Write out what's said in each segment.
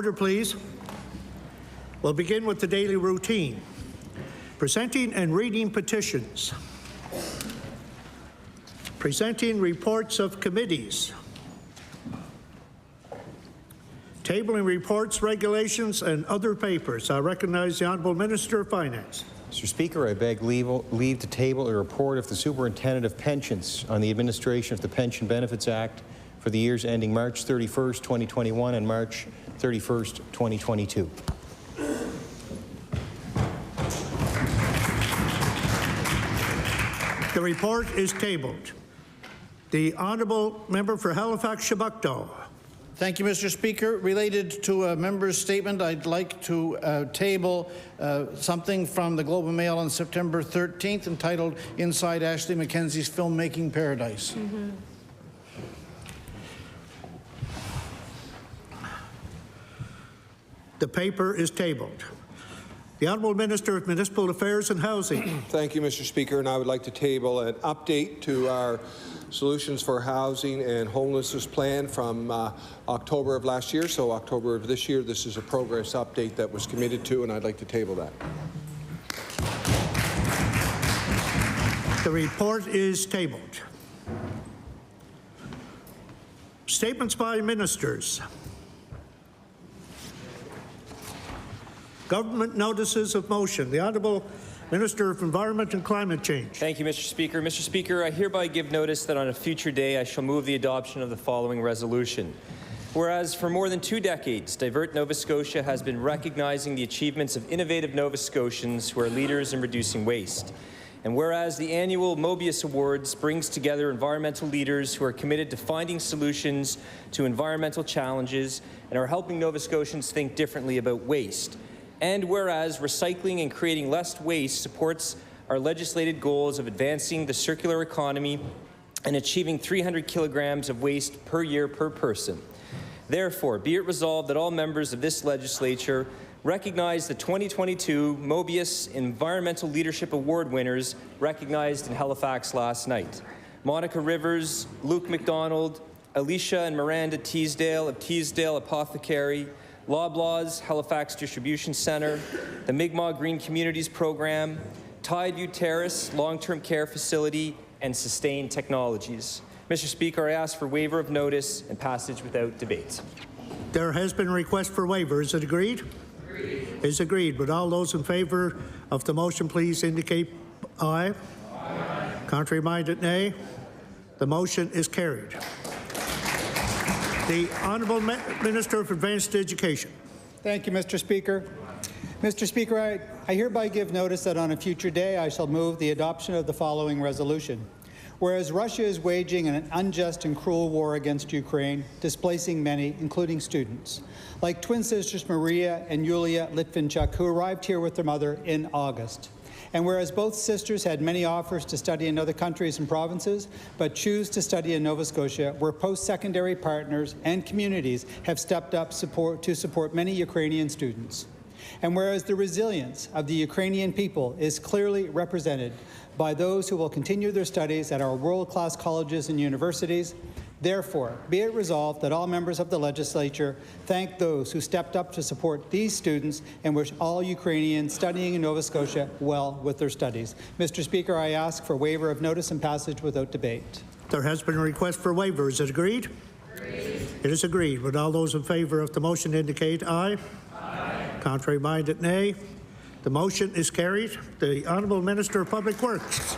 Order, please. We'll begin with the daily routine. Presenting and reading petitions. Presenting reports of committees. Tabling reports, regulations, and other papers. I recognize the Honourable Minister of Finance. Mr. Speaker, I beg leave to table a report of the Superintendent of Pensions on the administration of the Pension Benefits Act for the years ending March 31st, 2021 and March 31st, 2022. The report is tabled. The Honourable Member for Halifax-Shabukdo. Thank you, Mr. Speaker. Related to a member's statement, I'd like to table something from the Globe and Mail on September 13th entitled Inside Ashley Mackenzie's Filmmaking Paradise. The paper is tabled. The Honourable Minister of Municipal Affairs and Housing. Thank you, Mr. Speaker, and I would like to table an update to our Solutions for Housing and Homelessness Plan from October of last year. So October of this year, this is a progress update that was committed to, and I'd like to table that. The report is tabled. Statements by ministers. Government notices of motion. The Honourable Minister of Environment and Climate Change. Thank you, Mr. Speaker. Mr. Speaker, I hereby give notice that on a future day I shall move the adoption of the following resolution. Whereas for more than 2 decades, Divert Nova Scotia has been recognizing the achievements of innovative Nova Scotians who are leaders in reducing waste. And whereas the annual Mobius Awards brings together environmental leaders who are committed to finding solutions to environmental challenges and are helping Nova Scotians think differently about waste. And whereas recycling and creating less waste supports our legislated goals of advancing the circular economy and achieving 300 kilograms of waste per year per person. Therefore, be it resolved that all members of this legislature recognize the 2022 Mobius Environmental Leadership Award winners recognized in Halifax last night. Monica Rivers, Luke McDonald, Alicia and Miranda Teasdale of Teasdale Apothecary, Loblaws Halifax Distribution Centre, the Mi'kmaq Green Communities Program, Tideview Terrace Long-Term Care Facility, and Sustain Technologies. Mr. Speaker, I ask for waiver of notice and passage without debate. There has been a request for waiver. Is it agreed? Agreed. Is agreed. Would all those in favour of the motion please indicate aye. Aye. Contrary-minded, nay. The motion is carried. The Honourable Minister of Advanced Education. Thank you, Mr. Speaker. Mr. Speaker, I hereby give notice that on a future day I shall move the adoption of the following resolution. Whereas Russia is waging an unjust and cruel war against Ukraine, displacing many, including students, like twin sisters Maria and Yulia Litvinchuk, who arrived here with their mother in August. And whereas both sisters had many offers to study in other countries and provinces, but choose to study in Nova Scotia, where post-secondary partners and communities have stepped up to support many Ukrainian students. And whereas the resilience of the Ukrainian people is clearly represented by those who will continue their studies at our world-class colleges and universities, therefore, be it resolved that all members of the legislature thank those who stepped up to support these students and wish all Ukrainians studying in Nova Scotia well with their studies. Mr. Speaker, I ask for waiver of notice and passage without debate. There has been a request for waiver. Is it agreed? Agreed. It is agreed. Would all those in favour of the motion indicate aye? Aye. Contrary-minded, nay. The motion is carried. The Honourable Minister of Public Works.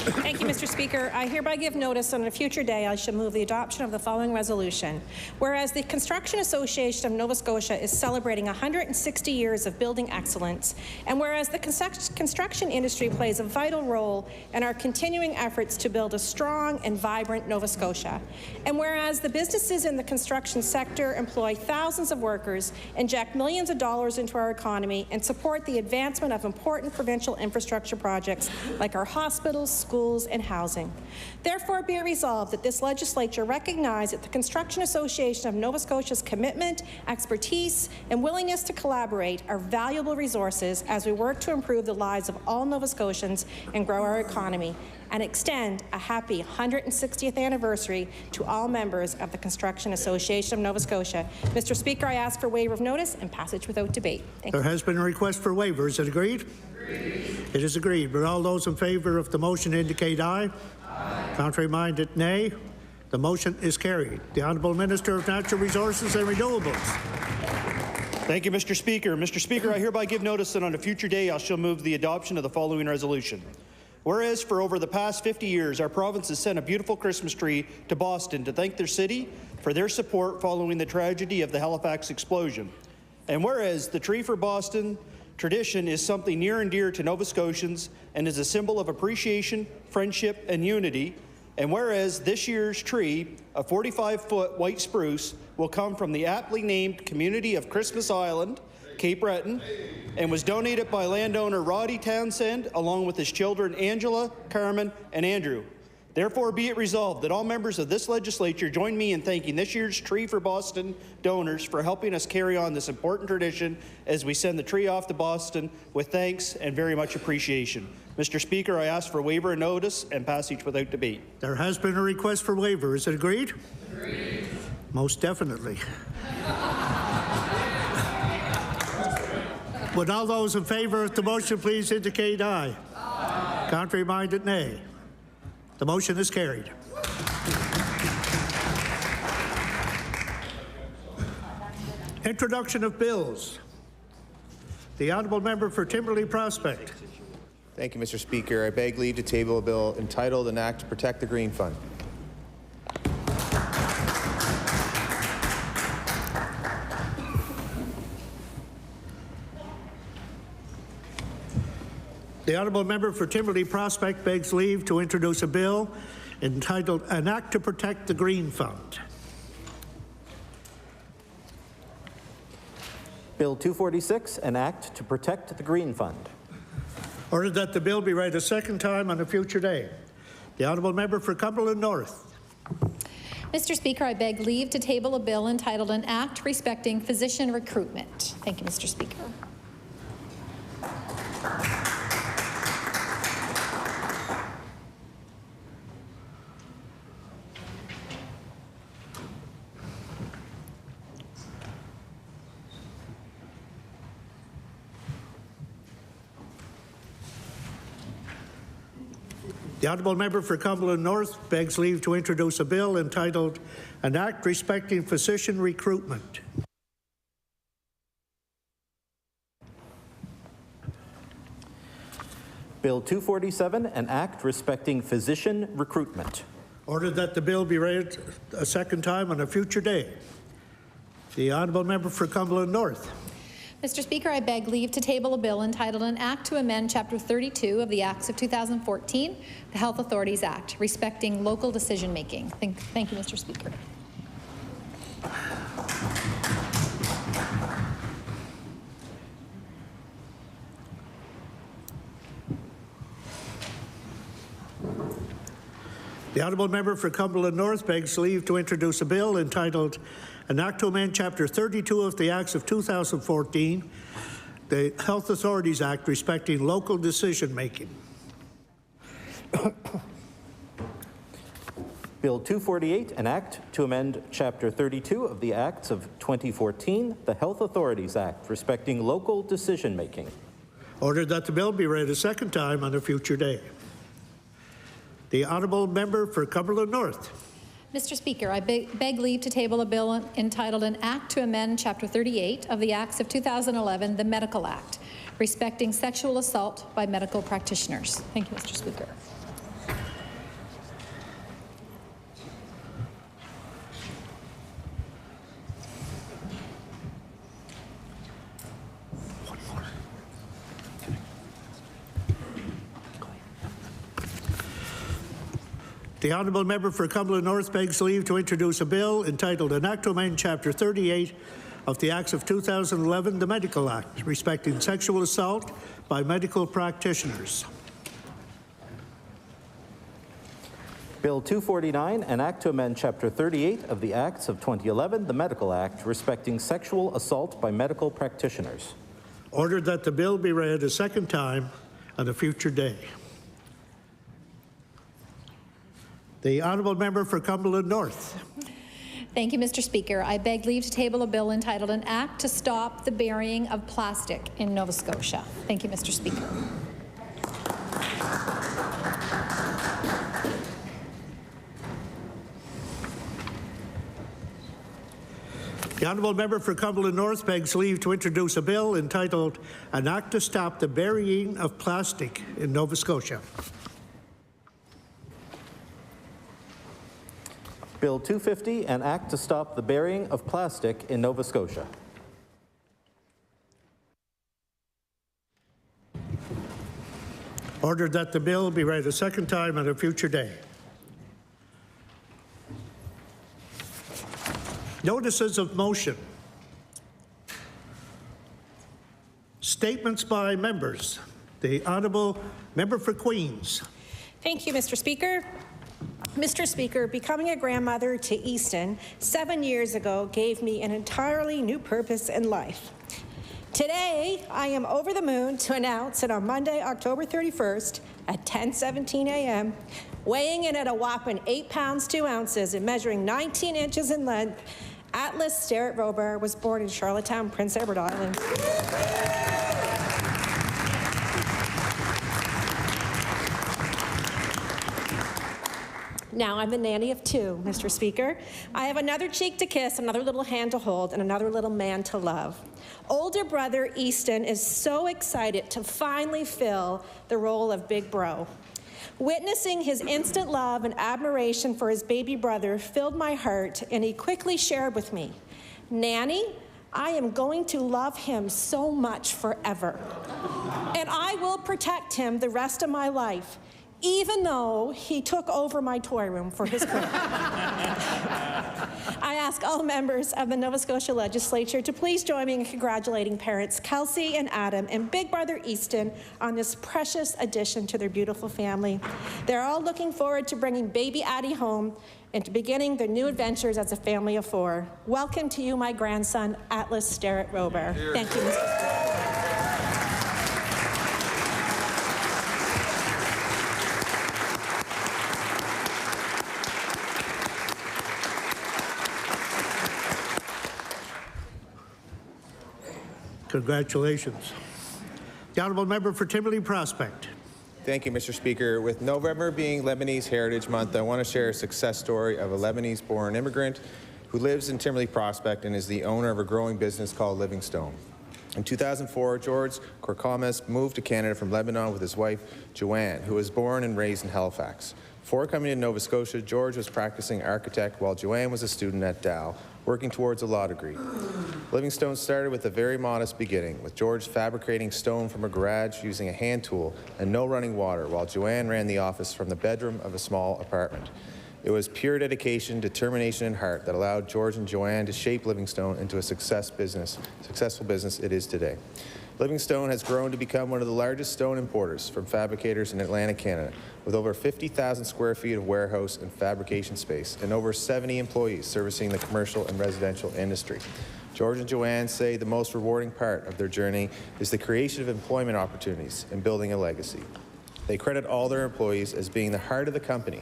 Thank you, Mr. Speaker. I hereby give notice on a future day I shall move the adoption of the following resolution. Whereas the Construction Association of Nova Scotia is celebrating 160 years of building excellence, and whereas the construction industry plays a vital role in our continuing efforts to build a strong and vibrant Nova Scotia, and whereas the businesses in the construction sector employ thousands of workers, inject millions of dollars into our economy, and support the advancement of important provincial infrastructure projects like our hospitals, schools, and housing. Therefore, be it resolved that this legislature recognize that the Construction Association of Nova Scotia's commitment, expertise, and willingness to collaborate are valuable resources as we work to improve the lives of all Nova Scotians and grow our economy. and extend a happy 160th anniversary to all members of the Construction Association of Nova Scotia. Mr. Speaker, I ask for waiver of notice and passage without debate. Thank you. There has been a request for waiver. Is it agreed? Agreed. It is agreed. Would all those in favour of the motion indicate aye? Aye. Contrary minded, nay. The motion is carried. The Honourable Minister of Natural Resources and Renewables. Thank you, Mr. Speaker. Mr. Speaker, I hereby give notice that on a future day I shall move the adoption of the following resolution. Whereas for over the past 50 years, our province has sent a beautiful Christmas tree to Boston to thank their city for their support following the tragedy of the Halifax explosion. And whereas the Tree for Boston tradition is something near and dear to Nova Scotians and is a symbol of appreciation, friendship, and unity. And whereas this year's tree, a 45-foot white spruce, will come from the aptly named community of Christmas Island, Cape Breton, and was donated by landowner Roddy Townsend along with his children Angela, Carmen, and Andrew. Therefore, be it resolved that all members of this legislature join me in thanking this year's Tree for Boston donors for helping us carry on this important tradition as we send the tree off to Boston with thanks and very much appreciation. Mr. Speaker, I ask for waiver of notice and passage without debate. There has been a request for waiver. Is it agreed? Agreed. Most definitely. Would all those in favour of the motion please indicate aye? Aye. Contrary minded, nay. The motion is carried. Introduction of bills. The Honourable Member for Timberlea Prospect. Thank you, Mr. Speaker. I beg leave to table a bill entitled An Act to Protect the Green Fund. The Honourable Member for Timberlea Prospect begs leave to introduce a bill entitled An Act to Protect the Green Fund. Bill 246, an act to protect the Green Fund. Ordered that the bill be read a second time on a future day. The Honourable Member for Cumberland North. Mr. Speaker, I beg leave to table a bill entitled An Act Respecting Physician Recruitment. Thank you, Mr. Speaker. The Honourable Member for Cumberland North begs leave to introduce a bill entitled An Act Respecting Physician Recruitment. Bill 247, an act respecting physician recruitment. Ordered that the bill be read a second time on a future day. The Honourable Member for Cumberland North. Mr. Speaker, I beg leave to table a bill entitled An Act to Amend Chapter 32 of the Acts of 2014, the Health Authorities Act, respecting local decision-making. Thank you, Mr. Speaker. The Honourable Member for Cumberland North begs leave to introduce a bill entitled An Act to Amend Chapter 32 of the Acts of 2014, the Health Authorities Act, respecting local decision-making. Bill 248, an act to amend Chapter 32 of the Acts of 2014, the Health Authorities Act, respecting local decision-making. Ordered that the bill be read a second time on a future day. The Honourable Member for Cumberland North. Mr. Speaker, I beg leave to table a bill entitled An Act to Amend Chapter 38 of the Acts of 2011, the Medical Act, respecting sexual assault by medical practitioners. Thank you, Mr. Speaker. The Honourable Member for Cumberland North begs leave to introduce a bill entitled An Act to Amend Chapter 38 of the Acts of 2011, the Medical Act, respecting sexual assault by medical practitioners. Bill 249, an act to amend Chapter 38 of the Acts of 2011, the Medical Act, respecting sexual assault by medical practitioners. Ordered that the bill be read a second time on a future day. The honourable member for Cumberland North. Thank you, Mr. Speaker. I beg leave to table a bill entitled An Act to Stop the Burying of Plastic in Nova Scotia. Thank you, Mr. Speaker. The honourable member for Cumberland North begs leave to introduce a bill entitled An Act to Stop the Burying of Plastic in Nova Scotia. Bill 250, an act to stop the burying of plastic in Nova Scotia. Ordered that the bill be read a second time at a future day. Notices of motion. Statements by members. The honourable member for Queens. Thank you, Mr. Speaker. Mr. Speaker, becoming a grandmother to Easton 7 years ago gave me an entirely new purpose in life. Today, I am over the moon to announce that on Monday, October 31st at 10:17 a.m., weighing in at a whopping 8 pounds 2 ounces and measuring 19 inches in length, Atlas Sterrett Robar was born in Charlottetown, Prince Edward Island. Now I'm the nanny of 2, Mr. Speaker. I have another cheek to kiss, another little hand to hold, and another little man to love. Older brother Easton is so excited to finally fill the role of big bro. Witnessing his instant love and admiration for his baby brother filled my heart, and he quickly shared with me, "Nanny, I am going to love him so much forever, and I will protect him the rest of my life, even though he took over my toy room for his crib." I ask all members of the Nova Scotia Legislature to please join me in congratulating parents Kelsey and Adam and big brother Easton on this precious addition to their beautiful family. They're all looking forward to bringing baby Addie home and to beginning their new adventures as a family of 4. Welcome to you, my grandson, Atlas Sterrett Robar. Thank you, Mr. Congratulations. The honourable member for Timberley Prospect. Thank you, Mr. Speaker. With November being Lebanese Heritage Month, I want to share a success story of a Lebanese-born immigrant who lives in Timberley Prospect and is the owner of a growing business called Livingstone. In 2004, George Korkamas moved to Canada from Lebanon with his wife, Joanne, who was born and raised in Halifax. Before coming to Nova Scotia, George was practicing architect while Joanne was a student at Dow, working towards a law degree. Livingstone started with a very modest beginning, with George fabricating stone from a garage using a hand tool and no running water, while Joanne ran the office from the bedroom of a small apartment. It was pure dedication, determination, and heart that allowed George and Joanne to shape Livingstone into a successful business it is today. Livingstone has grown to become one of the largest stone importers from fabricators in Atlantic Canada, with over 50,000 square feet of warehouse and fabrication space and over 70 employees servicing the commercial and residential industry. George and Joanne say the most rewarding part of their journey is the creation of employment opportunities and building a legacy. They credit all their employees as being the heart of the company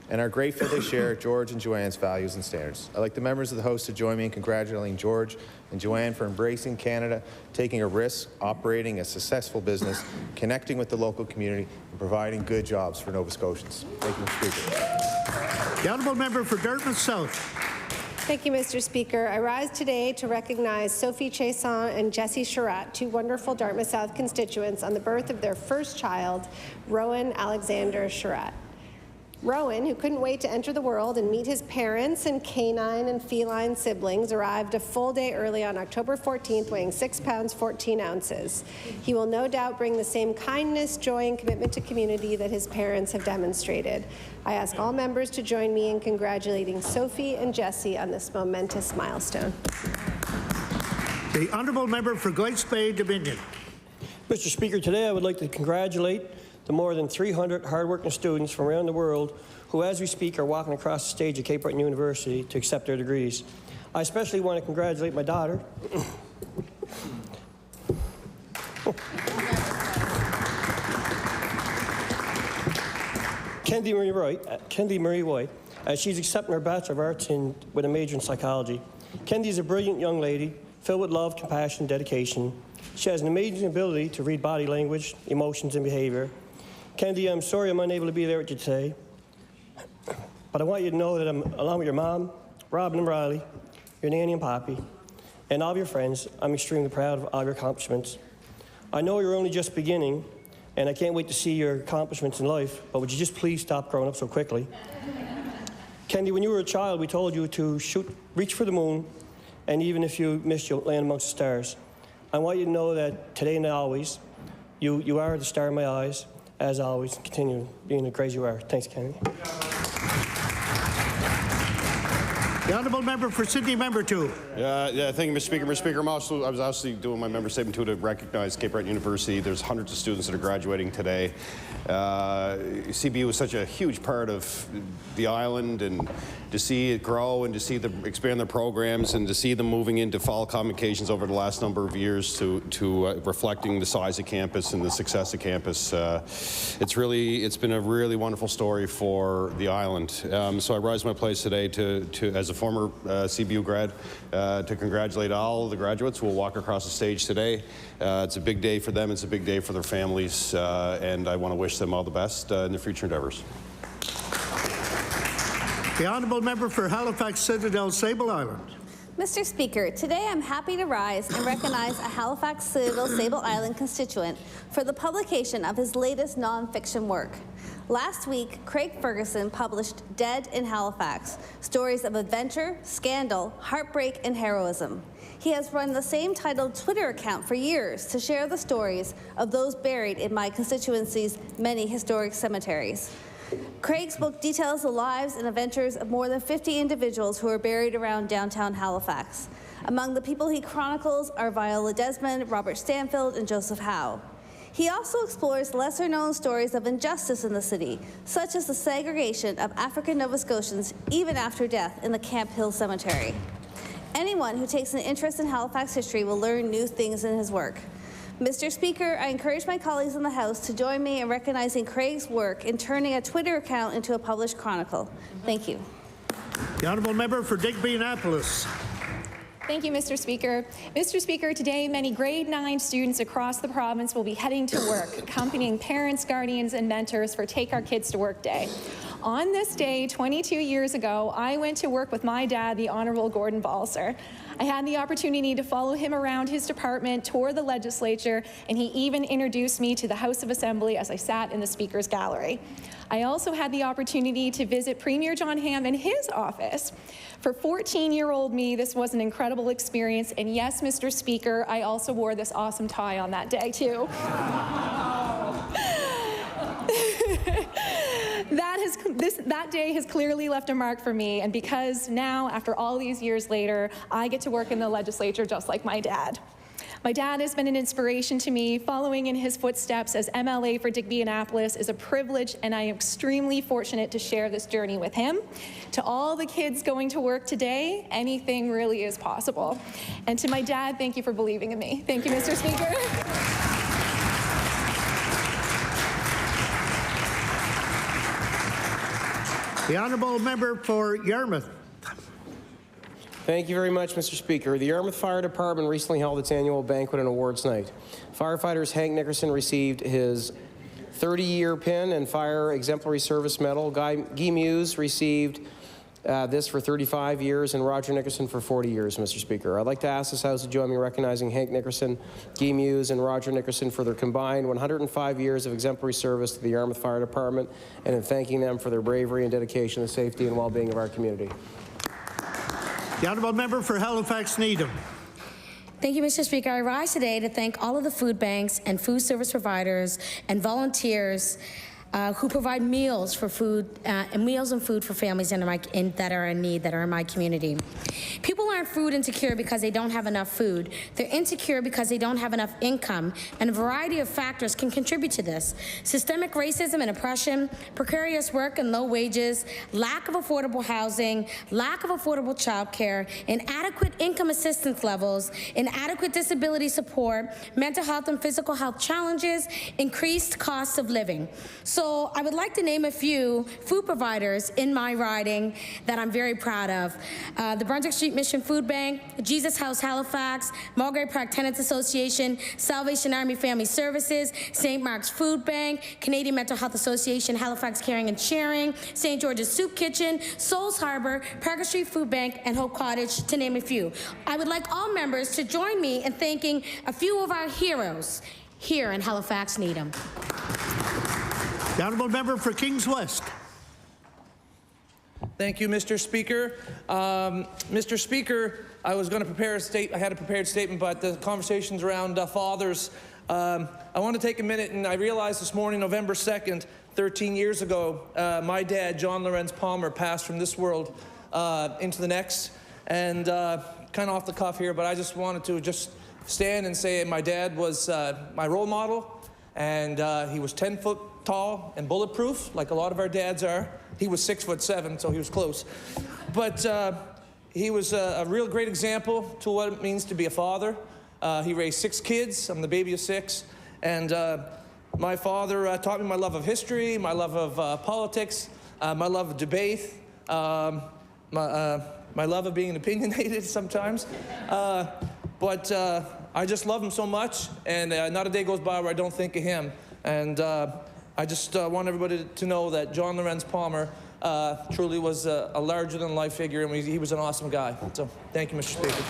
and are grateful they share George and Joanne's values and standards. I'd like the members of the House to join me in congratulating George and Joanne for embracing Canada, taking a risk, operating a successful business, connecting with the local community, and providing good jobs for Nova Scotians. Thank you, Mr. Speaker. The honourable member for Dartmouth South. Thank you, Mr. Speaker. I rise today to recognize Sophie Chason and Jessie Charette, 2 wonderful Dartmouth South constituents, on the birth of their first child, Rowan Alexander Charette. Rowan, who couldn't wait to enter the world and meet his parents and canine and feline siblings, arrived a full day early on October 14th, weighing 6 pounds 14 ounces. He will no doubt bring the same kindness, joy, and commitment to community that his parents have demonstrated. I ask all members to join me in congratulating Sophie and Jessie on this momentous milestone. The honourable member for Glace Bay Dominion. Mr. Speaker, today I would like to congratulate the more than 300 hardworking students from around the world who, as we speak, are walking across the stage at Cape Breton University to accept their degrees. I especially want to congratulate my daughter, Kendi Marie White, as she's accepting her Bachelor of Arts with a major in psychology. Kendi is a brilliant young lady, filled with love, compassion, and dedication. She has an amazing ability to read body language, emotions, and behavior. Kendi, I'm sorry I'm unable to be there with you today, but I want you to know that I'm, along with your mom, Robin and Riley, your nanny and Poppy, and all of your friends, I'm extremely proud of all your accomplishments. I know you're only just beginning, and I can't wait to see your accomplishments in life, but would you just please stop growing up so quickly? Kendi, when you were a child, we told you to reach for the moon, and even if you missed, you'll land amongst the stars. I want you to know that today and always, you are the star in my eyes, as always, and continue being the crazy you are. Thanks, Kendi. The honourable member for Sydney, member 2. Yeah, thank you, Mr. Speaker. Mr. Speaker, I was actually doing my member statement too to recognize Cape Breton University. There's hundreds of students that are graduating today. CBU is such a huge part of the island, and to see it grow and to see them expand their programs and to see them moving into fall convocations over the last number of years to reflecting the size of campus and the success of campus. It's been a really wonderful story for the island. So I rise my place today to as a former CBU grad, to congratulate all the graduates who will walk across the stage today. It's a big day for them, it's a big day for their families, and I want to wish them all the best in their future endeavors. The honourable member for Halifax Citadel, Sable Island. Mr. Speaker, today I'm happy to rise and recognize a Halifax Citadel Sable Island constituent for the publication of his latest nonfiction work. Last week, Craig Ferguson published Dead in Halifax, stories of adventure, scandal, heartbreak, and heroism. He has run the same titled Twitter account for years to share the stories of those buried in my constituency's many historic cemeteries. Craig's book details the lives and adventures of more than 50 individuals who are buried around downtown Halifax. Among the people he chronicles are Viola Desmond, Robert Stanfield, and Joseph Howe. He also explores lesser-known stories of injustice in the city, such as the segregation of African Nova Scotians even after death in the Camp Hill Cemetery. Anyone who takes an interest in Halifax history will learn new things in his work. Mr. Speaker, I encourage my colleagues in the House to join me in recognizing Craig's work in turning a Twitter account into a published chronicle. Thank you. The honourable member for Digby Annapolis. Thank you, Mr. Speaker. Mr. Speaker, today many grade 9 students across the province will be heading to work, accompanying parents, guardians, and mentors for Take Our Kids to Work Day. On this day, 22 years ago, I went to work with my dad, the Honourable Gordon Balser. I had the opportunity to follow him around his department, tour the legislature, and he even introduced me to the House of Assembly as I sat in the Speaker's gallery. I also had the opportunity to visit Premier John Hamm in his office. For 14-year-old me, this was an incredible experience, and yes, Mr. Speaker, I also wore this awesome tie on that day, too. That day has clearly left a mark for me, and because now, after all these years later, I get to work in the legislature just like my dad. My dad has been an inspiration to me. Following in his footsteps as MLA for Digby Annapolis is a privilege, and I am extremely fortunate to share this journey with him. To all the kids going to work today, anything really is possible. And to my dad, thank you for believing in me. Thank you, Mr. Speaker. The honourable member for Yarmouth. Thank you very much, Mr. Speaker. The Yarmouth Fire Department recently held its annual banquet and awards night. Firefighters Hank Nickerson received his 30-year pin and fire exemplary service medal. Guy Muse received this for 35 years, and Roger Nickerson for 40 years, Mr. Speaker. I'd like to ask this House to join me in recognizing Hank Nickerson, Guy Muse, and Roger Nickerson for their combined 105 years of exemplary service to the Yarmouth Fire Department, and in thanking them for their bravery and dedication to the safety and well-being of our community. The honourable member for Halifax Needham. Thank you, Mr. Speaker. I rise today to thank all of the food banks and food service providers and volunteers who provide meals for food, meals and food for families that are in need, that are in my community. People aren't food insecure because they don't have enough food. They're insecure because they don't have enough income, and a variety of factors can contribute to this. Systemic racism and oppression, precarious work and low wages, lack of affordable housing, lack of affordable childcare, inadequate income assistance levels, inadequate disability support, mental health and physical health challenges, increased costs of living. So So I would like to name a few food providers in my riding that I'm very proud of. The Brunswick Street Mission Food Bank, Jesus House Halifax, Mulgrave Park Tenants Association, Salvation Army Family Services, St. Mark's Food Bank, Canadian Mental Health Association, Halifax Caring and Sharing, St. George's Soup Kitchen, Souls Harbor, Parker Street Food Bank, and Hope Cottage, to name a few. I would like all members to join me in thanking a few of our heroes here in Halifax Needham. The honourable member for Kings West. Thank you, Mr. Speaker. Mr. Speaker, I was going to prepare I had a prepared statement, but the conversations around fathers, I want to take a minute, and I realized this morning, November 2nd, 13 years ago, my dad, John Lorenz Palmer, passed from this world into the next. And kind of off the cuff here, but I just wanted to just stand and say my dad was my role model, and he was 10 foot tall and bulletproof, like a lot of our dads are. He was 6'7", so he was close. But he was a real great example to what it means to be a father. He raised 6 kids. I'm the baby of 6. And my father taught me my love of history, my love of politics, my love of debate, my love of being opinionated sometimes. But I just love him so much, and not a day goes by where I don't think of him. And I just want everybody to know that John Lorenz Palmer truly was a larger-than-life figure, and he was an awesome guy. So thank you, Mr. Speaker.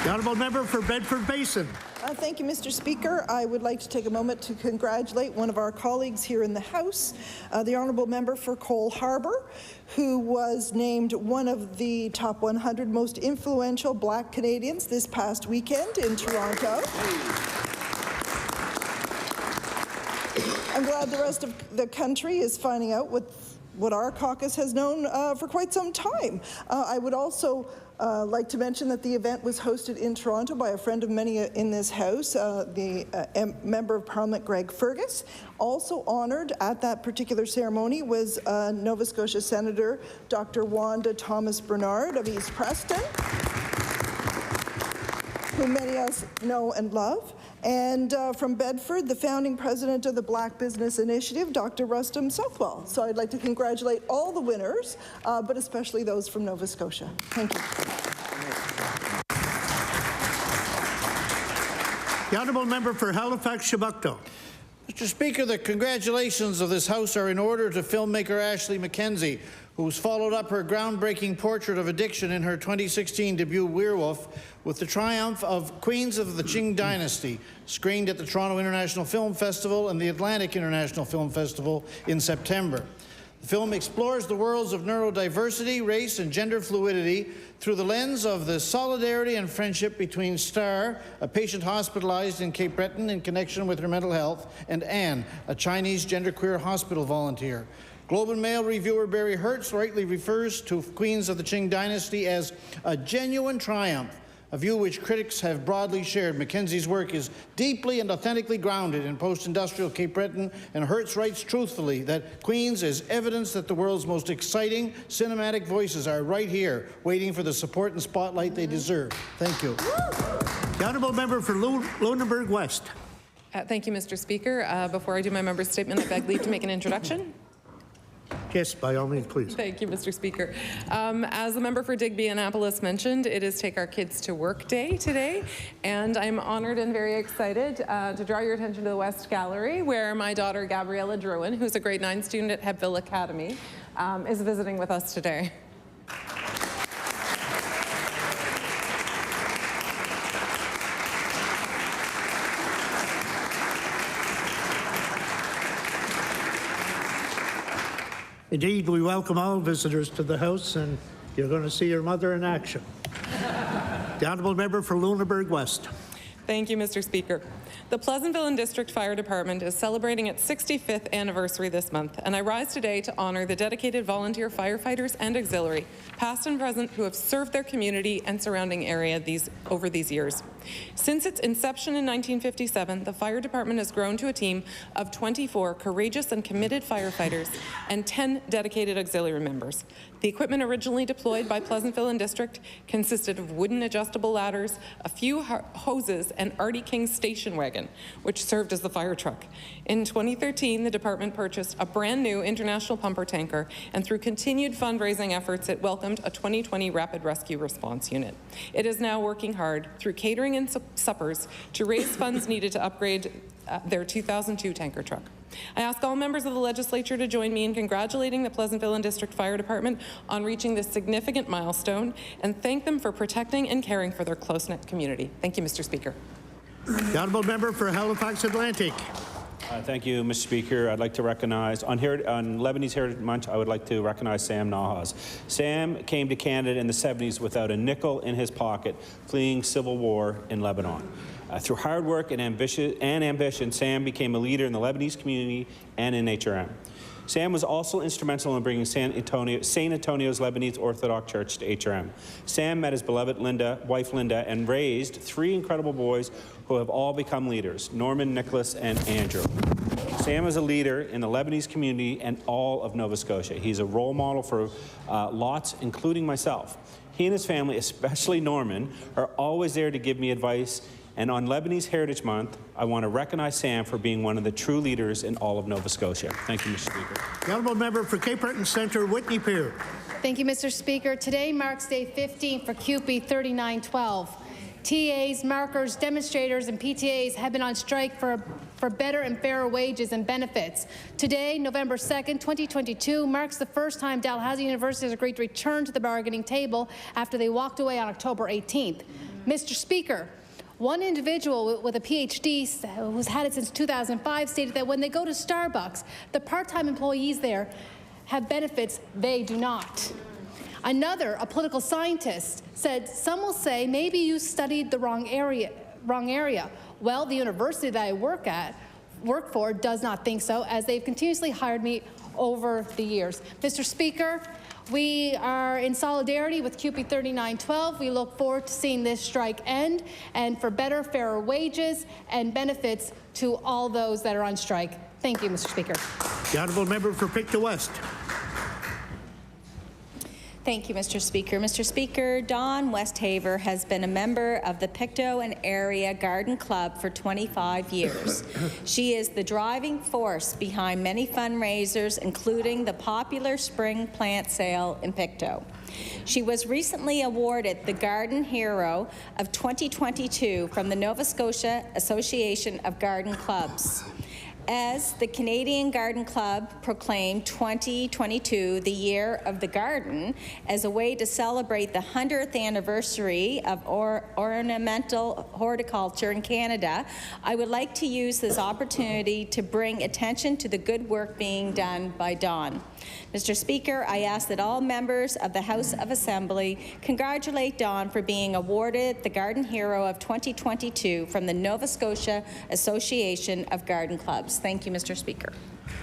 The honourable member for Bedford Basin. Thank you, Mr. Speaker. I would like to take a moment to congratulate one of our colleagues here in the House, the honourable member for Cole Harbour, who was named one of the top 100 most influential Black Canadians this past weekend in Toronto. I'm glad the rest of the country is finding out what our caucus has known for quite some time. I would also like to mention that the event was hosted in Toronto by a friend of many in this House, the Member of Parliament Greg Fergus. Also honoured at that particular ceremony was Nova Scotia Senator Dr. Wanda Thomas Bernard of East Preston, who many of us know and love. And from Bedford, the founding president of the Black Business Initiative, Dr. Rustam Southwell. So I'd like to congratulate all the winners, but especially those from Nova Scotia. Thank you. The honourable member for Halifax-Chebucto. Mr. Speaker, the congratulations of this House are in order to filmmaker Ashley McKenzie, who's followed up her groundbreaking portrait of addiction in her 2016 debut Werewolf with the triumph of Queens of the Qing Dynasty, screened at the Toronto International Film Festival and the Atlantic International Film Festival in September. The film explores the worlds of neurodiversity, race, and gender fluidity through the lens of the solidarity and friendship between Star, a patient hospitalized in Cape Breton in connection with her mental health, and Anne, a Chinese genderqueer hospital volunteer. Globe and Mail reviewer Barry Hertz rightly refers to Queens of the Qing Dynasty as a genuine triumph, a view which critics have broadly shared. Mackenzie's work is deeply and authentically grounded in post-industrial Cape Breton, and Hertz writes truthfully that Queens is evidence that the world's most exciting cinematic voices are right here, waiting for the support and spotlight they deserve. Thank you. The honourable member for Lunenburg West. Thank you, Mr. Speaker. Before I do my member's statement, I beg leave to make an introduction. Yes, by all means, please. Thank you, Mr. Speaker. As the member for Digby Annapolis mentioned, it is Take Our Kids to Work Day today, and I'm honored and very excited to draw your attention to the West Gallery, where my daughter Gabriella Druin, who's a grade 9 student at Hebville Academy, is visiting with us today. Indeed, we welcome all visitors to the House, and you're going to see your mother in action. The honourable member for Lunenburg West. Thank you, Mr. Speaker. The Pleasantville and District Fire Department is celebrating its 65th anniversary this month, and I rise today to honor the dedicated volunteer firefighters and auxiliary, past and present, who have served their community and surrounding area over these years. Since its inception in 1957, the fire department has grown to a team of 24 courageous and committed firefighters and 10 dedicated auxiliary members. The equipment originally deployed by Pleasantville and District consisted of wooden adjustable ladders, a few hoses, and Artie King's station wagon, which served as the fire truck. In 2013, the department purchased a brand new international pumper tanker, and through continued fundraising efforts, it welcomed a 2020 Rapid Rescue Response Unit. It is now working hard through catering and suppers to raise funds needed to upgrade their 2002 tanker truck. I ask all members of the legislature to join me in congratulating the Pleasantville and District Fire Department on reaching this significant milestone and thank them for protecting and caring for their close-knit community. Thank you, Mr. Speaker. The honourable member for Halifax Atlantic. Thank you, Mr. Speaker. I'd like to recognize, on Lebanese Heritage Month, I would like to recognize Sam Nahas. Sam came to Canada in the 70s without a nickel in his pocket, fleeing civil war in Lebanon. Through hard work and ambition, Sam became a leader in the Lebanese community and in HRM. Sam was also instrumental in bringing St. Antonio's Lebanese Orthodox Church to HRM. Sam met his beloved wife Linda and raised 3 incredible boys who have all become leaders, Norman, Nicholas, and Andrew. Sam is a leader in the Lebanese community and all of Nova Scotia. He's a role model for lots, including myself. He and his family, especially Norman, are always there to give me advice. And on Lebanese Heritage Month, I want to recognize Sam for being one of the true leaders in all of Nova Scotia. Thank you, Mr. Speaker. The honourable member for Cape Breton Centre, Whitney Pier. Thank you, Mr. Speaker. Today marks day 15 for CUPE 3912. TAs, markers, demonstrators, and PTAs have been on strike for better and fairer wages and benefits. Today, November 2nd, 2022, marks the first time Dalhousie University has agreed to return to the bargaining table after they walked away on October 18th. Mr. Speaker, one individual with a PhD who's had it since 2005 stated that when they go to Starbucks, the part-time employees there have benefits they do not. Another, a political scientist, said, some will say maybe you studied the wrong area. Well, the university that I work for does not think so, as they've continuously hired me over the years. Mr. Speaker, we are in solidarity with CUPE 3912. We look forward to seeing this strike end and for better, fairer wages and benefits to all those that are on strike. Thank you, Mr. Speaker. The honourable member for Pictou West. Thank you, Mr. Speaker. Mr. Speaker, Dawn Westhaver has been a member of the Pictou and Area Garden Club for 25 years. She is the driving force behind many fundraisers, including the popular spring plant sale in Pictou. She was recently awarded the Garden Hero of 2022 from the Nova Scotia Association of Garden Clubs. As the Canadian Garden Club proclaimed 2022 the Year of the Garden as a way to celebrate the 100th anniversary of ornamental horticulture in Canada, I would like to use this opportunity to bring attention to the good work being done by Dawn. Mr. Speaker, I ask that all members of the House of Assembly congratulate Dawn for being awarded the Garden Hero of 2022 from the Nova Scotia Association of Garden Clubs. Thank you, Mr. Speaker.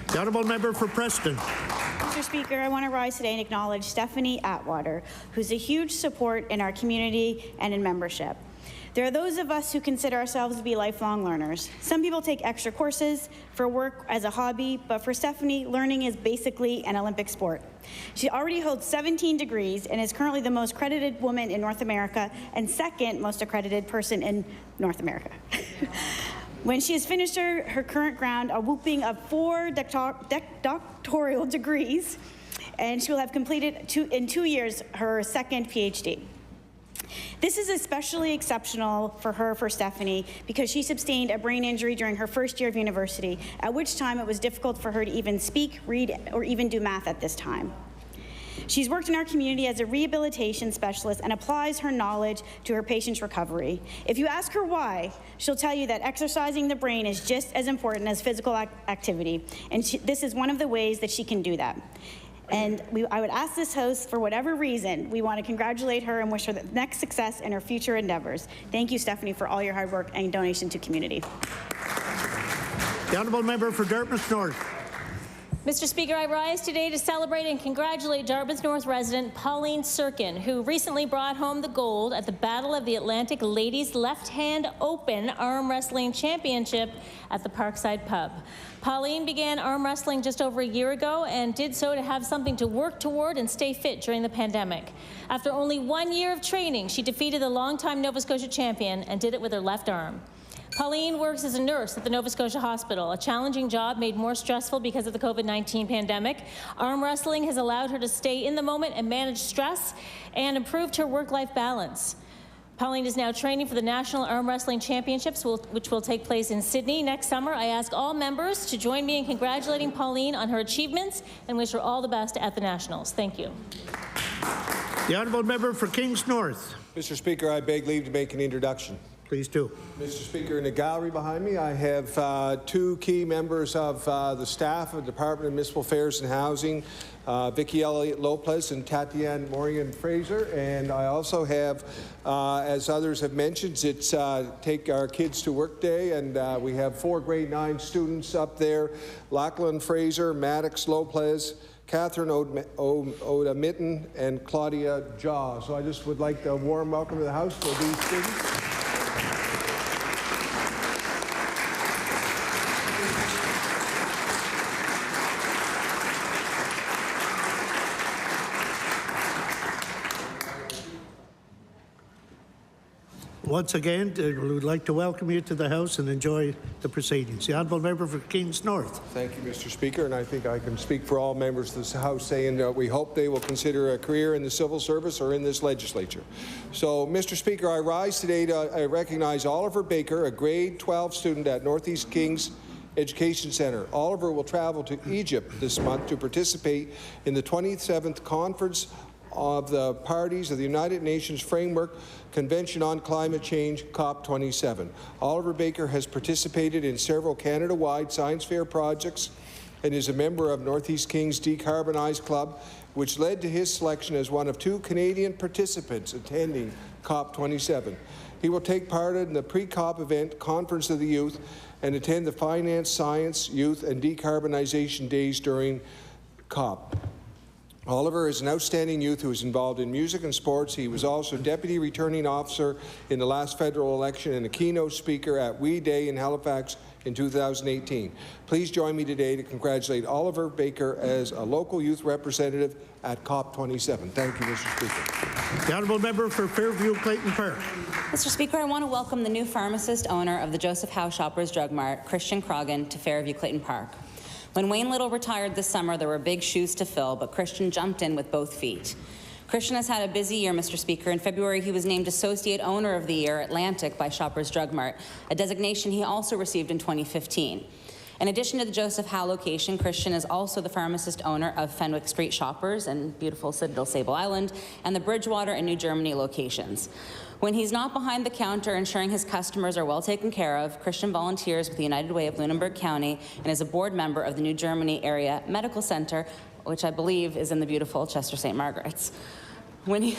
The honourable member for Preston. Mr. Speaker, I want to rise today and acknowledge Stephanie Atwater, who's a huge support in our community and in membership. There are those of us who consider ourselves to be lifelong learners. Some people take extra courses for work as a hobby, but for Stephanie, learning is basically an Olympic sport. She already holds 17 degrees and is currently the most credited woman in North America and second most accredited person in North America. When she has finished her current ground, a whooping of 4 doctoral degrees, and she will have completed in 2 years her second PhD. This is especially exceptional for Stephanie, because she sustained a brain injury during her first year of university, at which time it was difficult for her to even speak, read, or even do math at this time. She's worked in our community as a rehabilitation specialist and applies her knowledge to her patients' recovery. If you ask her why, she'll tell you that exercising the brain is just as important as physical activity, and this is one of the ways that she can do that. And I would ask this House, for whatever reason, we want to congratulate her and wish her the next success in her future endeavors. Thank you, Stephanie, for all your hard work and donation to community. The honourable member for Dartmouth North. Mr. Speaker, I rise today to celebrate and congratulate Dartmouth North resident Pauline Sirkin, who recently brought home the gold at the Battle of the Atlantic Ladies Left Hand Open Arm Wrestling Championship at the Parkside Pub. Pauline began arm wrestling just over a year ago and did so to have something to work toward and stay fit during the pandemic. After only 1 year of training, she defeated the longtime Nova Scotia champion and did it with her left arm. Pauline works as a nurse at the Nova Scotia Hospital, a challenging job made more stressful because of the COVID-19 pandemic. Arm wrestling has allowed her to stay in the moment and manage stress and improved her work-life balance. Pauline is now training for the National Arm Wrestling Championships, which will take place in Sydney next summer. I ask all members to join me in congratulating Pauline on her achievements and wish her all the best at the Nationals. Thank you. The honourable member for Kings North. Mr. Speaker, I beg leave to make an introduction. Please do. Mr. Speaker, in the gallery behind me, I have two key members of the staff of the Department of Municipal Affairs and Housing, Vicky Elliott Lopez and Tatiana Morgan Fraser. And I also have, as others have mentioned, it's Take Our Kids to Work Day, and we have 4 grade 9 students up there: Lachlan Fraser, Maddox Lopez, Catherine Oda Mitten, and Claudia Jaw. So I just would like a warm welcome to the House for these students. Once again, we would like to welcome you to the House and enjoy the proceedings. The honourable member for Kings North. Thank you, Mr. Speaker, and I think I can speak for all members of this House saying that we hope they will consider a career in the civil service or in this legislature. So, Mr. Speaker, I rise today to recognize Oliver Baker, a grade 12 student at Northeast Kings Education Center. Oliver will travel to Egypt this month to participate in the 27th Conference of the Parties of the United Nations Framework Convention on Climate Change, COP27. Oliver Baker has participated in several Canada-wide science fair projects and is a member of Northeast Kings Decarbonize Club, which led to his selection as one of 2 Canadian participants attending COP27. He will take part in the pre-COP event, Conference of the Youth, and attend the Finance, Science, Youth, and Decarbonization Days during COP. Oliver is an outstanding youth who is involved in music and sports. He was also Deputy Returning Officer in the last federal election and a keynote speaker at We Day in Halifax in 2018. Please join me today to congratulate Oliver Baker as a local youth representative at COP27. Thank you, Mr. Speaker. The honourable member for Fairview Clayton Park. Mr. Speaker, I want to welcome the new pharmacist owner of the Joseph Howe Shoppers Drug Mart, Christian Croggan, to Fairview Clayton Park. When Wayne Little retired this summer, there were big shoes to fill, but Christian jumped in with both feet. Christian has had a busy year, Mr. Speaker. In February, he was named Associate Owner of the Year Atlantic by Shoppers Drug Mart, a designation he also received in 2015. In addition to the Joseph Howe location, Christian is also the pharmacist owner of Fenwick Street Shoppers and beautiful Citadel Sable Island and the Bridgewater and New Germany locations. When he's not behind the counter ensuring his customers are well taken care of, Christian volunteers with the United Way of Lunenburg County and is a board member of the New Germany Area Medical Center, which I believe is in the beautiful Chester St. Margaret's. When he,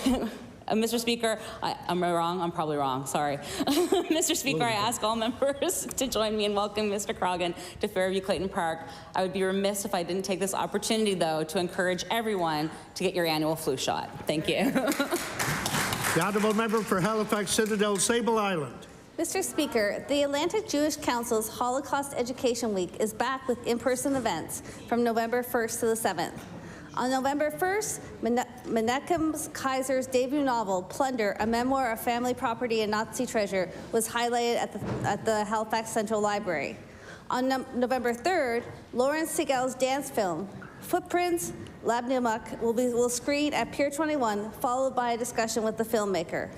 Mr. Speaker, am I wrong? I'm probably wrong, sorry. Mr. Speaker, I ask all members to join me in welcoming Mr. Croggan to Fairview Clayton Park. I would be remiss if I didn't take this opportunity, though, to encourage everyone to get your annual flu shot. Thank you. The honourable member for Halifax Citadel Sable Island. Mr. Speaker, the Atlantic Jewish Council's Holocaust Education Week is back with in-person events from November 1st to the 7th. On November 1st, Menachem Kaiser's debut novel, Plunder, a memoir of family property and Nazi treasure, was highlighted at the Halifax Central Library. On November 3rd, Lawrence Siegel's dance film, Footprints, Labnimuk, will screen at Pier 21, followed by a discussion with the filmmaker.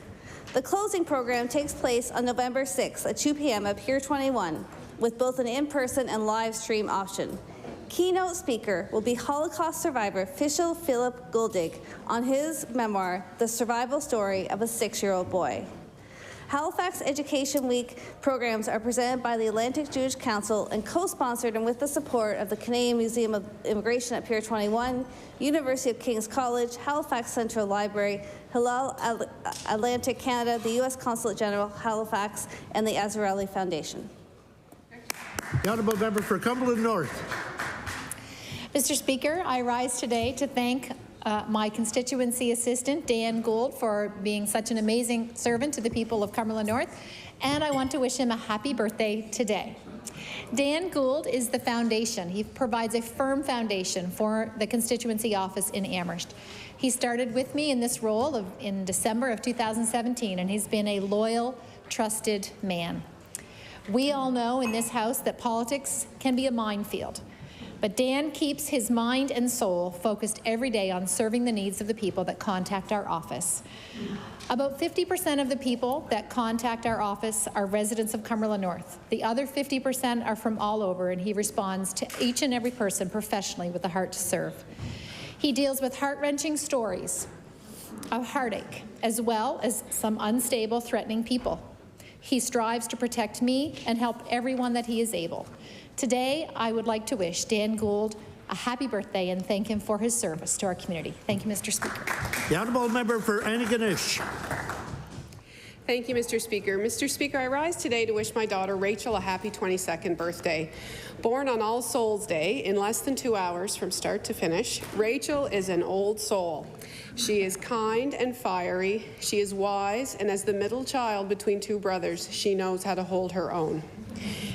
The closing program takes place on November 6th at 2 p.m. at Pier 21, with both an in-person and live stream option. Keynote speaker will be Holocaust survivor Fischl Philip Guldig on his memoir, The Survival Story of a 6-Year-Old Boy. Halifax Education Week programs are presented by the Atlantic Jewish Council and co-sponsored and with the support of the Canadian Museum of Immigration at Pier 21, University of King's College, Halifax Central Library, Hillel Atlantic Canada, the U.S. Consulate General, Halifax, and the Azarelli Foundation. The honourable member for Cumberland North. Mr. Speaker, I rise today to thank my constituency assistant, Dan Gould, for being such an amazing servant to the people of Cumberland North, and I want to wish him a happy birthday today. Dan Gould is the foundation. He provides a firm foundation for the constituency office in Amherst. He started with me in this role in December of 2017, and he's been a loyal, trusted man. We all know in this House that politics can be a minefield, but Dan keeps his mind and soul focused every day on serving the needs of the people that contact our office. About 50% of the people that contact our office are residents of Cumberland North. The other 50% are from all over, and he responds to each and every person professionally with a heart to serve. He deals with heart-wrenching stories of heartache, as well as some unstable, threatening people. He strives to protect me and help everyone that he is able. Today, I would like to wish Dan Gould a happy birthday and thank him for his service to our community. Thank you, Mr. Speaker. The honourable member for Antigonish. Thank you, Mr. Speaker. Mr. Speaker, I rise today to wish my daughter Rachel a happy 22nd birthday. Born on All Souls Day in less than 2 hours from start to finish, Rachel is an old soul. She is kind and fiery, she is wise, and as the middle child between two brothers, she knows how to hold her own.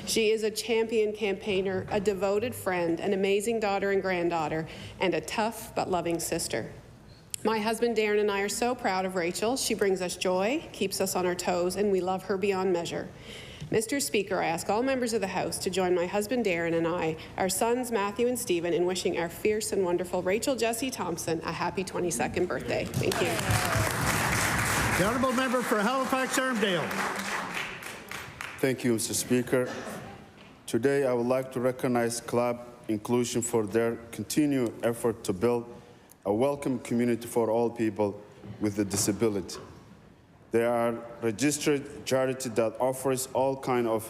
She is a champion campaigner, a devoted friend, an amazing daughter and granddaughter, and a tough but loving sister. My husband Darren and I are so proud of Rachel. She brings us joy, keeps us on our toes, and we love her beyond measure. Mr. Speaker, I ask all members of the House to join my husband Darren and I, our sons Matthew and Stephen, in wishing our fierce and wonderful Rachel Jessie Thompson a happy 22nd birthday. Thank you. The honourable member for Halifax-Armdale. Thank you, Mr. Speaker. Today, I would like to recognize Club Inclusion for their continued effort to build a welcome community for all people with a disability. They are a registered charity that offers all kinds of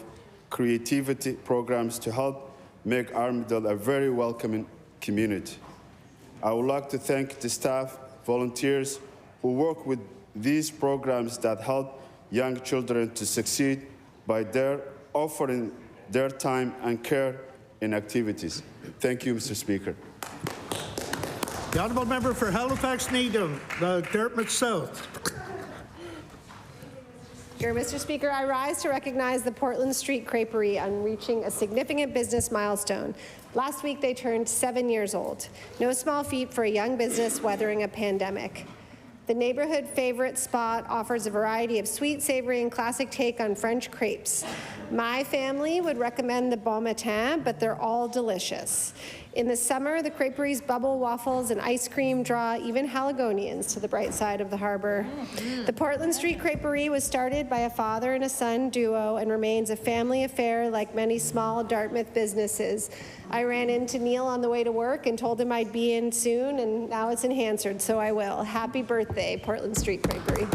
creativity programs to help make Armidale a very welcoming community. I would like to thank the staff, volunteers who work with these programs that help young children to succeed by their offering their time and care in activities. Thank you, Mr. Speaker. The honourable member for Halifax-Needham, the Dartmouth South. Mr. Speaker, I rise to recognize the Portland Street Creperie on reaching a significant business milestone. Last week, they turned 7 years old. No small feat for a young business weathering a pandemic. The neighborhood favorite spot offers a variety of sweet, savory, and classic take on French crepes. My family would recommend the Bon Matin, but they're all delicious. In the summer, the creperie's bubble waffles and ice cream draw even Haligonians to the bright side of the harbor. The Portland Street Creperie was started by a father and a son duo and remains a family affair like many small Dartmouth businesses. I ran into Neil on the way to work and told him I'd be in soon, and now it's in Hansard, so I will. Happy birthday, Portland Street Creperie.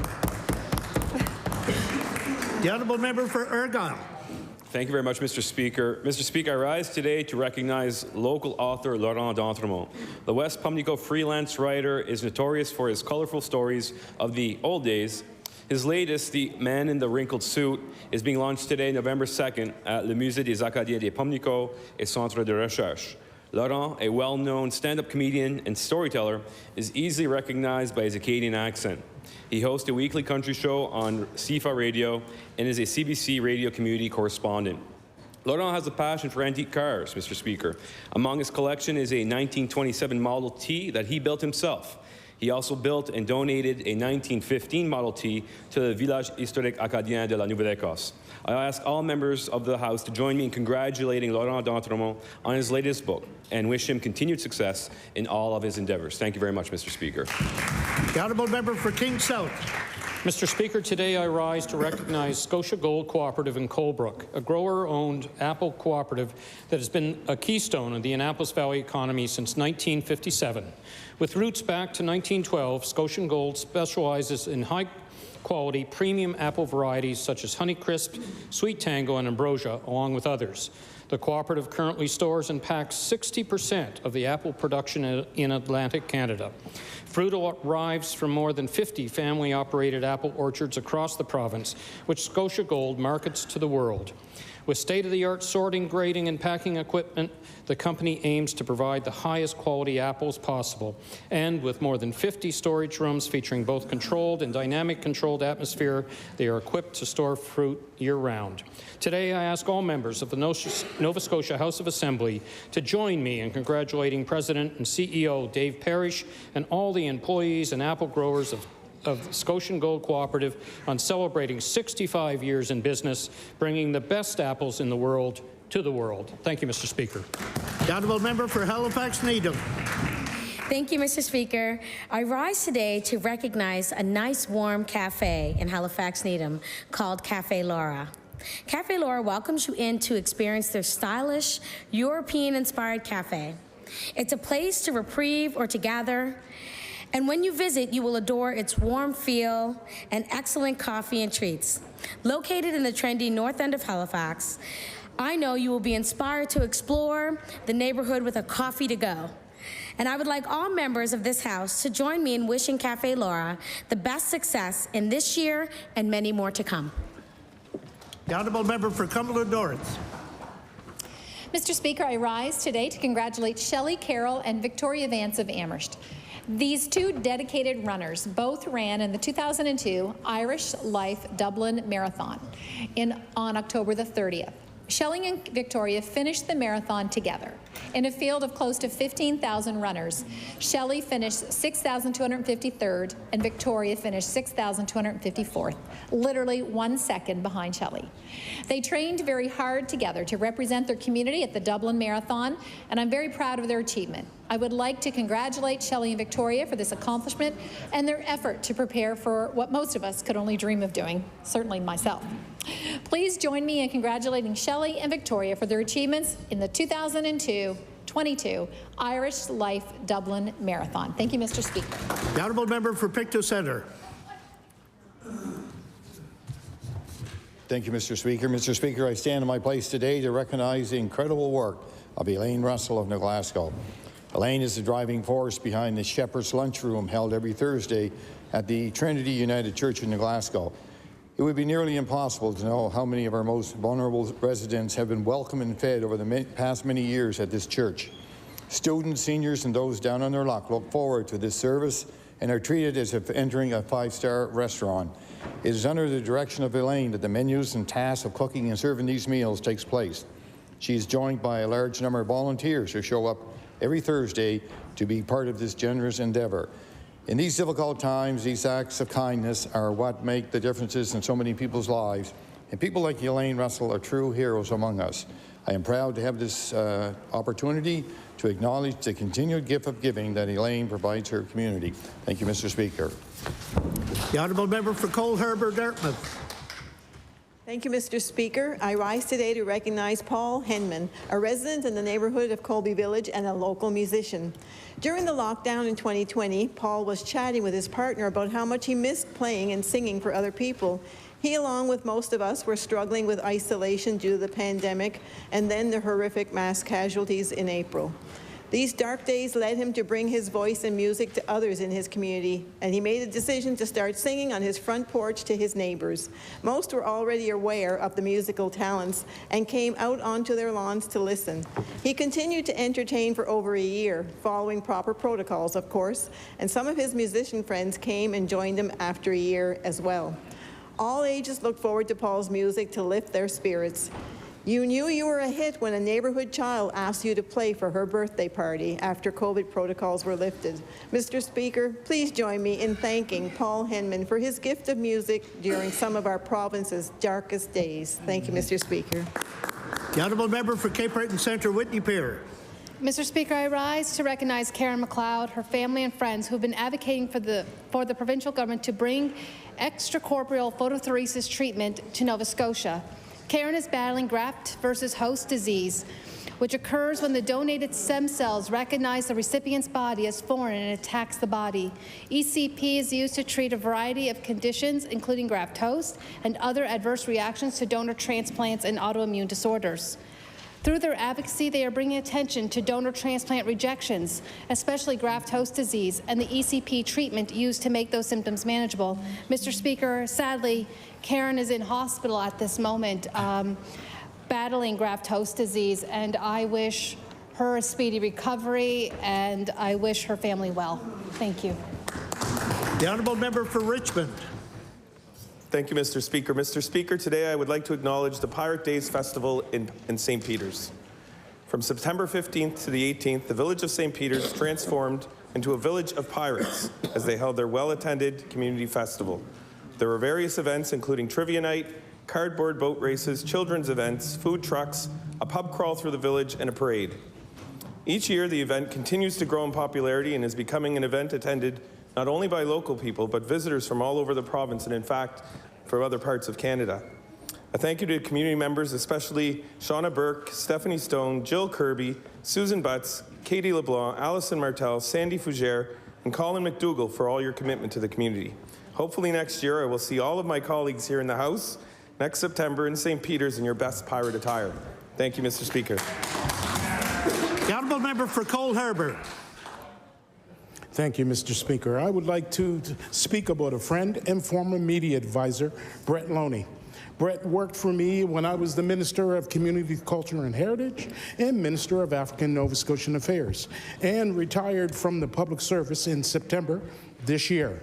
The honourable member for Argyll. Thank you very much, Mr. Speaker. Mr. Speaker, I rise today to recognize local author Laurent d'Entremont. The West Pumlico freelance writer is notorious for his colorful stories of the old days. His latest, The Man in the Wrinkled Suit, is being launched today, November 2nd, at Le Musée des Acadiens des Pumlico et Centre de Recherche. Laurent, a well-known stand-up comedian and storyteller, is easily recognized by his Acadian accent. He hosts a weekly country show on CFA Radio and is a CBC radio community correspondent. Laurent has a passion for antique cars, Mr. Speaker. Among his collection is a 1927 Model T that he built himself. He also built and donated a 1915 Model T to the Village Historique Acadien de la Nouvelle-Écosse. I ask all members of the House to join me in congratulating Laurent d'Entremont on his latest book and wish him continued success in all of his endeavors. Thank you very much, Mr. Speaker. The honourable member for King South. Mr. Speaker, today I rise to recognize Scotia Gold Cooperative in Colebrook, a grower-owned apple cooperative that has been a keystone of the Annapolis Valley economy since 1957. With roots back to 1912, Scotian Gold specializes in high-quality premium apple varieties such as Honeycrisp, Sweet Tango, and Ambrosia, along with others. The cooperative currently stores and packs 60% of the apple production in Atlantic Canada. Fruit arrives from more than 50 family-operated apple orchards across the province, which Scotia Gold markets to the world. With state-of-the-art sorting, grading, and packing equipment, the company aims to provide the highest quality apples possible. And with more than 50 storage rooms featuring both controlled and dynamic controlled atmosphere, they are equipped to store fruit year-round. Today, I ask all members of the Nova Scotia House of Assembly to join me in congratulating President and CEO Dave Parrish and all the employees and apple growers of Scotian Gold Cooperative on celebrating 65 years in business, bringing the best apples in the world to the world. Thank you, Mr. Speaker. The honourable member for Halifax Needham. Thank you, Mr. Speaker. I rise today to recognize a nice, warm cafe in Halifax Needham called Cafe Laura. Cafe Laura welcomes you in to experience their stylish, European-inspired cafe. It's a place to reprieve or to gather, and when you visit, you will adore its warm feel and excellent coffee and treats. Located in the trendy north end of Halifax, I know you will be inspired to explore the neighborhood with a coffee to go. And I would like all members of this House to join me in wishing Cafe Laura the best success in this year and many more to come. The honourable member for Cumberland North. Mr. Speaker, I rise today to congratulate Shelley Carroll and Victoria Vance of Amherst. These two dedicated runners both ran in the 2002 Irish Life Dublin Marathon on October the 30th. Shelley and Victoria finished the marathon together. In a field of close to 15,000 runners, Shelley finished 6,253rd and Victoria finished 6,254th, literally 1 second behind Shelley. They trained very hard together to represent their community at the Dublin Marathon, and I'm very proud of their achievement. I would like to congratulate Shelley and Victoria for this accomplishment and their effort to prepare for what most of us could only dream of doing, certainly myself. Please join me in congratulating Shelley and Victoria for their achievements in the 2022 Irish Life Dublin Marathon. Thank you, Mr. Speaker. The honourable member for Pictou Centre. Thank you, Mr. Speaker. Mr. Speaker, I stand in my place today to recognize the incredible work of Elaine Russell of New Glasgow. Elaine is the driving force behind the Shepherd's Lunchroom held every Thursday at the Trinity United Church in New Glasgow. It would be nearly impossible to know how many of our most vulnerable residents have been welcomed and fed over the past many years at this church. Students, seniors, and those down on their luck look forward to this service and are treated as if entering a five-star restaurant. It is under the direction of Elaine that the menus and tasks of cooking and serving these meals takes place. She is joined by a large number of volunteers who show up every Thursday to be part of this generous endeavor. In these difficult times, these acts of kindness are what make the differences in so many people's lives, and people like Elaine Russell are true heroes among us. I am proud to have this opportunity to acknowledge the continued gift of giving that Elaine provides her community. Thank you, Mr. Speaker. The honourable member for Cole Harbour, Dartmouth. Thank you, Mr. Speaker. I rise today to recognize Paul Henman, a resident in the neighborhood of Colby Village and a local musician. During the lockdown in 2020, Paul was chatting with his partner about how much he missed playing and singing for other people. He, along with most of us, were struggling with isolation due to the pandemic and then the horrific mass casualties in April. These dark days led him to bring his voice and music to others in his community, and he made a decision to start singing on his front porch to his neighbors. Most were already aware of the musical talents and came out onto their lawns to listen. He continued to entertain for over a year, following proper protocols, of course, and some of his musician friends came and joined him after a year as well. All ages looked forward to Paul's music to lift their spirits. You knew you were a hit when a neighborhood child asked you to play for her birthday party after COVID protocols were lifted. Mr. Speaker, please join me in thanking Paul Henman for his gift of music during some of our province's darkest days. Thank you, Mr. Speaker. The honourable member for Cape Breton Centre, Whitney Pier. Mr. Speaker, I rise to recognize Karen McLeod, her family and friends who have been advocating for the provincial government to bring extracorporeal photopheresis treatment to Nova Scotia. Karen is battling graft versus host disease, which occurs when the donated stem cells recognize the recipient's body as foreign and attacks the body. ECP is used to treat a variety of conditions, including graft host and other adverse reactions to donor transplants and autoimmune disorders. Through their advocacy, they are bringing attention to donor transplant rejections, especially graft host disease, and the ECP treatment used to make those symptoms manageable. Mr. Speaker, sadly, Karen is in hospital at this moment. battling graft-host disease, and I wish her a speedy recovery, and I wish her family well. Thank you. The honourable member for Richmond. Thank you, Mr. Speaker. Mr. Speaker, today I would like to acknowledge the Pirate Days Festival in St. Peter's. From September 15th to the 18th, the village of St. Peter's transformed into a village of pirates as they held their well-attended community festival. There were various events including trivia night, cardboard boat races, children's events, food trucks, a pub crawl through the village, and a parade. Each year, the event continues to grow in popularity and is becoming an event attended not only by local people, but visitors from all over the province and, in fact, from other parts of Canada. A thank you to community members, especially Shauna Burke, Stephanie Stone, Jill Kirby, Susan Butts, Katie LeBlanc, Allison Martel, Sandy Fougere, and Colin McDougall for all your commitment to the community. Hopefully next year I will see all of my colleagues here in the House next September in St. Peter's in your best pirate attire. Thank you, Mr. Speaker. The honourable member for Cole Harbour. Thank you, Mr. Speaker. I would like to speak about a friend and former media advisor, Brett Loney. Brett worked for me when I was the Minister of Community, Culture and Heritage and Minister of African Nova Scotian Affairs, and retired from the public service in September this year.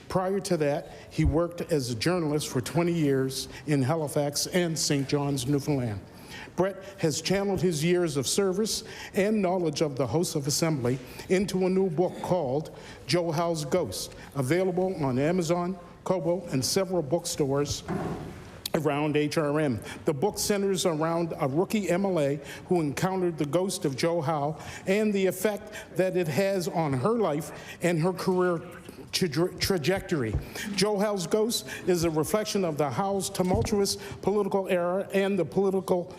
Prior to that, he worked as a journalist for 20 years in Halifax and St. John's, Newfoundland. Brett has channeled his years of service and knowledge of the House of Assembly into a new book called Joe Howe's Ghost, available on Amazon, Kobo, and several bookstores around HRM. The book centers around a rookie MLA who encountered the ghost of Joe Howe and the effect that it has on her life and her career trajectory. Joe Howe's Ghost is a reflection of the Howe's tumultuous political era and the political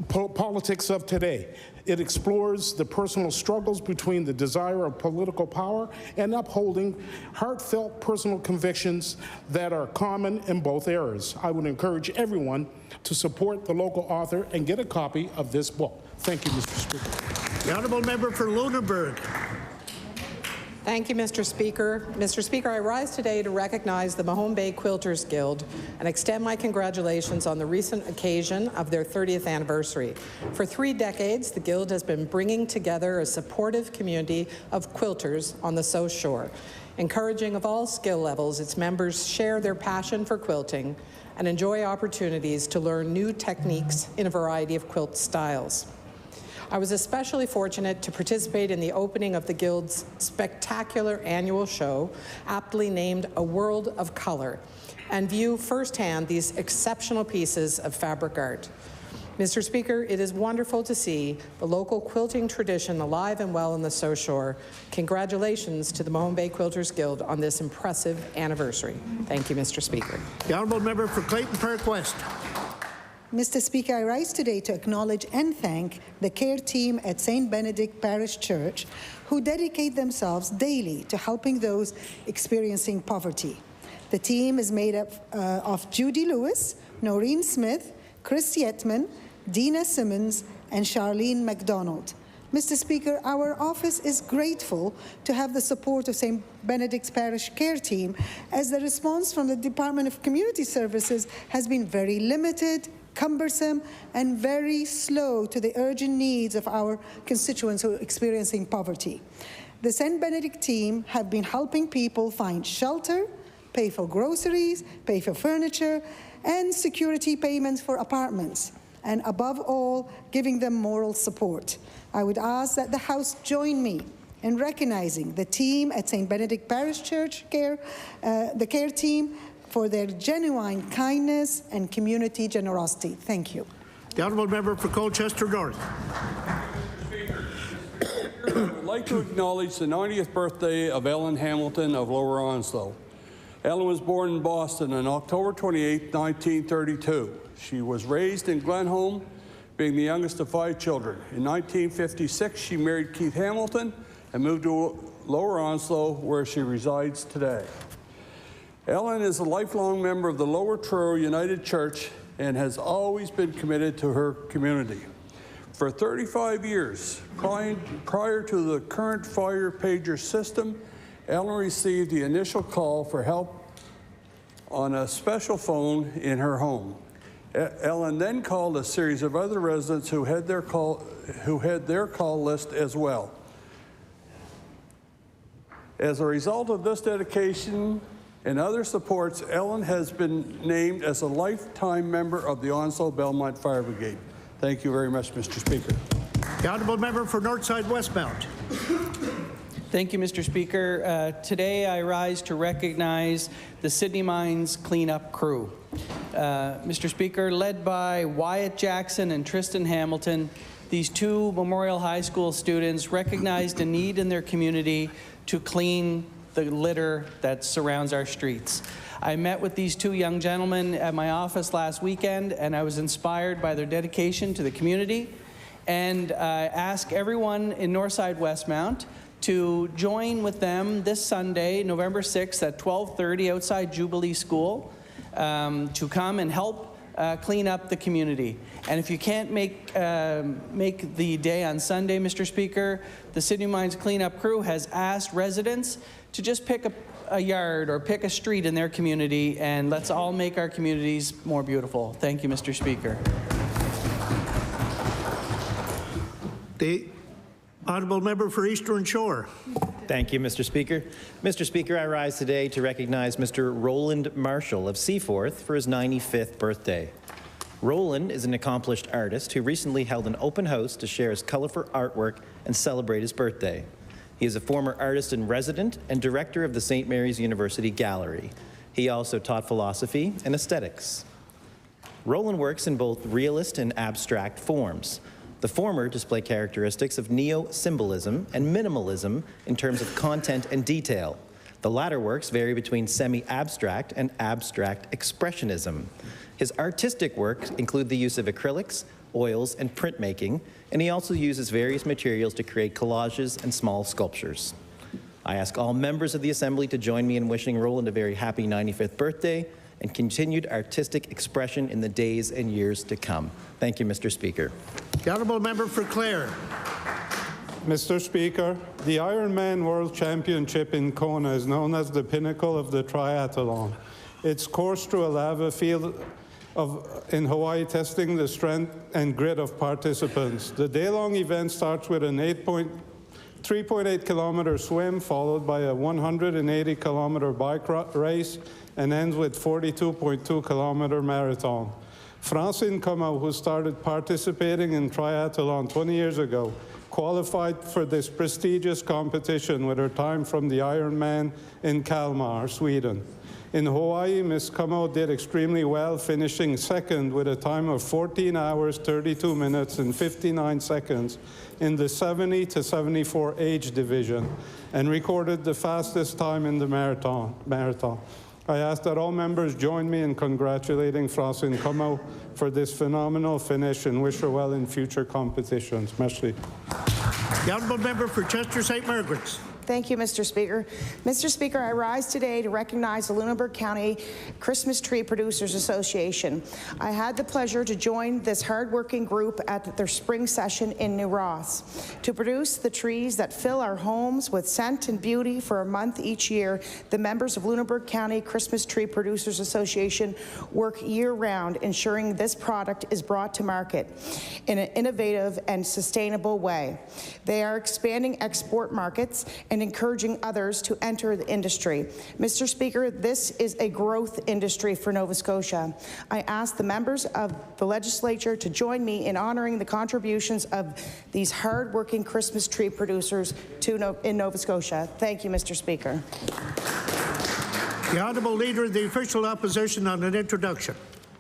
politics of today. It explores the personal struggles between the desire of political power and upholding heartfelt personal convictions that are common in both eras. I would encourage everyone to support the local author and get a copy of this book. Thank you, Mr. Speaker. The honourable member for Lunenburg. Thank you, Mr. Speaker. Mr. Speaker, I rise today to recognize the Mahone Bay Quilters Guild and extend my congratulations on the recent occasion of their 30th anniversary. For 3 decades, the Guild has been bringing together a supportive community of quilters on the South Shore. Encouraging of all skill levels, its members share their passion for quilting and enjoy opportunities to learn new techniques in a variety of quilt styles. I was especially fortunate to participate in the opening of the Guild's spectacular annual show, aptly named A World of Color, and view firsthand these exceptional pieces of fabric art. Mr. Speaker, it is wonderful to see the local quilting tradition alive and well in the South Shore. Congratulations to the Mahone Bay Quilters Guild on this impressive anniversary. Thank you, Mr. Speaker. The honourable member for Clayton Park West. Mr. Speaker, I rise today to acknowledge and thank the care team at St. Benedict Parish Church who dedicate themselves daily to helping those experiencing poverty. The team is made up of Judy Lewis, Noreen Smith, Chris Yetman, Dina Simmons, and Charlene McDonald. Mr. Speaker, our office is grateful to have the support of St. Benedict's Parish Care Team, as the response from the Department of Community Services has been very limited, cumbersome, and very slow to the urgent needs of our constituents who are experiencing poverty. The St. Benedict team have been helping people find shelter, pay for groceries, pay for furniture, and security payments for apartments, and above all, giving them moral support. I would ask that the House join me in recognizing the team at St. Benedict Parish Church the care team, for their genuine kindness and community generosity. Thank you. The honourable member for Colchester North. I would like to acknowledge the 90th birthday of Ellen Hamilton of Lower Onslow. Ellen was born in Boston on October 28, 1932. She was raised in Glenholm, being the youngest of 5 children. In 1956, she married Keith Hamilton and moved to Lower Onslow, where she resides today. Ellen is a lifelong member of the Lower Truro United Church and has always been committed to her community. For 35 years, prior to the current fire pager system, Ellen received the initial call for help on a special phone in her home. Ellen then called a series of other residents who had their call list as well. As a result of this dedication and other supports, Ellen has been named as a lifetime member of the Onslow Belmont Fire Brigade. Thank you very much, Mr. Speaker. The honourable member for Northside Westmount. Thank you, Mr. Speaker. Today I rise to recognize the Sydney Mines cleanup crew. Mr. Speaker, led by Wyatt Jackson and Tristan Hamilton, these two Memorial High School students recognized a need in their community to clean the litter that surrounds our streets. I met with these two young gentlemen at my office last weekend, and I was inspired by their dedication to the community, and ask everyone in Northside Westmount to join with them this Sunday, November 6th at 12:30 outside Jubilee School to come and help clean up the community. And if you can't make the day on Sunday, Mr. Speaker, the Sydney Mines cleanup crew has asked residents to just pick a yard or pick a street in their community, and let's all make our communities more beautiful. Thank you, Mr. Speaker. The honourable member for Eastern Shore. Thank you, Mr. Speaker. Mr. Speaker, I rise today to recognize Mr. Roland Marshall of Seaforth for his 95th birthday. Roland is an accomplished artist who recently held an open house to share his colorful artwork and celebrate his birthday. He is a former artist in resident and director of the St. Mary's University Gallery. He also taught philosophy and aesthetics. Roland works in both realist and abstract forms. The former display characteristics of neo-symbolism and minimalism in terms of content and detail. The latter works vary between semi-abstract and abstract expressionism. His artistic works include the use of acrylics, oils, and printmaking, and he also uses various materials to create collages and small sculptures. I ask all members of the Assembly to join me in wishing Roland a very happy 95th birthday and continued artistic expression in the days and years to come. Thank you, Mr. Speaker. The honourable member for Clare. Mr. Speaker, the Ironman World Championship in Kona is known as the pinnacle of the triathlon. It's coursed through a lava field in Hawaii, testing the strength and grit of participants. The day-long event starts with an 3.8-kilometer swim, followed by a 180-kilometer bike race, and ends with 42.2-kilometer marathon. Francine Como, who started participating in triathlon 20 years ago, qualified for this prestigious competition with her time from the Ironman in Kalmar, Sweden. In Hawaii, Ms. Como did extremely well, finishing second with a time of 14 hours, 32 minutes, and 59 seconds in the 70 to 74 age division, and recorded the fastest time in the marathon. I ask that all members join me in congratulating Francine Como for this phenomenal finish and wish her well in future competitions. Merci. The honourable member for Chester St. Margaret's. Thank you, Mr. Speaker. Mr. Speaker, I rise today to recognize the Lunenburg County Christmas Tree Producers Association. I had the pleasure to join this hard-working group at their spring session in New Ross to produce the trees that fill our homes with scent and beauty for a month each year. The members of Lunenburg County Christmas Tree Producers Association work year-round, ensuring this product is brought to market in an innovative and sustainable way. They are expanding export markets and encouraging others to enter the industry. Mr. Speaker, this is a growth industry for Nova Scotia. I ask the members of the legislature to join me in honoring the contributions of these hard-working Christmas tree producers in Nova Scotia. Thank you, Mr. Speaker. The Honourable Leader of the Official Opposition on an introduction.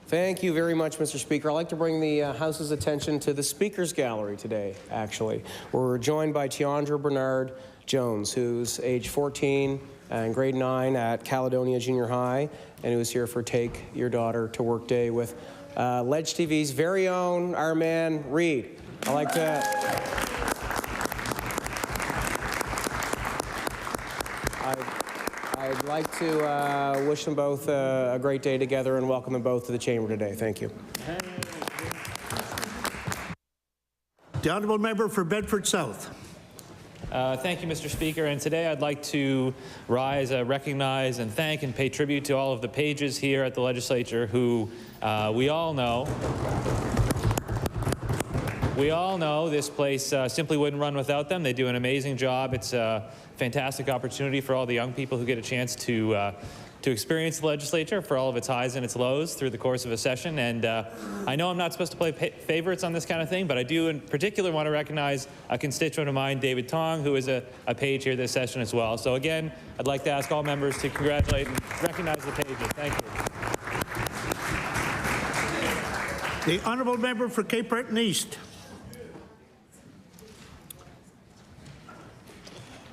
Thank you very much, Mr. Speaker. I'd like to bring the House's attention to the Speaker's Gallery today, actually. We're joined by Tiandra Bernard Jones, who's age 14 and grade 9 at Caledonia Junior High, and who's here for Take Your Daughter to Work Day with Ledge TV's very own, our man, Reed. I'd like to... I'd like to wish them both a great day together and welcome them both to the chamber today. Thank you. The honourable member for Bedford South. Thank you, Mr. Speaker. And today I'd like to rise, recognize, and thank and pay tribute to all of the pages here at the legislature who we all know this place simply wouldn't run without them. They do an amazing job. It's a fantastic opportunity for all the young people who get a chance to experience the legislature for all of its highs and its lows through the course of a session. And I know I'm not supposed to play favorites on this kind of thing, but I do in particular want to recognize a constituent of mine, David Tong, who is a page here this session as well. So again, I'd like to ask all members to congratulate and recognize the pages. Thank you. The honourable member for Cape Breton East.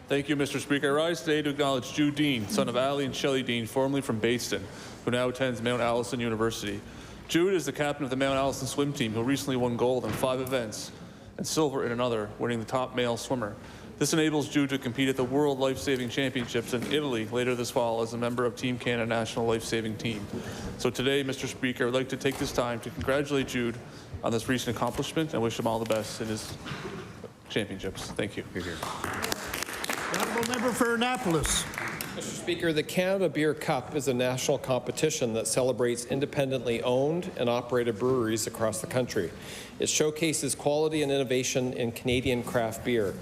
Thank you, Mr. Speaker. I rise today to acknowledge Jude Dean, son of Ali and Shelley Dean, formerly from Bateston, who now attends Mount Allison University. Jude is the captain of the Mount Allison swim team, who recently won gold in 5 events and silver in another, winning the top male swimmer. This enables Jude to compete at the World Life-Saving Championships in Italy later this fall as a member of Team Canada National Life-Saving Team. So today, Mr. Speaker, I would like to take this time to congratulate Jude on this recent accomplishment and wish him all the best in his championships. Thank you. Honourable member for Annapolis. Mr. Speaker, the Canada Beer Cup is a national competition that celebrates independently owned and operated breweries across the country. It showcases quality and innovation in Canadian craft beer.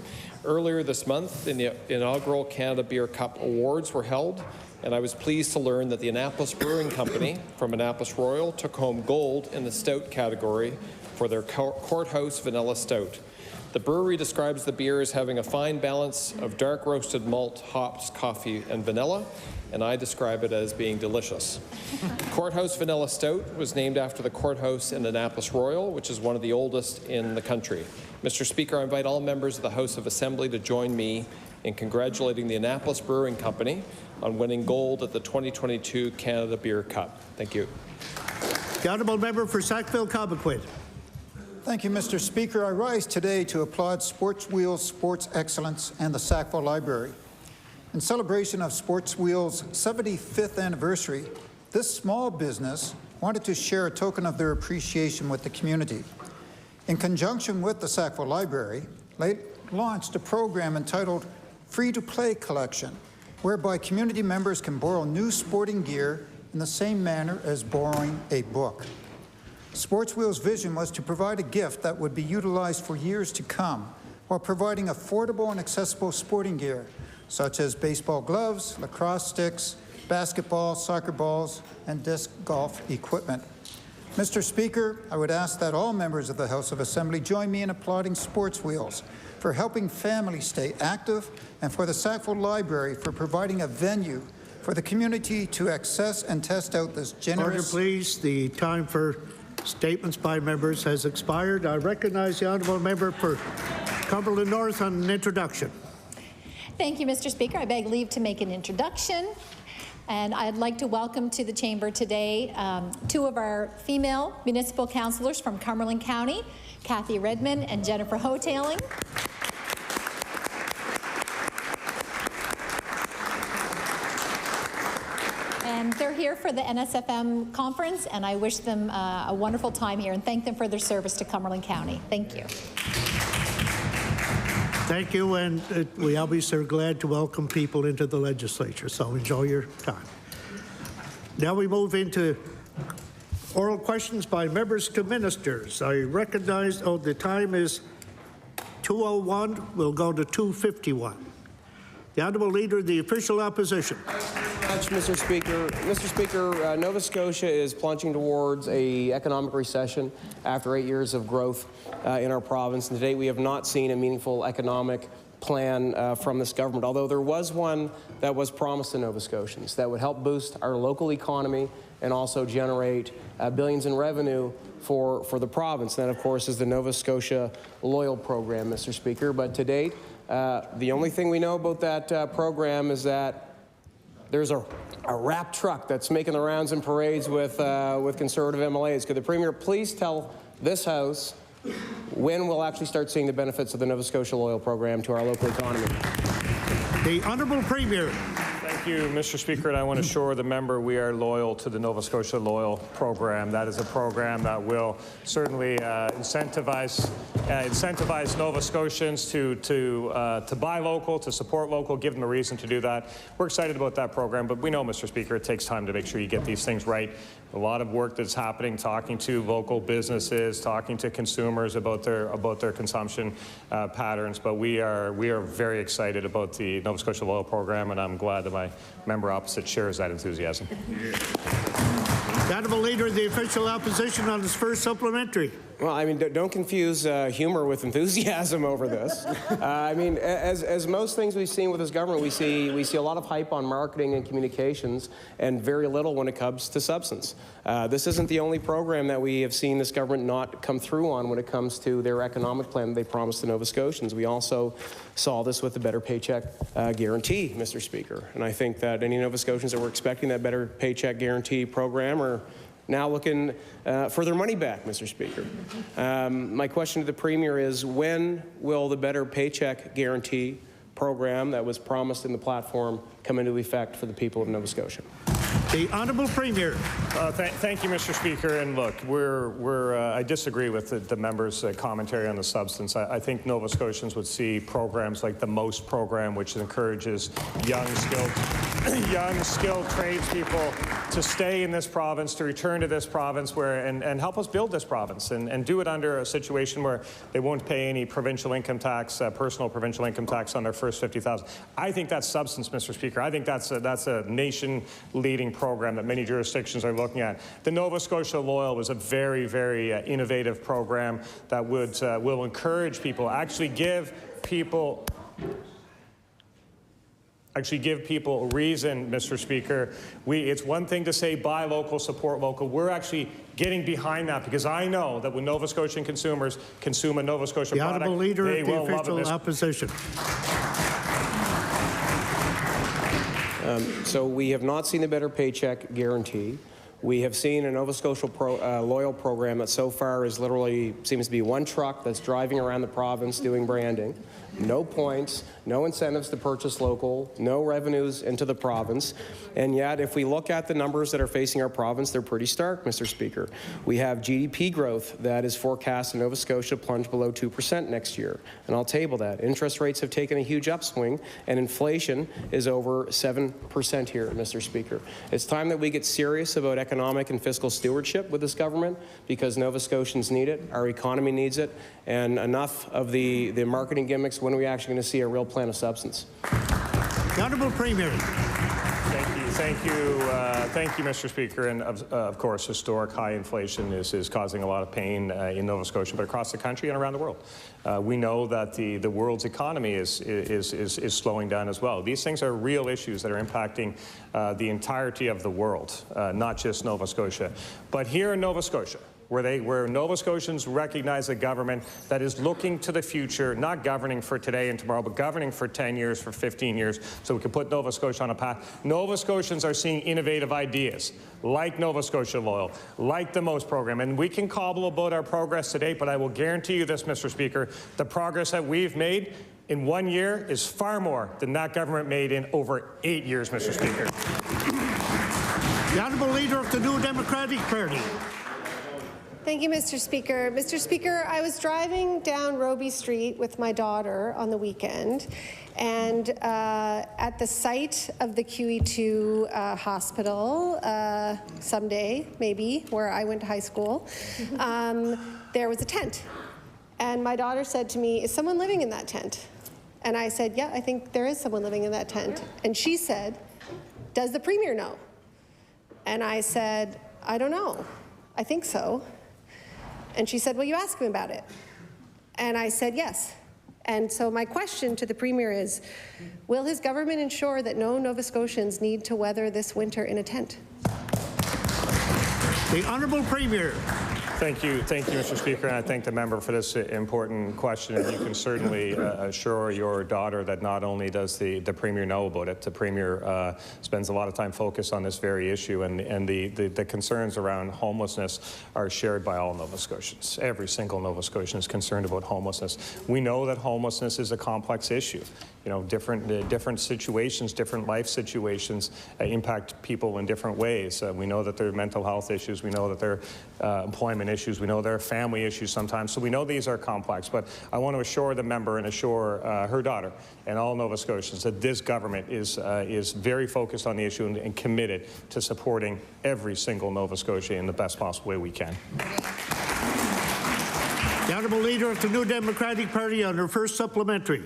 Earlier this month, the inaugural Canada Beer Cup Awards were held, and I was pleased to learn that the Annapolis Brewing Company from Annapolis Royal took home gold in the stout category for their Courthouse Vanilla Stout. The brewery describes the beer as having a fine balance of dark roasted malt, hops, coffee, and vanilla, and I describe it as being delicious. Courthouse Vanilla Stout was named after the courthouse in Annapolis Royal, which is one of the oldest in the country. Mr. Speaker, I invite all members of the House of Assembly to join me in congratulating the Annapolis Brewing Company on winning gold at the 2022 Canada Beer Cup. Thank you. The honourable member for Sackville-Cobequid. Thank you, Mr. Speaker. I rise today to applaud Sports Wheels Sports Excellence and the Sackville Library. In celebration of Sports Wheels' 75th anniversary, this small business wanted to share a token of their appreciation with the community. In conjunction with the Sackville Library, they launched a program entitled Free to Play Collection, whereby community members can borrow new sporting gear in the same manner as borrowing a book. Sports Wheel's vision was to provide a gift that would be utilized for years to come while providing affordable and accessible sporting gear, such as baseball gloves, lacrosse sticks, basketball, soccer balls, and disc golf equipment. Mr. Speaker, I would ask that all members of the House of Assembly join me in applauding Sports Wheels for helping families stay active and for the Sackville Library for providing a venue for the community to access and test out this generous... Order, please. The time for statements by members has expired. I recognize the honourable member for Cumberland North on an introduction. Thank you, Mr. Speaker. I beg leave to make an introduction. And I'd like to welcome to the chamber today 2 of our female municipal councillors from Cumberland County, Kathy Redmond and Jennifer Hotailing. And they're here for the NSFM conference, and I wish them a wonderful time here and thank them for their service to Cumberland County. Thank you. Thank you, and we obviously are glad to welcome people into the legislature, so enjoy your time. Now we move into oral questions by members to ministers. I recognize, the time is 2:01. We'll go to 2:51. The Honourable Leader of the Official Opposition. Thank you, Mr. Speaker. Mr. Speaker, Nova Scotia is plunging towards an economic recession after 8 years of growth in our province. And to date, we have not seen a meaningful economic plan from this government, although there was one that was promised to Nova Scotians that would help boost our local economy and also generate billions in revenue for the province. And that, of course, is the Nova Scotia Loyal Program, Mr. Speaker. But to date, the only thing we know about that program is that there's a wrap truck that's making the rounds in parades with Conservative MLAs. Could the Premier please tell this House when we'll actually start seeing the benefits of the Nova Scotia Loyal Program to our local economy? The Honourable Premier. Thank you, Mr. Speaker, and I want to assure the member we are loyal to the Nova Scotia Loyal Program. That is a program that will certainly incentivize incentivize Nova Scotians to buy local, to support local, give them a reason to do that. We're excited about that program, but we know, Mr. Speaker, it takes time to make sure you get these things right. A lot of work that's happening, talking to local businesses, talking to consumers about their consumption patterns. But we are very excited about the Nova Scotia Loyal program, and I'm glad that my member opposite shares that enthusiasm. The Honourable Leader of the Official Opposition on his first supplementary. Well, I mean, don't confuse humor with enthusiasm over this. I mean, as most things we've seen with this government, we see a lot of hype on marketing and communications and very little when it comes to substance. This isn't the only program that we have seen this government not come through on when it comes to their economic plan they promised to Nova Scotians. We also saw this with the Better Paycheck Guarantee, Mr. Speaker. And I think that any Nova Scotians that were expecting that Better Paycheck Guarantee program are now looking for their money back, Mr. Speaker. My question to the Premier is, when will the Better Paycheck Guarantee program that was promised in the platform come into effect for the people of Nova Scotia? The Honourable Premier. Thank you, Mr. Speaker. And look, I disagree with the member's commentary on the substance. I think Nova Scotians would see programs like the MOST program, which encourages young, skilled tradespeople to stay in this province, to return to this province, and help us build this province, and do it under a situation where they won't pay any provincial income tax, personal provincial income tax on their first $50,000. I think that's substance, Mr. Speaker. I think that's a nation-leading program that many jurisdictions are looking at. The Nova Scotia Loyal was a very, very innovative program that will encourage people, actually give people a reason, Mr. Speaker. It's one thing to say buy local, support local. We're actually getting behind that, because I know that when Nova Scotian consumers consume a Nova Scotia product, Honourable Leader they of the will love Official it. Opposition. So we have not seen a Better Paycheck Guarantee. We have seen a Nova Scotia Loyal program that so far is literally seems to be one truck that's driving around the province doing branding. No points, no incentives to purchase local, no revenues into the province. And yet, if we look at the numbers that are facing our province, they're pretty stark, Mr. Speaker. We have GDP growth that is forecast in Nova Scotia plunge below 2% next year. And I'll table that. Interest rates have taken a huge upswing, and inflation is over 7% here, Mr. Speaker. It's time that we get serious about economic and fiscal stewardship with this government, because Nova Scotians need it, our economy needs it, and enough of the marketing gimmicks. When are we actually going to see a real plan of substance? The Honourable Premier. Thank you, Mr. Speaker. And of course, historic high inflation is causing a lot of pain in Nova Scotia, but across the country and around the world. We know that the world's economy is slowing down as well. These things are real issues that are impacting the entirety of the world, not just Nova Scotia. But here in Nova Scotia, where Nova Scotians recognize a government that is looking to the future, not governing for today and tomorrow, but governing for 10 years, for 15 years, so we can put Nova Scotia on a path. Nova Scotians are seeing innovative ideas, like Nova Scotia Loyal, like the MOST program. And we can cobble about our progress today, but I will guarantee you this, Mr. Speaker, the progress that we've made in 1 year is far more than that government made in over 8 years, Mr. Speaker. The Honourable Leader of the New Democratic Party. Thank you, Mr. Speaker. Mr. Speaker, I was driving down Roby Street with my daughter on the weekend, and at the site of the QE2 hospital, someday, maybe, where I went to high school, there was a tent. And my daughter said to me, "Is someone living in that tent?" And I said, "Yeah, I think there is someone living in that tent." And she said, "Does the Premier know?" And I said, "I don't know. I think so." And she said, "Well, you ask him about it." And I said, "Yes." And so my question to the Premier is, will his government ensure that no Nova Scotians need to weather this winter in a tent? The Honourable Premier. Thank you, Mr. Speaker, and I thank the member for this important question. And you can certainly assure your daughter that not only does the Premier know about it, the Premier spends a lot of time focused on this very issue, and the concerns around homelessness are shared by all Nova Scotians. Every single Nova Scotian is concerned about homelessness. We know that homelessness is a complex issue. You know, different situations, different life situations impact people in different ways. We know that there are mental health issues. We know that there are employment employment issues. We know there are family issues sometimes, so we know these are complex. But I want to assure the member and assure her daughter and all Nova Scotians that this government is very focused on the issue and committed to supporting every single Nova Scotian in the best possible way we can. The Honourable Leader of the New Democratic Party on her first supplementary.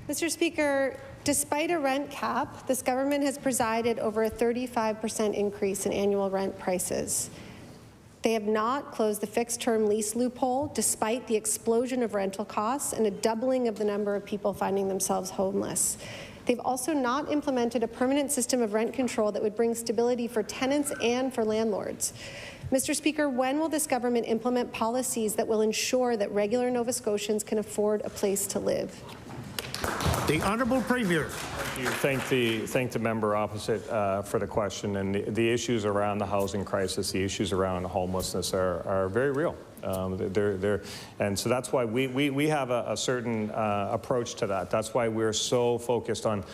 Mr. Speaker, despite a rent cap, this government has presided over a 35% increase in annual rent prices. They have not closed the fixed-term lease loophole, despite the explosion of rental costs and a doubling of the number of people finding themselves homeless. They've also not implemented a permanent system of rent control that would bring stability for tenants and for landlords. Mr. Speaker, when will this government implement policies that will ensure that regular Nova Scotians can afford a place to live? The Honourable Premier. Thank the member opposite for the question. And the issues around the housing crisis, the issues around homelessness are very real. And so that's why we have a certain approach to that. That's why we're so focused on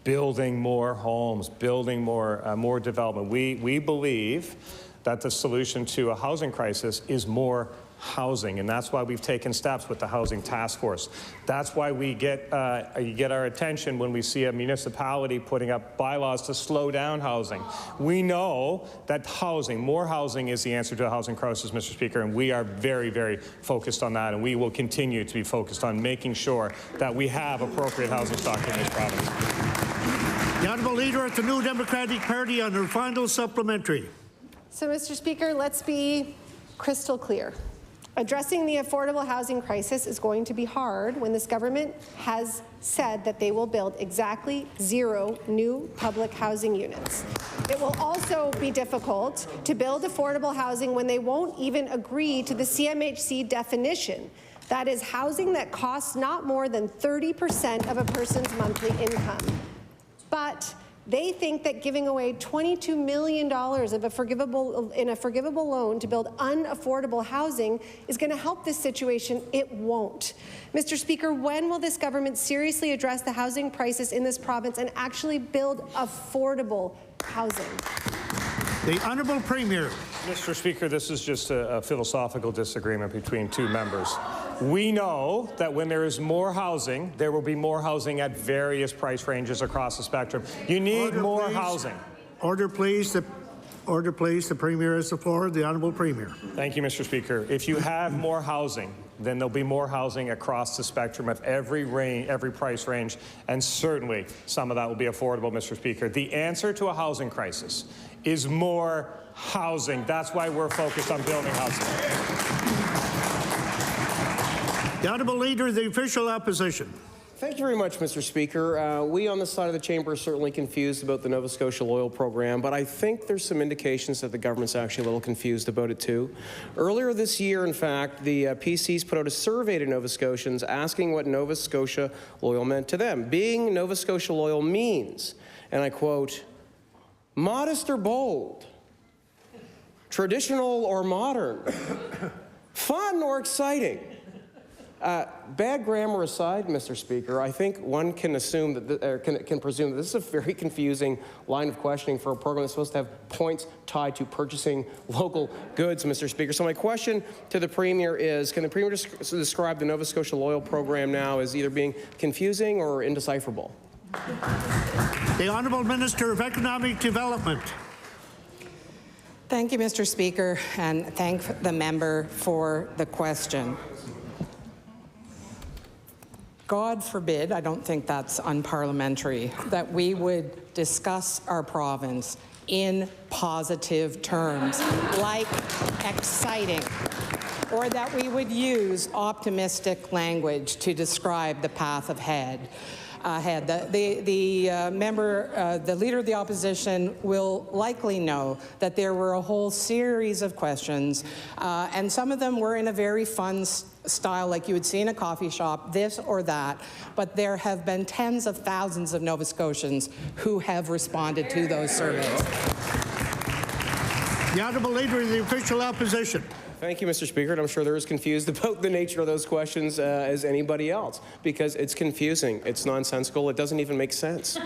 building more homes, building more development. We believe that the solution to a housing crisis is more housing, and that's why we've taken steps with the Housing Task Force. That's why we get our attention when we see a municipality putting up bylaws to slow down housing. We know that more housing is the answer to a housing crisis, Mr. Speaker, and we are very, very focused on that, and we will continue to be focused on making sure that we have appropriate housing stock in this province. The Honourable Leader of the New Democratic Party on her final supplementary. So, Mr. Speaker, let's be crystal clear. Addressing the affordable housing crisis is going to be hard when this government has said that they will build exactly 0 new public housing units. It will also be difficult to build affordable housing when they won't even agree to the CMHC definition. That is housing that costs not more than 30% of a person's monthly income. But they think that giving away $22 million of a forgivable loan to build unaffordable housing is going to help this situation. It won't. Mr. Speaker, when will this government seriously address the housing crisis in this province and actually build affordable housing? The Honourable Premier. Mr. Speaker, this is just a philosophical disagreement between two members. We know that when there is more housing, there will be more housing at various price ranges across the spectrum. You need more housing. Order, please. Order, please. The Premier has the floor. The Honourable Premier. Thank you, Mr. Speaker. If you have more housing, then there'll be more housing across the spectrum of every price range, and certainly some of that will be affordable, Mr. Speaker. The answer to a housing crisis is more housing. That's why we're focused on building housing. The Honourable Leader of the Official Opposition. Thank you very much, Mr. Speaker. We on this side of the chamber are certainly confused about the Nova Scotia Loyal Program, but I think there's some indications that the government's actually a little confused about it too. Earlier this year, in fact, the PCs put out a survey to Nova Scotians asking what Nova Scotia Loyal meant to them. Being Nova Scotia Loyal means, and I quote, modest or bold, traditional or modern, fun or exciting. Bad grammar aside, Mr. Speaker, I think one can assume that can presume that this is a very confusing line of questioning for a program that's supposed to have points tied to purchasing local goods, Mr. Speaker. So my question to the Premier is, can the Premier describe the Nova Scotia Loyal Program now as either being confusing or indecipherable? The Honourable Minister of Economic Development. Thank you, Mr. Speaker, and thank the member for the question. God forbid, I don't think that's unparliamentary, that we would discuss our province in positive terms, like exciting, or that we would use optimistic language to describe the path ahead. The member, the Leader of the Opposition will likely know that there were a whole series of questions, and some of them were in a very fun style, like you would see in a coffee shop, this or that, but there have been tens of thousands of Nova Scotians who have responded to those surveys. The Honourable Leader of the Official Opposition. Thank you, Mr. Speaker, and I'm sure they're as confused about the nature of those questions as anybody else, because it's confusing, it's nonsensical, it doesn't even make sense.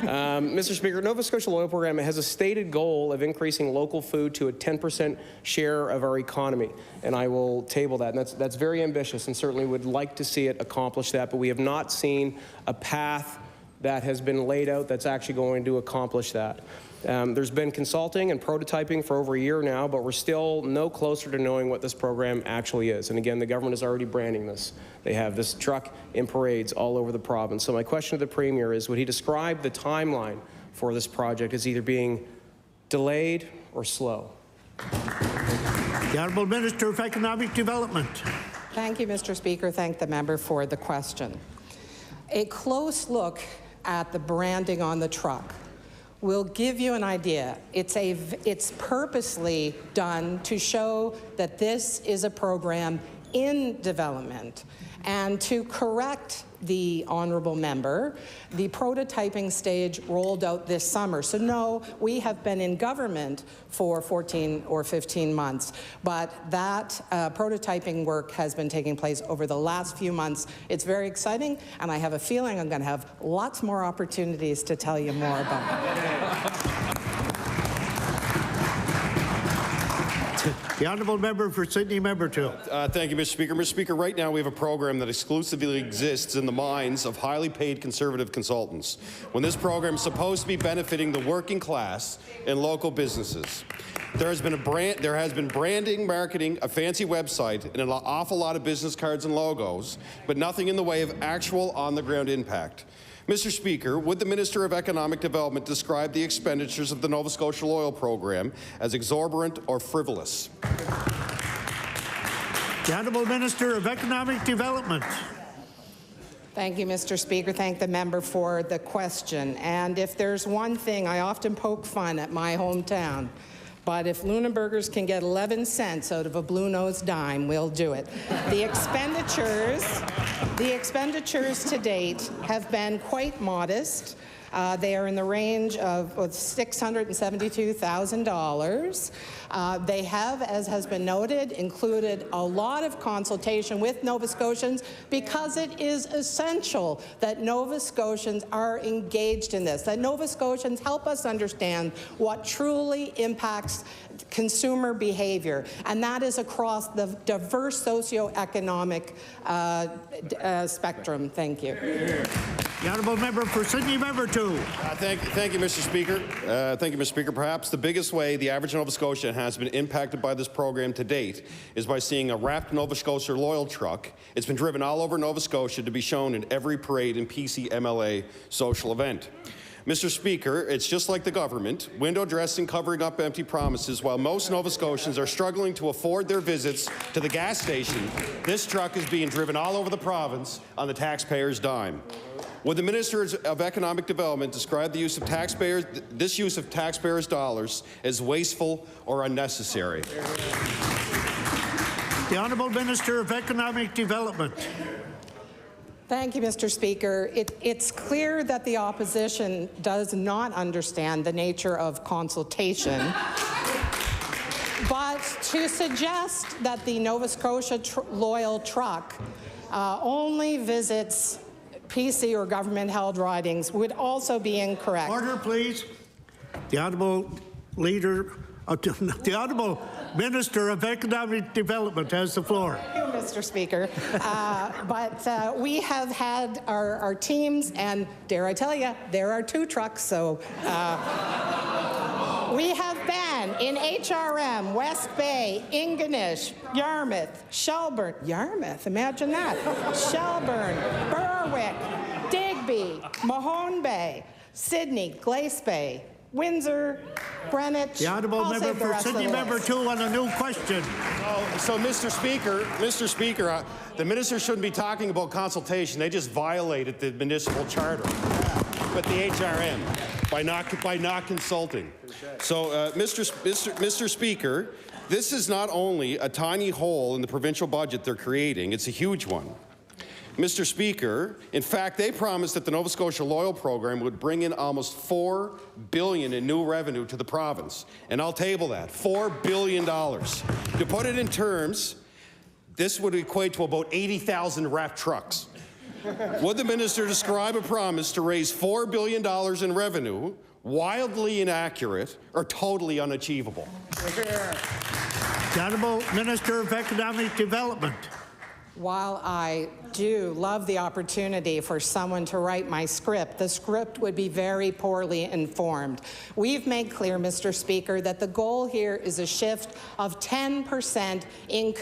Mr. Speaker, Nova Scotia Loyal Program has a stated goal of increasing local food to a 10% share of our economy, and I will table that, and that's very ambitious, and certainly would like to see it accomplish that, but we have not seen a path that has been laid out that's actually going to accomplish that. There's been consulting and prototyping for over a year now, but we're still no closer to knowing what this program actually is. And again, the government is already branding this. They have this truck in parades all over the province. So my question to the Premier is, would he describe the timeline for this project as either being delayed or slow? The Honourable Minister of Economic Development. Thank you, Mr. Speaker. Thank the member for the question. A close look at the branding on the truck will give you an idea. It's purposely done to show that this is a program in development. And to correct the honourable member, the prototyping stage rolled out this summer. So no, we have been in government for 14 or 15 months, but that prototyping work has been taking place over the last few months. It's very exciting, and I have a feeling I'm going to have lots more opportunities to tell you more about it. The Honourable Member for Sydney, Member 2. Thank you, Mr. Speaker. Mr. Speaker, right now we have a program that exclusively exists in the minds of highly paid Conservative consultants, when this program is supposed to be benefiting the working class and local businesses. There has been branding, marketing, a fancy website, and an awful lot of business cards and logos, but nothing in the way of actual on-the-ground impact. Mr. Speaker, would the Minister of Economic Development describe the expenditures of the Nova Scotia Loyal Program as exorbitant or frivolous? The Honourable Minister of Economic Development. Thank you, Mr. Speaker. Thank the member for the question. And if there's one thing, I often poke fun at my hometown, but if Lunenburgers can get 11 cents out of a blue-nosed dime, we'll do it. The expenditures to date have been quite modest. They are in the range of $672,000. They have, as has been noted, included a lot of consultation with Nova Scotians because it is essential that Nova Scotians are engaged in this, that Nova Scotians help us understand what truly impacts consumer behavior, and that is across the diverse socioeconomic spectrum. Thank you. The Honourable Member for Sydney, Member 2. Thank you, Mr. Speaker. Thank you, Mr. Speaker. Perhaps the biggest way the average Nova Scotian has been impacted by this program to date is by seeing a wrapped Nova Scotia Loyal truck. It's been driven all over Nova Scotia to be shown in every parade and PC-MLA social event. Mr. Speaker, it's just like the government, window dressing, covering up empty promises. While most Nova Scotians are struggling to afford their visits to the gas station, this truck is being driven all over the province on the taxpayer's dime. Would the Minister of Economic Development describe the use of this use of taxpayers' dollars as wasteful or unnecessary? The Honourable Minister of Economic Development. Thank you, Mr. Speaker. It's clear that the opposition does not understand the nature of consultation. But to suggest that the Nova Scotia Loyal truck only visits PC or government-held ridings would also be incorrect. Order, please. The Honourable the Honourable Minister of Economic Development has the floor. Thank you, Mr. Speaker. But we have had our teams, and dare I tell you, there are 2 trucks, so we have been in HRM, West Bay, Ingonish, Yarmouth, Shelburne, Yarmouth, imagine that, Shelburne, Berwick, Digby, Mahone Bay, Sydney, Glace Bay, Windsor, Greenwich. The Honourable Member for Sydney, Member 2 on a new question. So Mr. Speaker, the Minister shouldn't be talking about consultation. They just violated the municipal charter, but the HRM by not consulting. So, Mr. Speaker, this is not only a tiny hole in the provincial budget they're creating; it's a huge one. Mr. Speaker, in fact, they promised that the Nova Scotia Loyal Program would bring in almost $4 billion in new revenue to the province. And I'll table that, $4 billion. To put it in terms, this would equate to about 80,000 wrapped trucks. Would the minister describe a promise to raise $4 billion in revenue wildly inaccurate or totally unachievable? The Honourable Minister of Economic Development. While I do love the opportunity for someone to write my script, the script would be very poorly informed. We've made clear, Mr. Speaker, that the goal here is a shift of 10% in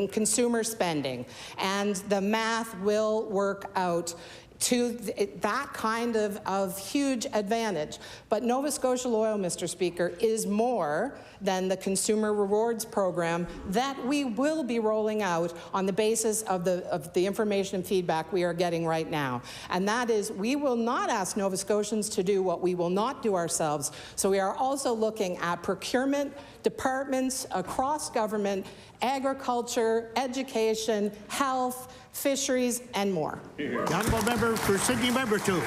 consumer spending, and the math will work out to that kind of huge advantage. But Nova Scotia Loyal, Mr. Speaker, is more than the consumer rewards program that we will be rolling out on the basis of the information and feedback we are getting right now. And that is, we will not ask Nova Scotians to do what we will not do ourselves. So we are also looking at procurement departments across government, agriculture, education, health, fisheries, and more. The honourable member for Sydney, member 2.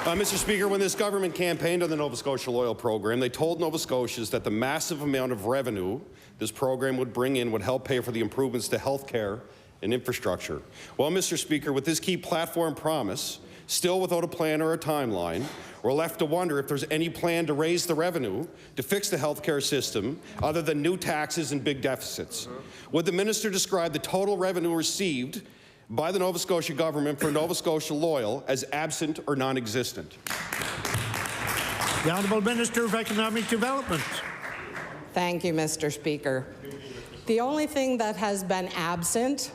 Mr. Speaker, when this government campaigned on the Nova Scotia Loyal Program, they told Nova Scotians that the massive amount of revenue this program would bring in would help pay for the improvements to health care and infrastructure. Well, Mr. Speaker, with this key platform promise, still without a plan or a timeline, we're left to wonder if there's any plan to raise the revenue to fix the healthcare system other than new taxes and big deficits. Would the minister describe the total revenue received by the Nova Scotia government for Nova Scotia Loyal as absent or non-existent? The Honourable Minister of Economic Development. Thank you, Mr. Speaker. The only thing that has been absent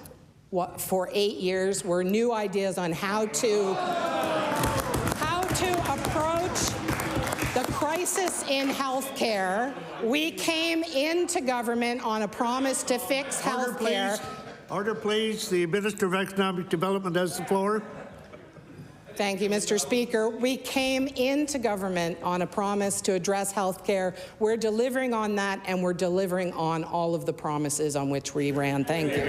for 8 years were new ideas on how to approach the crisis in health care. We came into government on a promise to fix health care. Order, please. The Minister of Economic Development has the floor. Thank you, Mr. Speaker. We came into government on a promise to address health care. We're delivering on that, and we're delivering on all of the promises on which we ran. Thank you.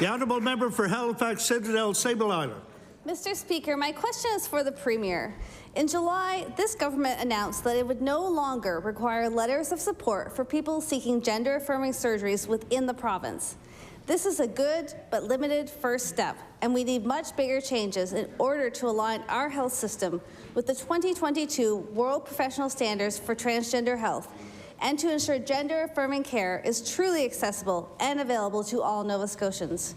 The honourable member for Halifax Citadel, Sable Island. Mr. Speaker, my question is for the Premier. In July, this government announced that it would no longer require letters of support for people seeking gender-affirming surgeries within the province. This is a good but limited first step, and we need much bigger changes in order to align our health system with the 2022 World Professional Standards for Transgender Health, and to ensure gender-affirming care is truly accessible and available to all Nova Scotians.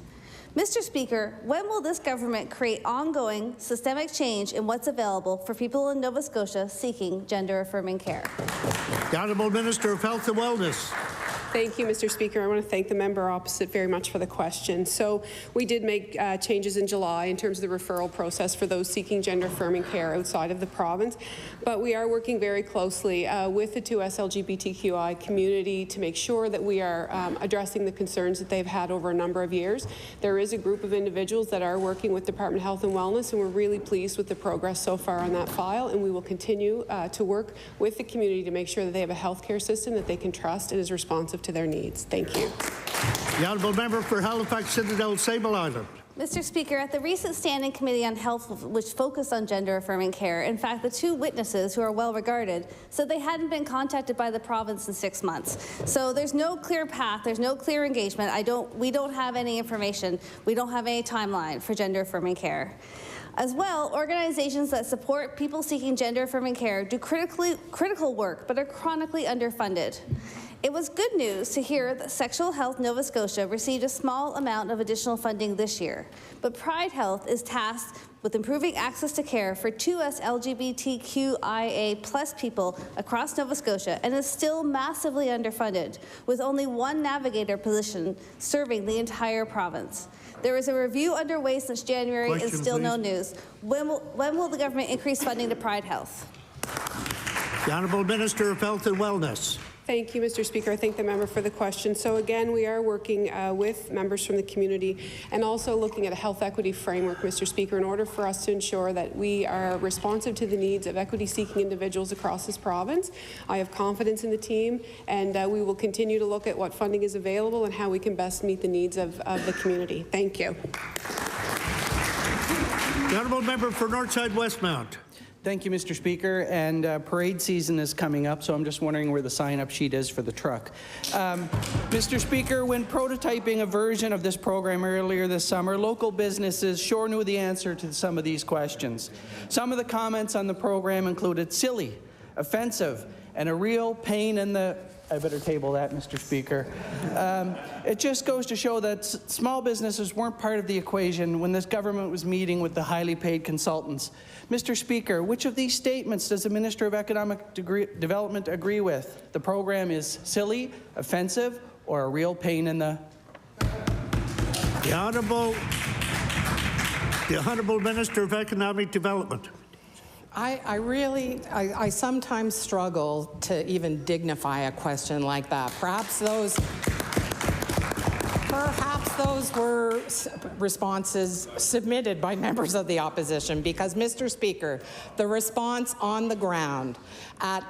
Mr. Speaker, when will this government create ongoing systemic change in what's available for people in Nova Scotia seeking gender-affirming care? The Honourable Minister of Health and Wellness. Thank you, Mr. Speaker. I want to thank the member opposite very much for the question. So we did make changes in July in terms of the referral process for those seeking gender-affirming care outside of the province, but we are working very closely with the 2S LGBTQI community to make sure that we are addressing the concerns that they've had over a number of years. There is a group of individuals that are working with Department of Health and Wellness, and we're really pleased with the progress so far on that file, and we will continue to work with the community to make sure that they have a healthcare system that they can trust and is responsive to their needs. Thank you. The honourable member for Halifax Citadel, Sable Island. Mr. Speaker, at the recent Standing Committee on Health, which focused on gender-affirming care, in fact, the two witnesses, who are well-regarded, said they hadn't been contacted by the province in 6 months. So there's no clear path, there's no clear engagement. We don't have any information. We don't have any timeline for gender-affirming care. As well, organizations that support people seeking gender-affirming care do critical work, but are chronically underfunded. It was good news to hear that Sexual Health Nova Scotia received a small amount of additional funding this year, but Pride Health is tasked with improving access to care for 2S LGBTQIA+ people across Nova Scotia and is still massively underfunded, with only one navigator position serving the entire province. There is a review underway since January and still no news. When will the government increase funding to Pride Health? The Honourable Minister of Health and Wellness. Thank you, Mr. Speaker. I thank the member for the question. So again, we are working with members from the community and also looking at a health equity framework, Mr. Speaker, in order for us to ensure that we are responsive to the needs of equity-seeking individuals across this province. I have confidence in the team, and we will continue to look at what funding is available and how we can best meet the needs of the community. Thank you. The honourable member for Northside Westmount. Thank you, Mr. Speaker. And parade season is coming up, so I'm just wondering where the sign-up sheet is for the truck. Mr. Speaker, when prototyping a version of this program earlier this summer, local businesses sure knew the answer to some of these questions. Some of the comments on the program included silly, offensive, and a real pain in the... I better table that, Mr. Speaker. It just goes to show that small businesses weren't part of the equation when this government was meeting with the highly paid consultants. Mr. Speaker, which of these statements does the Minister of Economic Development agree with? The program is silly, offensive, or a real pain in the... The Honourable Minister of Economic Development. I sometimes struggle to even dignify a question like that. Perhaps those were responses submitted by members of the opposition, because, Mr. Speaker, the response on the ground at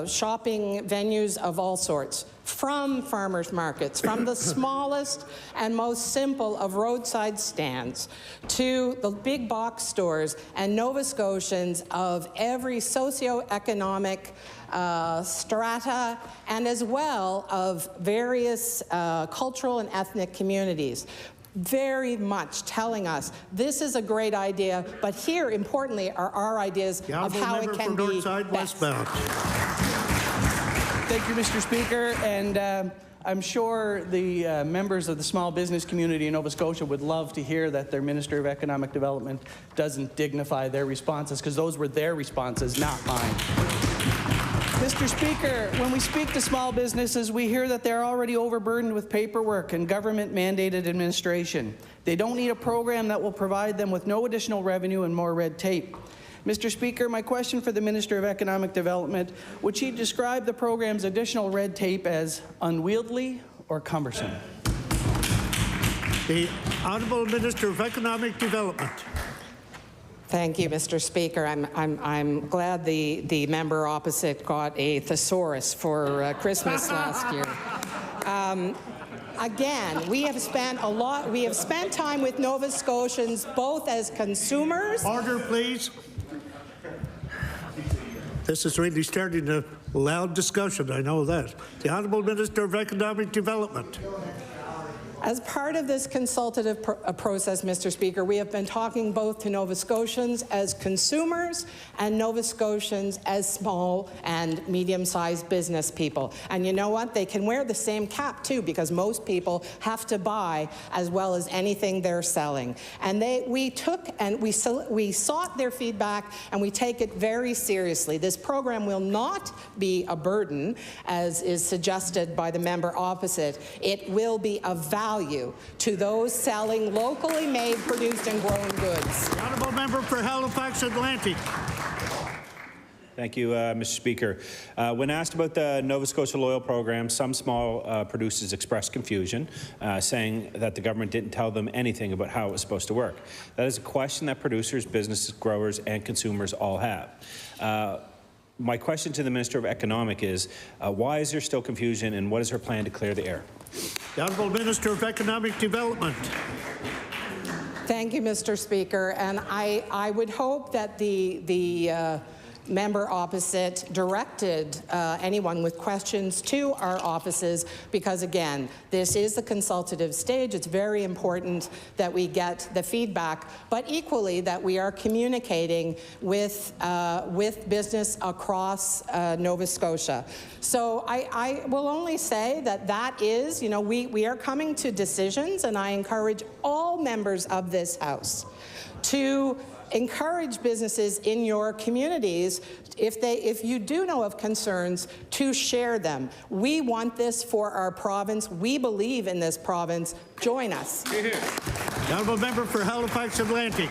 shopping venues of all sorts, from farmers markets, from the smallest and most simple of roadside stands to the big box stores and Nova Scotians of every socioeconomic strata, and as well of various cultural and ethnic communities, very much telling us this is a great idea, but here, importantly, are our ideas of how it can be best. Thank you, Mr. Speaker, and I'm sure the members of the small business community in Nova Scotia would love to hear that their Minister of Economic Development doesn't dignify their responses, because those were their responses, not mine. Mr. Speaker, when we speak to small businesses, we hear that they're already overburdened with paperwork and government-mandated administration. They don't need a program that will provide them with no additional revenue and more red tape. Mr. Speaker, my question for the Minister of Economic Development, would she describe the program's additional red tape as unwieldy or cumbersome? The Honourable Minister of Economic Development. Thank you, Mr. Speaker. I'm glad the member opposite got a thesaurus for Christmas last year. Again, we have spent time with Nova Scotians, both as consumers. Order, please. This is really starting a loud discussion, I know that. The Honourable Minister of Economic Development. As part of this consultative process, Mr. Speaker, we have been talking both to Nova Scotians as consumers and Nova Scotians as small and medium-sized business people. And you know what? They can wear the same cap, too, because most people have to buy as well as anything they're selling. And we sought their feedback, and we take it very seriously. This program will not be a burden, as is suggested by the member opposite. It will be a value to those selling locally made, produced, and grown goods. The honourable member for Halifax Atlantic. Thank you, Mr. Speaker. When asked about the Nova Scotia Loyal Program, some small producers expressed confusion, saying that the government didn't tell them anything about how it was supposed to work. That is a question that producers, businesses, growers, and consumers all have. My question to the Minister of Economic is, why is there still confusion, and what is her plan to clear the air? The Honourable Minister of Economic Development. Thank you, Mr. Speaker. And I would hope that the member opposite directed anyone with questions to our offices, because again, this is the consultative stage. It's very important that we get the feedback, but equally that we are communicating with business across Nova Scotia. So I will only say that is, we are coming to decisions, and I encourage all members of this House to encourage businesses in your communities, if you do know of concerns, to share them. We want this for our province. We believe in this province. Join us. The honourable member for Halifax Atlantic.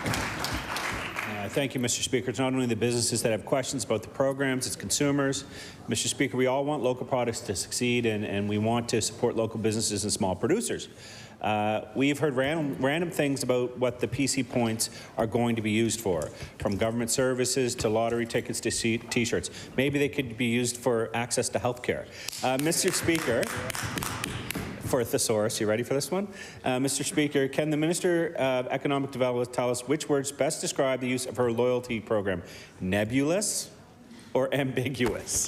Thank you, Mr. Speaker. It's not only the businesses that have questions about the programs, it's consumers. Mr. Speaker, we all want local products to succeed, and we want to support local businesses and small producers. We've heard random things about what the PC points are going to be used for, from government services to lottery tickets to T-shirts. Maybe they could be used for access to health care. Mr. Speaker, for a thesaurus, you ready for this one? Mr. Speaker, can the Minister of Economic Development tell us which words best describe the use of her loyalty program? Nebulous or ambiguous?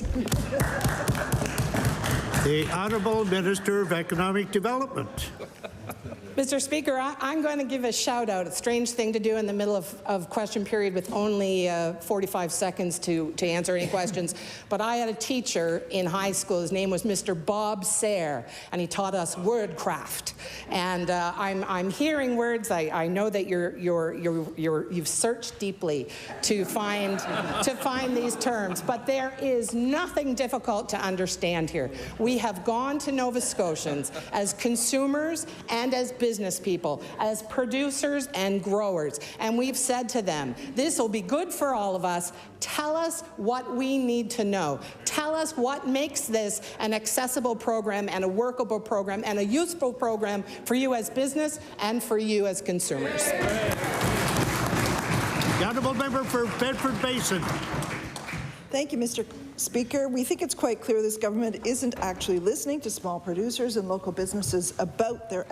The Honourable Minister of Economic Development. Mr. Speaker, I'm going to give a shout out. It's a strange thing to do in the middle of question period with only 45 seconds to answer any questions. But I had a teacher in high school. His name was Mr. Bob Sayre, and he taught us wordcraft. And I'm hearing words. I know that you've searched deeply to find these terms. But there is nothing difficult to understand here. We have gone to Nova Scotians as consumers and as business people, as producers and growers, and we've said to them, this will be good for all of us. Tell us what we need to know. Tell us what makes this an accessible program and a workable program and a useful program for you as business and for you as consumers. The Honourable Member for Bedford Basin. Thank you, Mr. Speaker. We think it's quite clear this government isn't actually listening to small producers and local businesses about their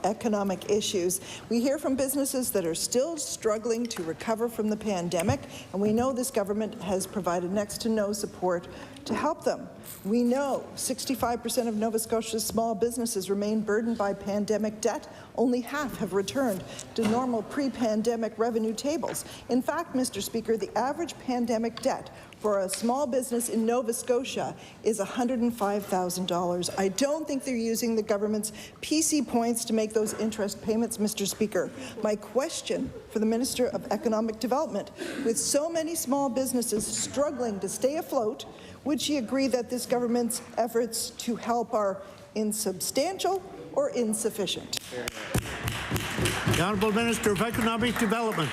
economic issues. We hear from businesses that are still struggling to recover from the pandemic, and we know this government has provided next to no support to help them. We know 65% of Nova Scotia's small businesses remain burdened by pandemic debt. Only half have returned to normal pre-pandemic revenue tables. In fact, Mr. Speaker, the average pandemic debt for a small business in Nova Scotia is $105,000. I don't think they're using the government's PC points to make those interest payments, Mr. Speaker. My question for the Minister of Economic Development, with so many small businesses struggling to stay afloat, would she agree that this government's efforts to help are insubstantial or insufficient? The Honourable Minister of Economic Development.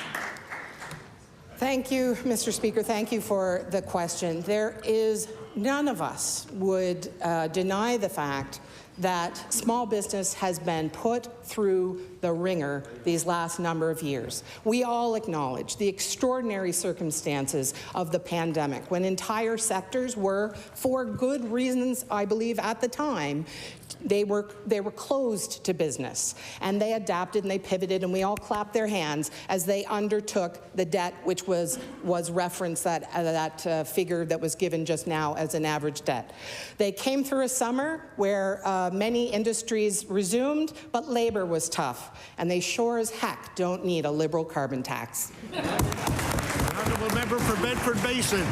Thank you, Mr. Speaker. Thank you for the question. None of us would deny the fact that small business has been put through the ringer these last number of years. We all acknowledge the extraordinary circumstances of the pandemic when entire sectors were, for good reasons, I believe, at the time, they were closed to business, and they adapted and they pivoted, and we all clapped their hands as they undertook the debt, which was referenced, that figure that was given just now as an average debt. They came through a summer where many industries resumed, but labor was tough, and they sure as heck don't need a liberal carbon tax. Honourable Member for Bedford Basin.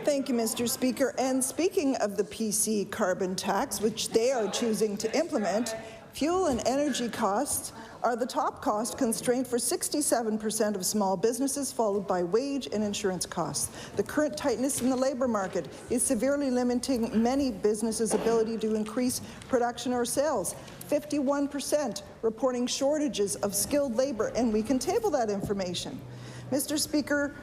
Thank you, Mr. Speaker. And speaking of the PC carbon tax, which they are choosing to implement, fuel and energy costs are the top cost constraint for 67% of small businesses, followed by wage and insurance costs. The current tightness in the labour market is severely limiting many businesses' ability to increase production or sales. 51% reporting shortages of skilled labour, and we can table that information. Mr. Speaker,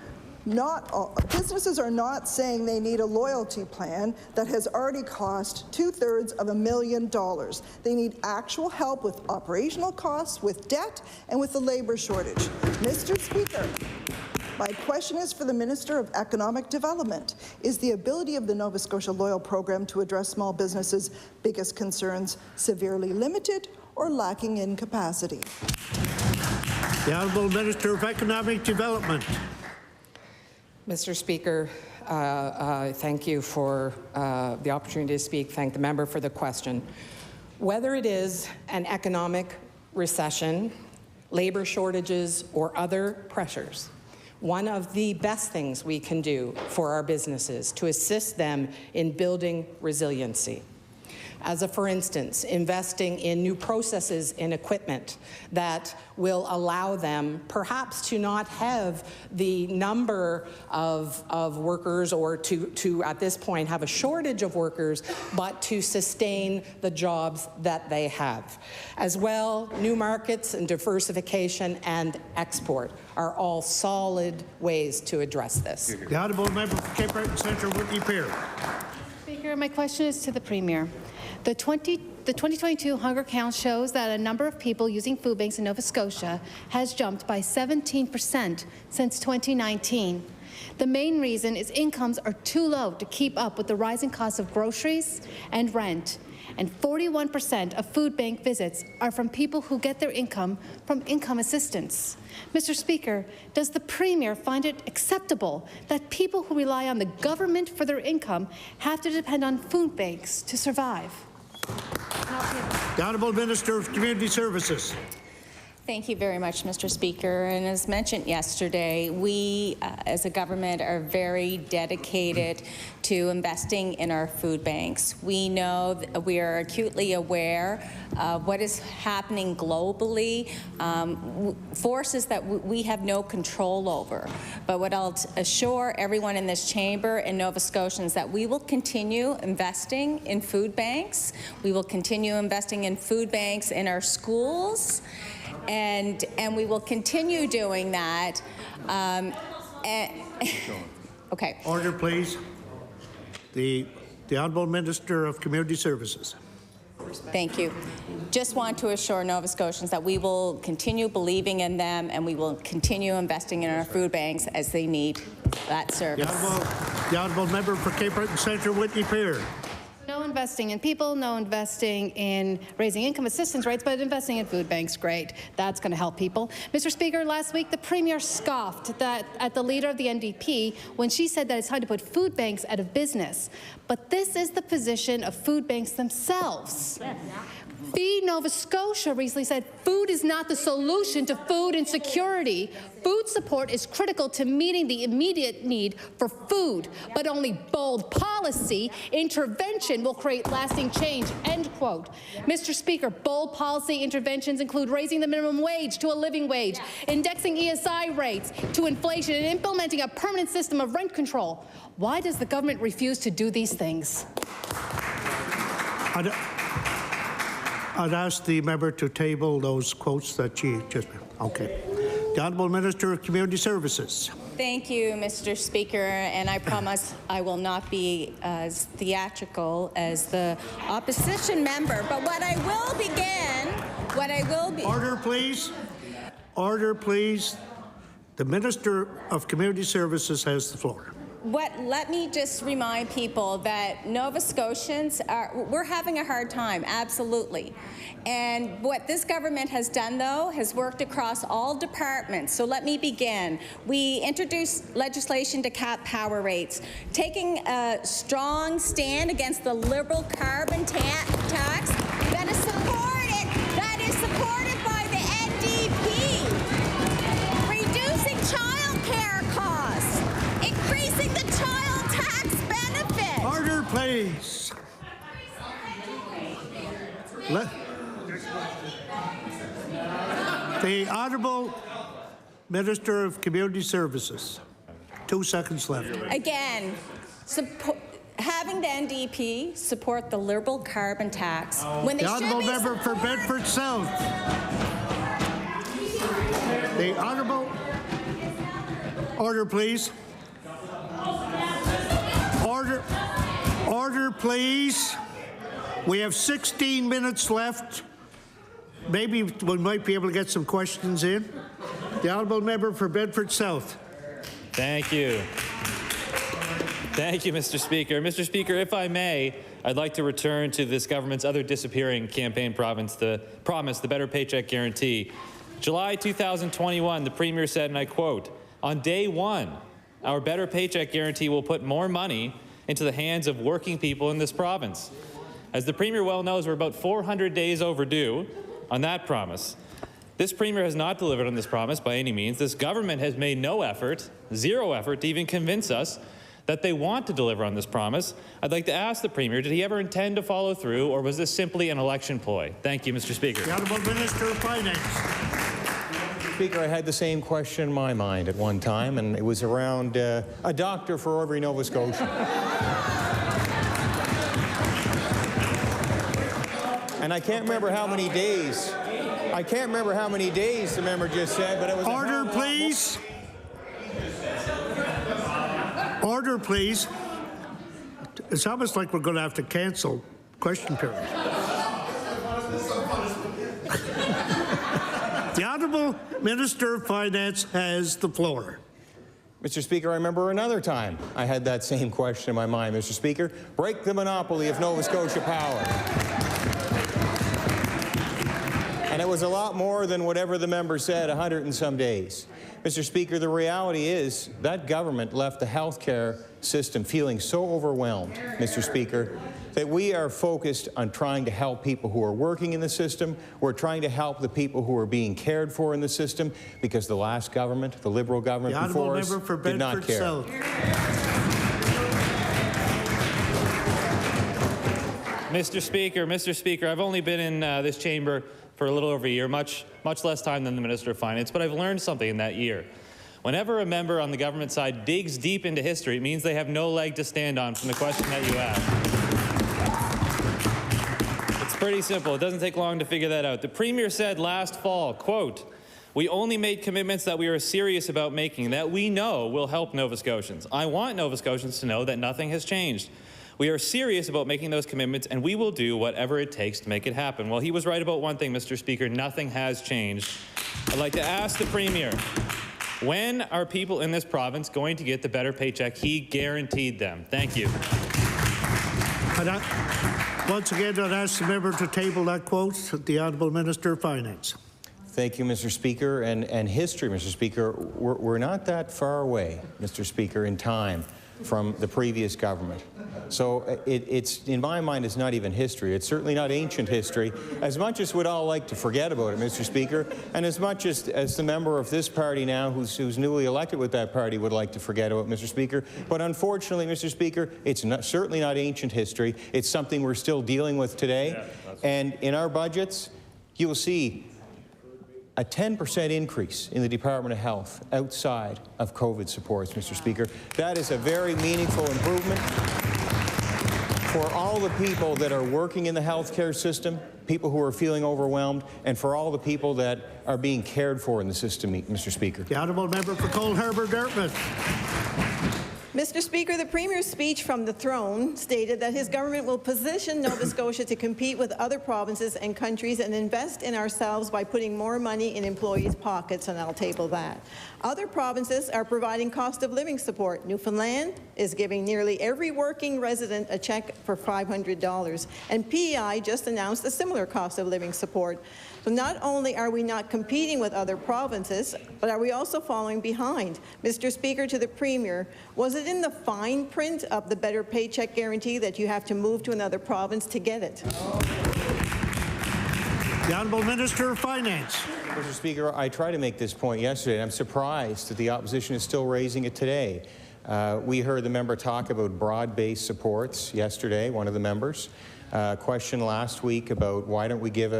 not all businesses are not saying they need a loyalty plan that has already cost $2/3 of $1 million. They need actual help with operational costs, with debt, and with the labor shortage. Mr. Speaker, my question is for the Minister of Economic Development. Is the ability of the Nova Scotia Loyal Program to address small businesses' biggest concerns severely limited or lacking in capacity? The Honourable Minister of Economic Development. Mr. Speaker, thank you for the opportunity to speak. Thank the member for the question. Whether it is an economic recession, labor shortages, or other pressures, one of the best things we can do for our businesses to assist them in building resiliency for instance, investing in new processes and equipment that will allow them perhaps to not have the number of workers, or to at this point have a shortage of workers, but to sustain the jobs that they have. As well, new markets and diversification and export are all solid ways to address this. The honourable member for Cape Breton Centre, Whitney Peer. Speaker, my question is to the Premier. The 2022 Hunger Count shows that a number of people using food banks in Nova Scotia has jumped by 17% since 2019. The main reason is incomes are too low to keep up with the rising costs of groceries and rent. And 41% of food bank visits are from people who get their income from income assistance. Mr. Speaker, does the Premier find it acceptable that people who rely on the government for their income have to depend on food banks to survive? The Honourable Minister of Community Services. Thank you very much, Mr. Speaker. And as mentioned yesterday, we as a government are very dedicated to investing in our food banks. We know that we are acutely aware of what is happening globally, forces that we have no control over. But what I'll assure everyone in this chamber and Nova Scotians that we will continue investing in food banks. We will continue investing in food banks in our schools. And we will continue doing that. Okay. Order, please. The Honourable Minister of Community Services. Thank you. Just want to assure Nova Scotians that we will continue believing in them, and we will continue investing in our food banks as they need that service. The Honourable Member for Cape Breton Centre, Whitney Peer. No investing in people, no investing in raising income assistance rates, but investing in food banks, great. That's going to help people. Mr. Speaker, last week the Premier scoffed at the leader of the NDP when she said that it's time to put food banks out of business. But this is the position of food banks themselves. Yes. Feed Nova Scotia recently said food is not the solution to food insecurity. Food support is critical to meeting the immediate need for food, but only bold policy intervention will create lasting change, end quote. Mr. Speaker, bold policy interventions include raising the minimum wage to a living wage, indexing ESI rates to inflation, and implementing a permanent system of rent control. Why does the government refuse to do these things? I'd ask the member to table those quotes that she just... Okay. The Honourable Minister of Community Services. Thank you, Mr. Speaker, and I promise I will not be as theatrical as the opposition member, but what I will be... Order, please. Order, please. The Minister of Community Services has the floor. Let me just remind people that Nova Scotians we're having a hard time, absolutely. And what this government has done, though, has worked across all departments. So let me begin. We introduced legislation to cap power rates, taking a strong stand against the Liberal carbon tax that is supported by the NDP, reducing childcare costs, increasing the child tax benefit. Order, please. The Honourable Minister of Community Services. 2 seconds left. Again, having the NDP support the Liberal carbon tax when they the Honourable Member for Bedford South. The Honourable... Order, please. Order, please. We have 16 minutes left. Maybe we might be able to get some questions in. The Honourable Member for Bedford South. Thank you. Thank you, Mr. Speaker. Mr. Speaker, if I may, I'd like to return to this government's other disappearing campaign promise, the Better Paycheck Guarantee. July 2021, the Premier said, and I quote, "On day one, our Better Paycheck Guarantee will put more money into the hands of working people in this province." As the Premier well knows, we're about 400 days overdue on that promise. This Premier has not delivered on this promise by any means. This government has made no effort, zero effort, to even convince us that they want to deliver on this promise. I'd like to ask the Premier, did he ever intend to follow through, or was this simply an election ploy? Thank you, Mr. Speaker. The Honourable Minister of Finance. Speaker, I had the same question in my mind at one time, and it was around a doctor for every Nova Scotian. And I can't remember how many days. I can't remember how many days the member just said, but it was Order, please. Order, please. It's almost like we're going to have to cancel question period. The Honourable Minister of Finance has the floor. Mr. Speaker, I remember another time I had that same question in my mind. Mr. Speaker, break the monopoly of Nova Scotia Power. And it was a lot more than whatever the member said, 100 and some days. Mr. Speaker, the reality is that government left the healthcare system feeling so overwhelmed, Mr. Speaker, that we are focused on trying to help people who are working in the system. We're trying to help the people who are being cared for in the system, because the last government, the Liberal government before us, did not care. Mr. Speaker, I've only been in this chamber for a little over a year, much less time than the Minister of Finance, but I've learned something in that year. Whenever a member on the government side digs deep into history, it means they have no leg to stand on from the question that you asked. It's pretty simple. It doesn't take long to figure that out. The Premier said last fall, quote, "We only made commitments that we are serious about making, that we know will help Nova Scotians. I want Nova Scotians to know that nothing has changed. We are serious about making those commitments, and we will do whatever it takes to make it happen." Well, he was right about one thing, Mr. Speaker. Nothing has changed. I'd like to ask the Premier, when are people in this province going to get the better paycheck he guaranteed them? Thank you. Once again, I'd ask the member to table that quote. The Honourable Minister of Finance. Thank you, Mr. Speaker. And history, Mr. Speaker, we're not that far away, Mr. Speaker, in time from the previous government. So it's, in my mind, it's not even history. It's certainly not ancient history, as much as we'd all like to forget about it, Mr. Speaker, and as much as the member of this party now, who's newly elected with that party, would like to forget about, Mr. Speaker. But unfortunately, Mr. Speaker, it's certainly not ancient history. It's something we're still dealing with today. Yeah, and in our budgets, you will see a 10% increase in the Department of Health outside of COVID supports, Mr. Speaker. That is a very meaningful improvement for all the people that are working in the healthcare system, people who are feeling overwhelmed, and for all the people that are being cared for in the system, Mr. Speaker. The Honourable Member for Cole Harbour Dartmouth. Mr. Speaker, the Premier's speech from the throne stated that his government will position Nova Scotia to compete with other provinces and countries and invest in ourselves by putting more money in employees' pockets, and I'll table that. Other provinces are providing cost of living support. Newfoundland is giving nearly every working resident a check for $500, and PEI just announced a similar cost of living support. So not only are we not competing with other provinces, but are we also falling behind? Mr. Speaker, to the Premier, was it in the fine print of the better paycheck guarantee that you have to move to another province to get it? The Honourable Minister of Finance. Mr. Speaker, I tried to make this point yesterday, and I'm surprised that the opposition is still raising it today. We heard the member talk about broad-based supports yesterday, one of the members. Question last week about why don't we give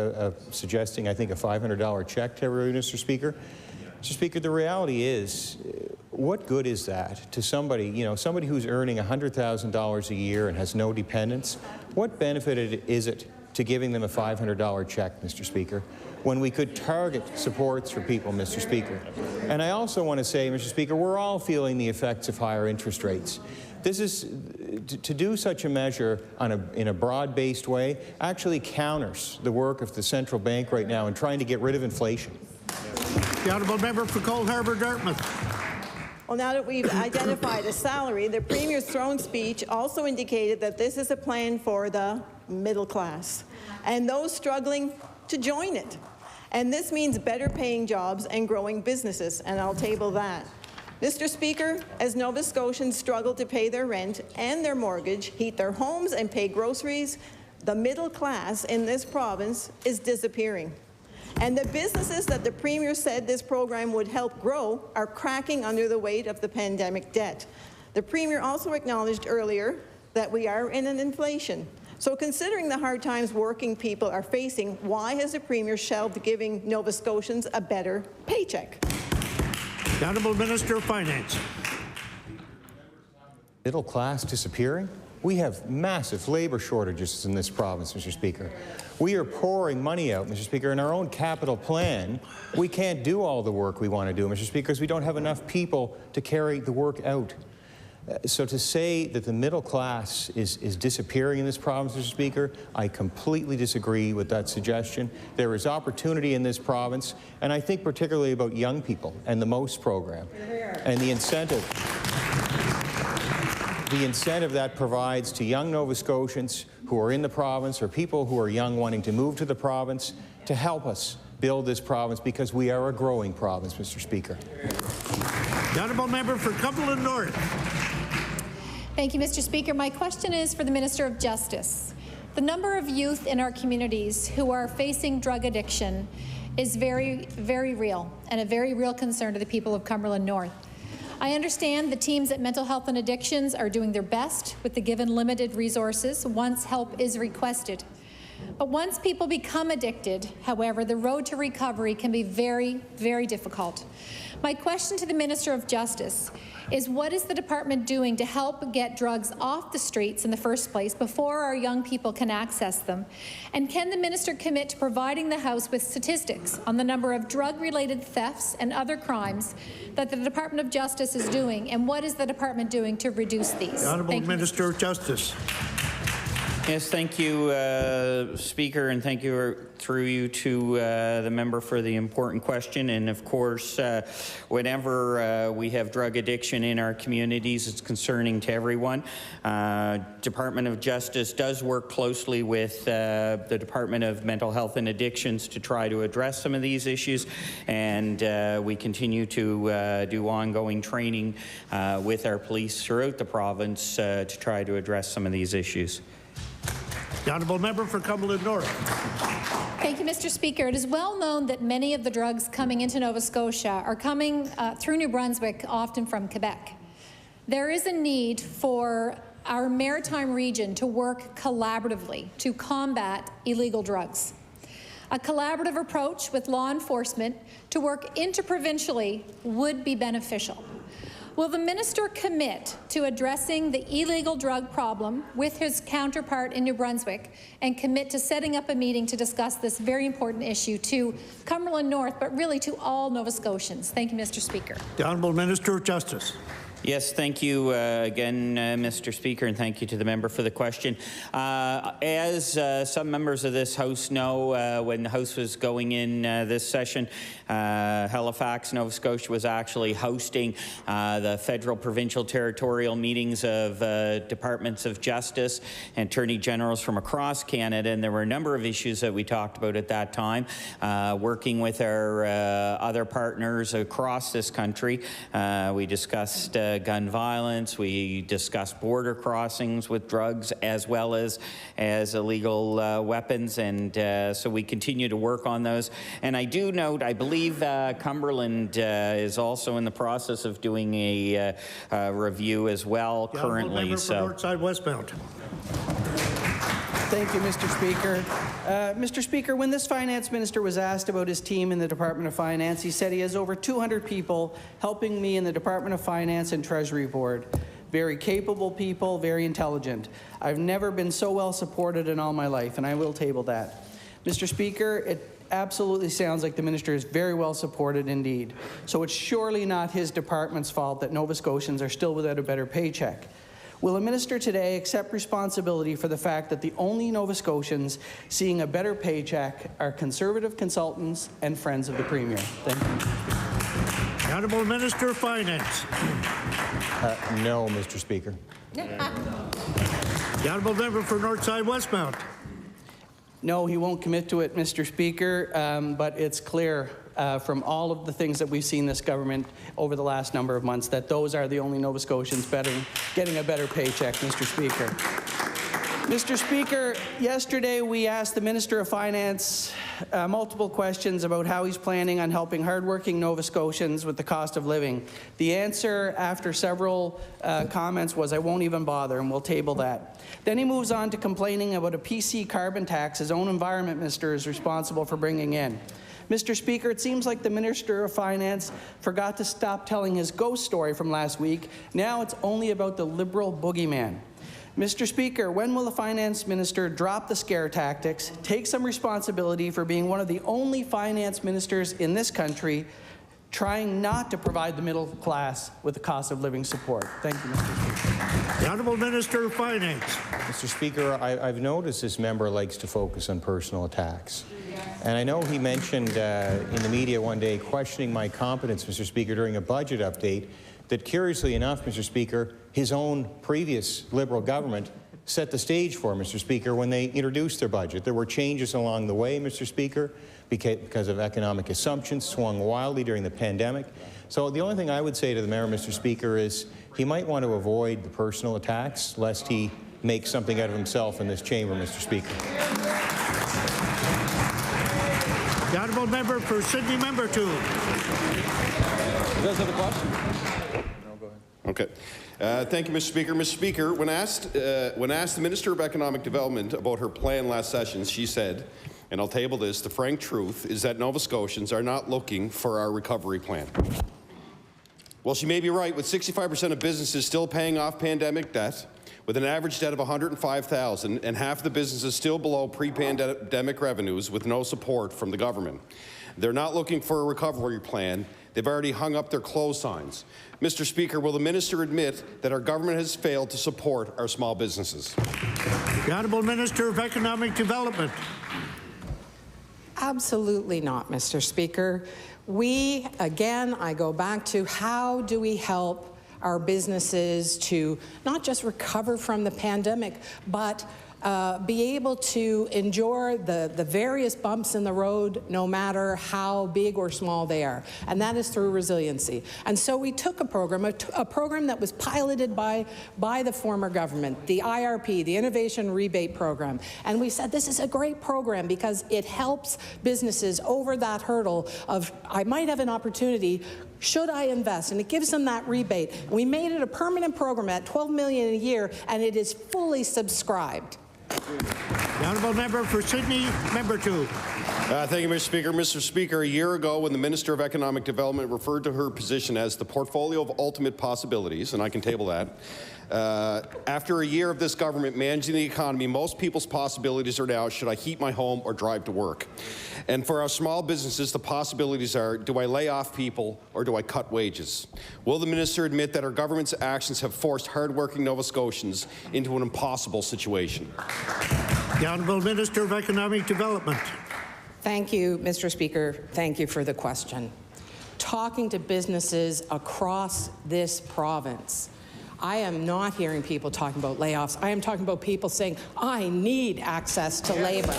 suggesting, I think, a $500 check to everybody, Mr. Speaker. Mr. Speaker, the reality is, what good is that to somebody, somebody who's earning $100,000 a year and has no dependents? What benefit is it to giving them a $500 check, Mr. Speaker, when we could target supports for people, Mr. Speaker? And I also want to say, Mr. Speaker, we're all feeling the effects of higher interest rates. This is, to do such a measure in a broad-based way actually counters the work of the central bank right now in trying to get rid of inflation. The Honourable Member for Cole Harbour Dartmouth. Well, now that we've identified a salary, the Premier's throne speech also indicated that this is a plan for the middle class and those struggling to join it. And this means better paying jobs and growing businesses, and I'll table that. Mr. Speaker, as Nova Scotians struggle to pay their rent and their mortgage, heat their homes and pay groceries, the middle class in this province is disappearing. And the businesses that the Premier said this program would help grow are cracking under the weight of the pandemic debt. The Premier also acknowledged earlier that we are in an inflation. So considering the hard times working people are facing, why has the Premier shelved giving Nova Scotians a better paycheck? The Honourable Minister of Finance. Middle class disappearing? We have massive labor shortages in this province, Mr. Speaker. We are pouring money out, Mr. Speaker. In our own capital plan, we can't do all the work we want to do, Mr. Speaker, because we don't have enough people to carry the work out. So to say that the middle class is disappearing in this province, Mr. Speaker, I completely disagree with that suggestion. There is opportunity in this province, and I think particularly about young people and the MOST program and the incentive that provides to young Nova Scotians who are in the province or people who are young wanting to move to the province to help us build this province, because we are a growing province, Mr. Speaker. The honourable member for Cumberland North. Thank you, Mr. Speaker. My question is for the Minister of Justice. The number of youth in our communities who are facing drug addiction is very, very real, and a very real concern to the people of Cumberland North. I understand the teams at Mental Health and Addictions are doing their best with the given limited resources once help is requested. But once people become addicted, however, the road to recovery can be very, very difficult. My question to the Minister of Justice is, what is the department doing to help get drugs off the streets in the first place before our young people can access them? And can the minister commit to providing the House with statistics on the number of drug-related thefts and other crimes that the Department of Justice is doing, and what is the department doing to reduce these? The Honourable Minister of Justice. Yes, thank you, Speaker, and thank you through you to the member for the important question. And of course, whenever we have drug addiction in our communities, it's concerning to everyone. Department of Justice does work closely with the Department of Mental Health and Addictions to try to address some of these issues, and we continue to do ongoing training with our police throughout the province to try to address some of these issues. The honourable member for Cumberland North. Thank you, Mr. Speaker. It is well known that many of the drugs coming into Nova Scotia are coming through New Brunswick, often from Quebec. There is a need for our maritime region to work collaboratively to combat illegal drugs. A collaborative approach with law enforcement to work interprovincially would be beneficial. Will the minister commit to addressing the illegal drug problem with his counterpart in New Brunswick and commit to setting up a meeting to discuss this very important issue to Cumberland North, but really to all Nova Scotians? Thank you, Mr. Speaker. The Honourable Minister of Justice. Yes, thank you again, Mr. Speaker, and thank you to the member for the question. As some members of this House know, when the House was going in this session, Halifax, Nova Scotia was actually hosting the federal, provincial, territorial meetings of departments of justice and attorney generals from across Canada, and there were a number of issues that we talked about at that time, working with our other partners across this country. We discussed gun violence, we discussed border crossings with drugs as well as illegal weapons, and so we continue to work on those. And I do note, I believe Cumberland is also in the process of doing a review as well currently. So, Northside Westbound. Thank you, Mr. Speaker. Mr. Speaker, when this finance minister was asked about his team in the Department of Finance, he said he has over 200 people helping me in the Department of Finance and Treasury Board. Very capable people, very intelligent. I've never been so well supported in all my life, and I will table that. Mr. Speaker, it absolutely sounds like the minister is very well supported indeed. So it's surely not his department's fault that Nova Scotians are still without a better paycheck. Will the minister today accept responsibility for the fact that the only Nova Scotians seeing a better paycheck are Conservative consultants and friends of the Premier? Thank you. The Honourable Minister of Finance. No, Mr. Speaker. The Honourable Member for Northside Westmount. No, he won't commit to it, Mr. Speaker, but it's clear from all of the things that we've seen this government over the last number of months that those are the only Nova Scotians getting a better paycheck, Mr. Speaker. Mr. Speaker, yesterday we asked the Minister of Finance multiple questions about how he's planning on helping hardworking Nova Scotians with the cost of living. The answer, after several comments, was, I won't even bother, and we'll table that. Then he moves on to complaining about a PC carbon tax his own environment minister is responsible for bringing in. Mr. Speaker, it seems like the Minister of Finance forgot to stop telling his ghost story from last week. Now it's only about the Liberal boogeyman. Mr. Speaker, when will the Finance Minister drop the scare tactics, take some responsibility for being one of the only finance ministers in this country trying not to provide the middle class with the cost of living support? Thank you, Mr. Speaker. The Honourable Minister of Finance. Mr. Speaker, I've noticed this member likes to focus on personal attacks. And I know he mentioned in the media one day questioning my competence, Mr. Speaker, during a budget update, that curiously enough, Mr. Speaker, his own previous Liberal government set the stage for, Mr. Speaker, when they introduced their budget. There were changes along the way, Mr. Speaker, because of economic assumptions swung wildly during the pandemic. So the only thing I would say to the Mayor, Mr. Speaker, is he might want to avoid the personal attacks lest he makes something out of himself in this chamber, Mr. Speaker. The Honourable Member for Sydney, Member 2. You guys have a question? No, go ahead. Okay. Thank you, Mr. Speaker. Mr. Speaker, when asked the Minister of Economic Development about her plan last session, she said, and I'll table this, the frank truth is that Nova Scotians are not looking for our recovery plan. Well, she may be right, with 65% of businesses still paying off pandemic debt, with an average debt of $105,000 and half the businesses still below pre-pandemic revenues with no support from the government. They're not looking for a recovery plan. They've already hung up their close signs. Mr. Speaker, will the minister admit that our government has failed to support our small businesses? The Honourable Minister of Economic Development. Absolutely not, Mr. Speaker. I go back to how do we help our businesses to not just recover from the pandemic, but be able to endure the various bumps in the road, no matter how big or small they are. And that is through resiliency. And so we took a program that was piloted by the former government, the IRP, the Innovation Rebate Program. And we said, this is a great program because it helps businesses over that hurdle of, I might have an opportunity, should I invest? And it gives them that rebate. We made it a permanent program at $12 million a year, and it is fully subscribed. The Honourable Member for Sydney, Member 2. Thank you, Mr. Speaker. Mr. Speaker, a year ago when the Minister of Economic Development referred to her position as the portfolio of ultimate possibilities, and I can table that, after a year of this government managing the economy, most people's possibilities are now, should I heat my home or drive to work? And for our small businesses, the possibilities are, do I lay off people or do I cut wages? Will the minister admit that our government's actions have forced hardworking Nova Scotians into an impossible situation? The Honourable Minister of Economic Development. Thank you, Mr. Speaker. Thank you for the question. Talking to businesses across this province, I am not hearing people talking about layoffs. I am talking about people saying, I need access to labor.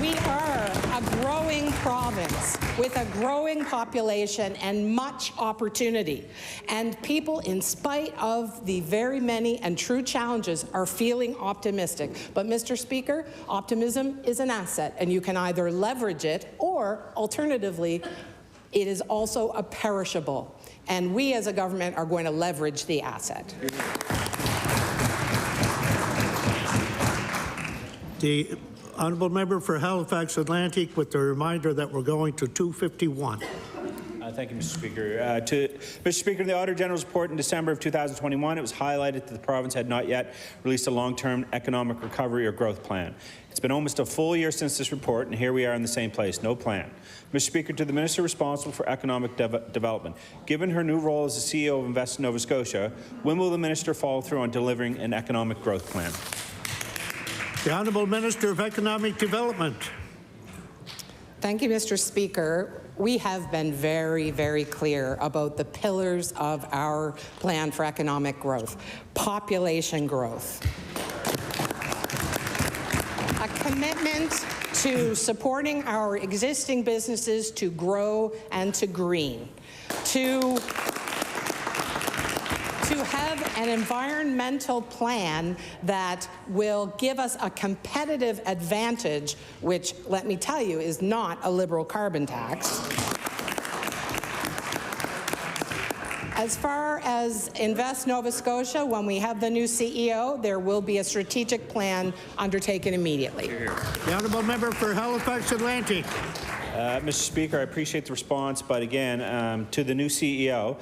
We are a growing province with a growing population and much opportunity. And people, in spite of the very many and true challenges, are feeling optimistic. But, Mr. Speaker, optimism is an asset, and you can either leverage it or, alternatively, it is also a perishable. And we as a government are going to leverage the asset. The Honourable Member for Halifax Atlantic, with the reminder that we're going to 251. Thank you, Mr. Speaker. Mr. Speaker, in the Auditor General's report in December of 2021, it was highlighted that the province had not yet released a long-term economic recovery or growth plan. It's been almost a full year since this report, and here we are in the same place, no plan. Mr. Speaker, to the Minister responsible for economic development, given her new role as the CEO of Invest in Nova Scotia, when will the Minister follow through on delivering an economic growth plan? The Honourable Minister of Economic Development. Thank you, Mr. Speaker. We have been very, very clear about the pillars of our plan for economic growth. Population growth. A commitment to supporting our existing businesses to grow and to green. To to have an environmental plan that will give us a competitive advantage, which, let me tell you, is not a Liberal carbon tax. As far as Invest Nova Scotia, when we have the new CEO, there will be a strategic plan undertaken immediately. The honourable member for Halifax Atlantic. Mr. Speaker, I appreciate the response, but again, to the new CEO,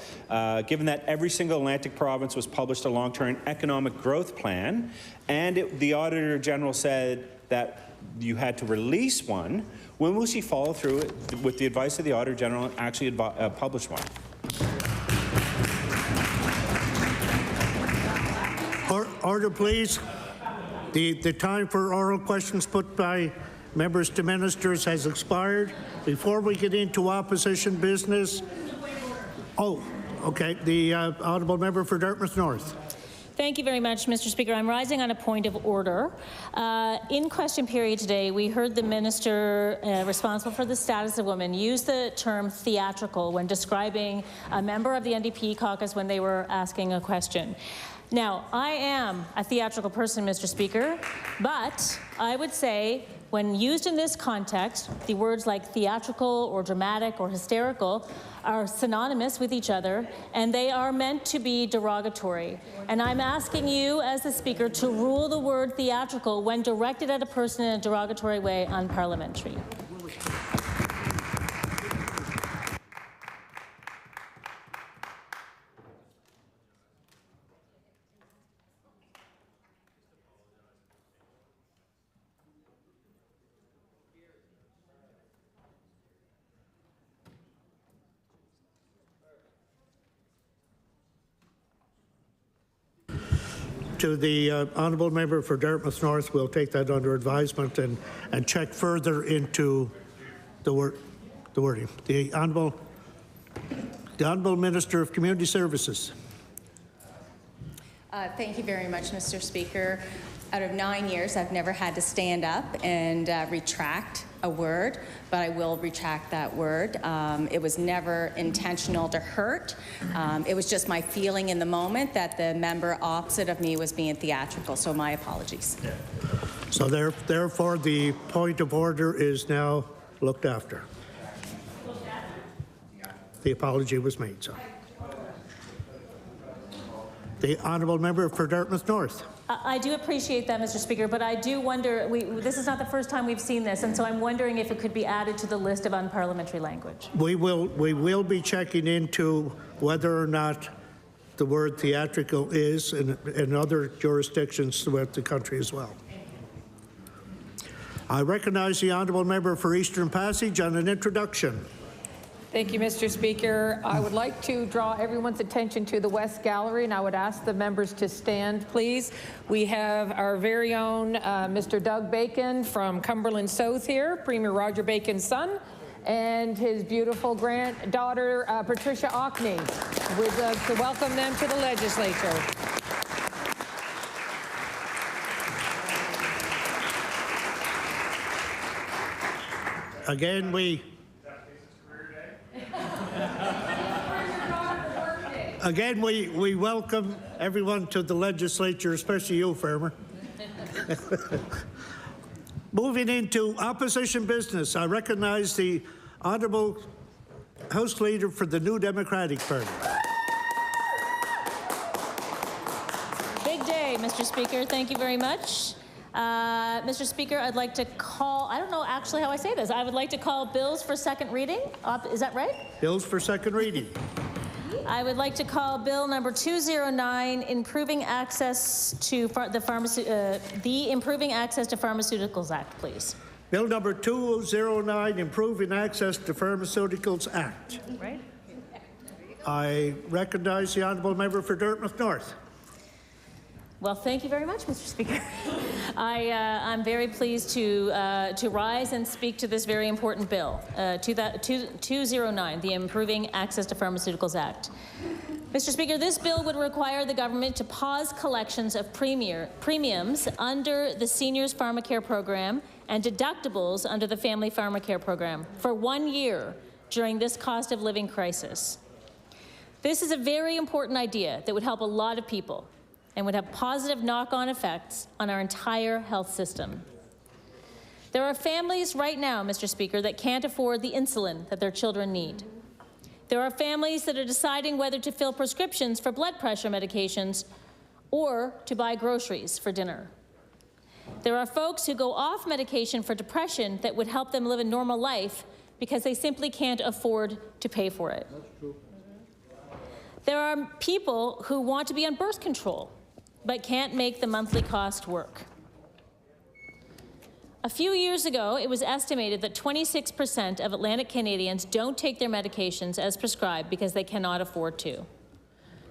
given that every single Atlantic province was published a long-term economic growth plan, and the Auditor General said that you had to release one, when will she follow through with the advice of the Auditor General and actually publish one? Order, please. The time for oral questions put by members to ministers has expired. Before we get into opposition business, the honourable member for Dartmouth North. Thank you very much, Mr. Speaker. I'm rising on a point of order. In question period today, we heard the minister responsible for the status of women use the term theatrical when describing a member of the NDP caucus when they were asking a question. Now, I am a theatrical person, Mr. Speaker, but I would say when used in this context, the words like theatrical or dramatic or hysterical are synonymous with each other, and they are meant to be derogatory. And I'm asking you, as the Speaker, to rule the word theatrical when directed at a person in a derogatory way unparliamentary. To the honourable member for Dartmouth North, we'll take that under advisement and check further into the wording. The honourable Minister of Community Services. Thank you very much, Mr. Speaker. Out of 9 years, I've never had to stand up and retract a word, but I will retract that word. It was never intentional to hurt. It was just my feeling in the moment that the member opposite of me was being theatrical, so my apologies. So therefore, the point of order is now looked after. The apology was made, so. The honourable member for Dartmouth North. I do appreciate that, Mr. Speaker, but I do wonder, this is not the first time we've seen this, and so I'm wondering if it could be added to the list of unparliamentary language. We will be checking into whether or not the word theatrical is in other jurisdictions throughout the country as well. I recognize the honourable member for Eastern Passage on an introduction. Thank you, Mr. Speaker. I would like to draw everyone's attention to the West Gallery, and I would ask the members to stand, please. We have our very own Mr. Doug Bacon from Cumberland South here, Premier Roger Bacon's son, and his beautiful granddaughter, Patricia Ockney. We'd like to welcome them to the legislature. Again, we welcome everyone to the legislature, especially you, Farmer. Moving into opposition business, I recognize the Honourable House Leader for the New Democratic Party. Big day, Mr. Speaker. Thank you very much. Mr. Speaker, I'd like to call, I don't know actually how I say this, I would like to call bills for second reading. Is that right? Bills for second reading. I would like to call Bill number 209, Improving Access to the Improving Access to Pharmaceuticals Act, please. Bill number 209, Improving Access to Pharmaceuticals Act. Right. I recognize the honourable member for Dartmouth North. Well, thank you very much, Mr. Speaker. I'm very pleased to rise and speak to this very important bill, 209, the Improving Access to Pharmaceuticals Act. Mr. Speaker, this bill would require the government to pause collections of premiums under the Seniors Pharmacare Program and deductibles under the Family Pharmacare Program for 1 year during this cost of living crisis. This is a very important idea that would help a lot of people and would have positive knock-on effects on our entire health system. There are families right now, Mr. Speaker, that can't afford the insulin that their children need. There are families that are deciding whether to fill prescriptions for blood pressure medications or to buy groceries for dinner. There are folks who go off medication for depression that would help them live a normal life because they simply can't afford to pay for it. That's true. There are people who want to be on birth control but can't make the monthly cost work. A few years ago, it was estimated that 26% of Atlantic Canadians don't take their medications as prescribed because they cannot afford to.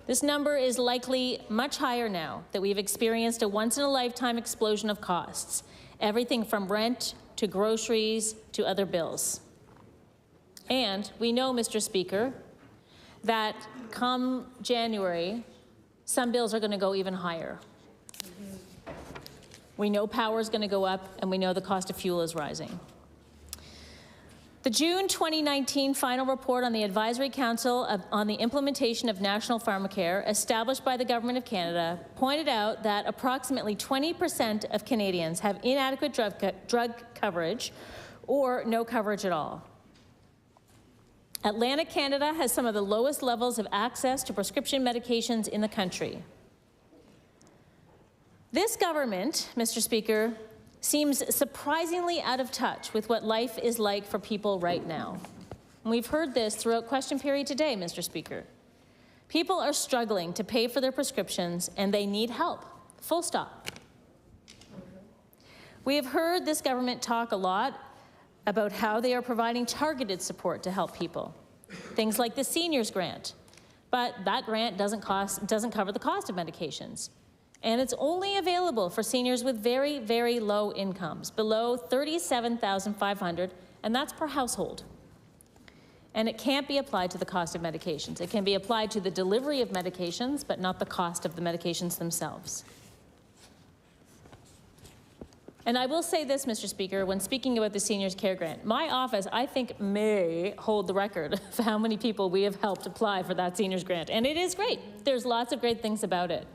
This number is likely much higher now that we've experienced a once-in-a-lifetime explosion of costs, everything from rent to groceries to other bills. And we know, Mr. Speaker, that come January, some bills are going to go even higher. We know power is going to go up, and we know the cost of fuel is rising. The June 2019 final report on the Advisory Council on the Implementation of National Pharmacare, established by the Government of Canada, pointed out that approximately 20% of Canadians have inadequate drug coverage or no coverage at all. Atlantic Canada has some of the lowest levels of access to prescription medications in the country. This government, Mr. Speaker, seems surprisingly out of touch with what life is like for people right now. And we've heard this throughout question period today, Mr. Speaker. People are struggling to pay for their prescriptions and they need help, full stop. We have heard this government talk a lot about how they are providing targeted support to help people. Things like the seniors grant, but that grant doesn't cover the cost of medications. And it's only available for seniors with very, very low incomes, below $37,500, and that's per household. And it can't be applied to the cost of medications. It can be applied to the delivery of medications, but not the cost of the medications themselves. And I will say this, Mr. Speaker, when speaking about the Seniors Care Grant, my office, I think, may hold the record of how many people we have helped apply for that Seniors Grant. And it is great. There's lots of great things about it.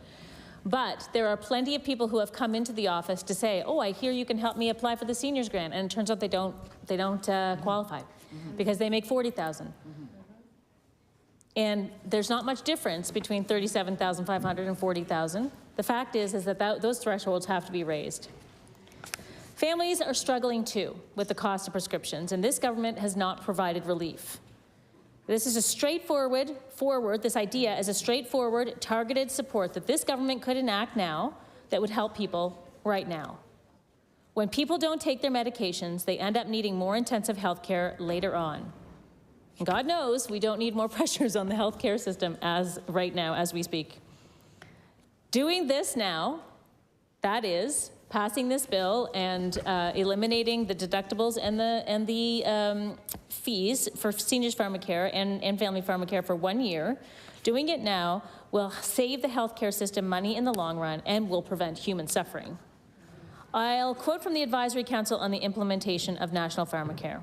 But there are plenty of people who have come into the office to say, oh, I hear you can help me apply for the Seniors Grant. And it turns out they don't qualify because they make $40,000. And there's not much difference between $37,500 and $40,000. The fact is that those thresholds have to be raised. Families are struggling too with the cost of prescriptions, and this government has not provided relief. This is this idea is a straightforward, targeted support that this government could enact now that would help people right now. When people don't take their medications, they end up needing more intensive health care later on. And God knows we don't need more pressures on the health care system right now as we speak. Doing this now, that is, passing this bill and eliminating the deductibles and the fees for seniors pharmacare and family pharmacare for 1 year, doing it now will save the healthcare system money in the long run and will prevent human suffering. I'll quote from the Advisory Council on the Implementation of National Pharmacare.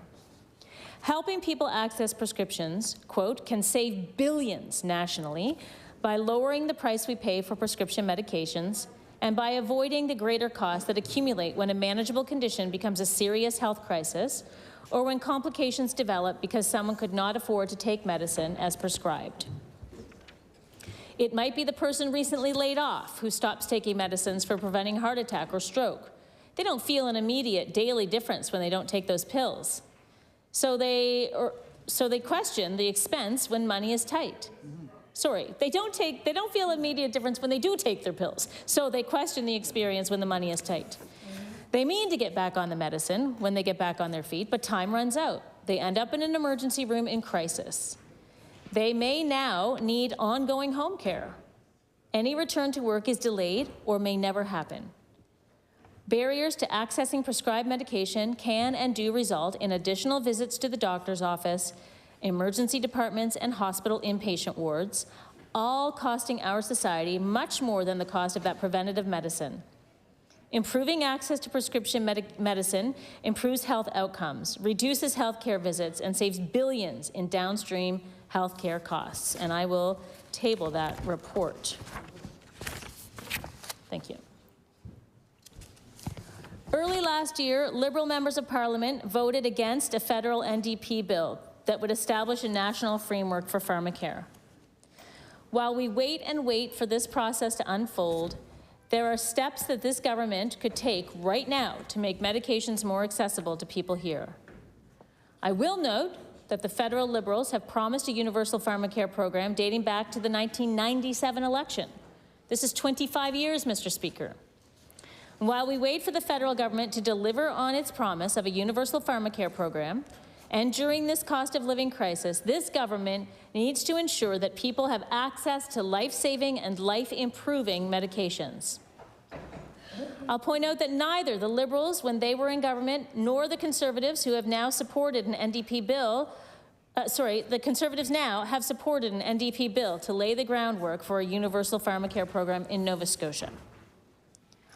Helping people access prescriptions, quote, can save billions nationally by lowering the price we pay for prescription medications and by avoiding the greater costs that accumulate when a manageable condition becomes a serious health crisis or when complications develop because someone could not afford to take medicine as prescribed. It might be the person recently laid off who stops taking medicines for preventing heart attack or stroke. They don't feel an immediate daily difference when they don't take those pills. So they question the expense when money is tight. Sorry, they don't feel immediate difference when they do take their pills. So they question the experience when the money is tight. They mean to get back on the medicine when they get back on their feet, but time runs out. They end up in an emergency room in crisis. They may now need ongoing home care. Any return to work is delayed or may never happen. Barriers to accessing prescribed medication can and do result in additional visits to the doctor's office, emergency departments, and hospital inpatient wards, all costing our society much more than the cost of that preventative medicine. Improving access to prescription medicine improves health outcomes, reduces health care visits, and saves billions in downstream healthcare costs. And I will table that report. Thank you. Early last year, Liberal members of Parliament voted against a federal NDP bill that would establish a national framework for pharmacare. While we wait and wait for this process to unfold, there are steps that this government could take right now to make medications more accessible to people here. I will note that the federal Liberals have promised a universal pharmacare program dating back to the 1997 election. This is 25 years, Mr. Speaker. While we wait for the federal government to deliver on its promise of a universal pharmacare program, and during this cost of living crisis, this government needs to ensure that people have access to life-saving and life-improving medications. I'll point out that neither the Liberals, when they were in government, nor the Conservatives, who have now supported an NDP bill, the Conservatives now have supported an NDP bill to lay the groundwork for a universal pharmacare program in Nova Scotia.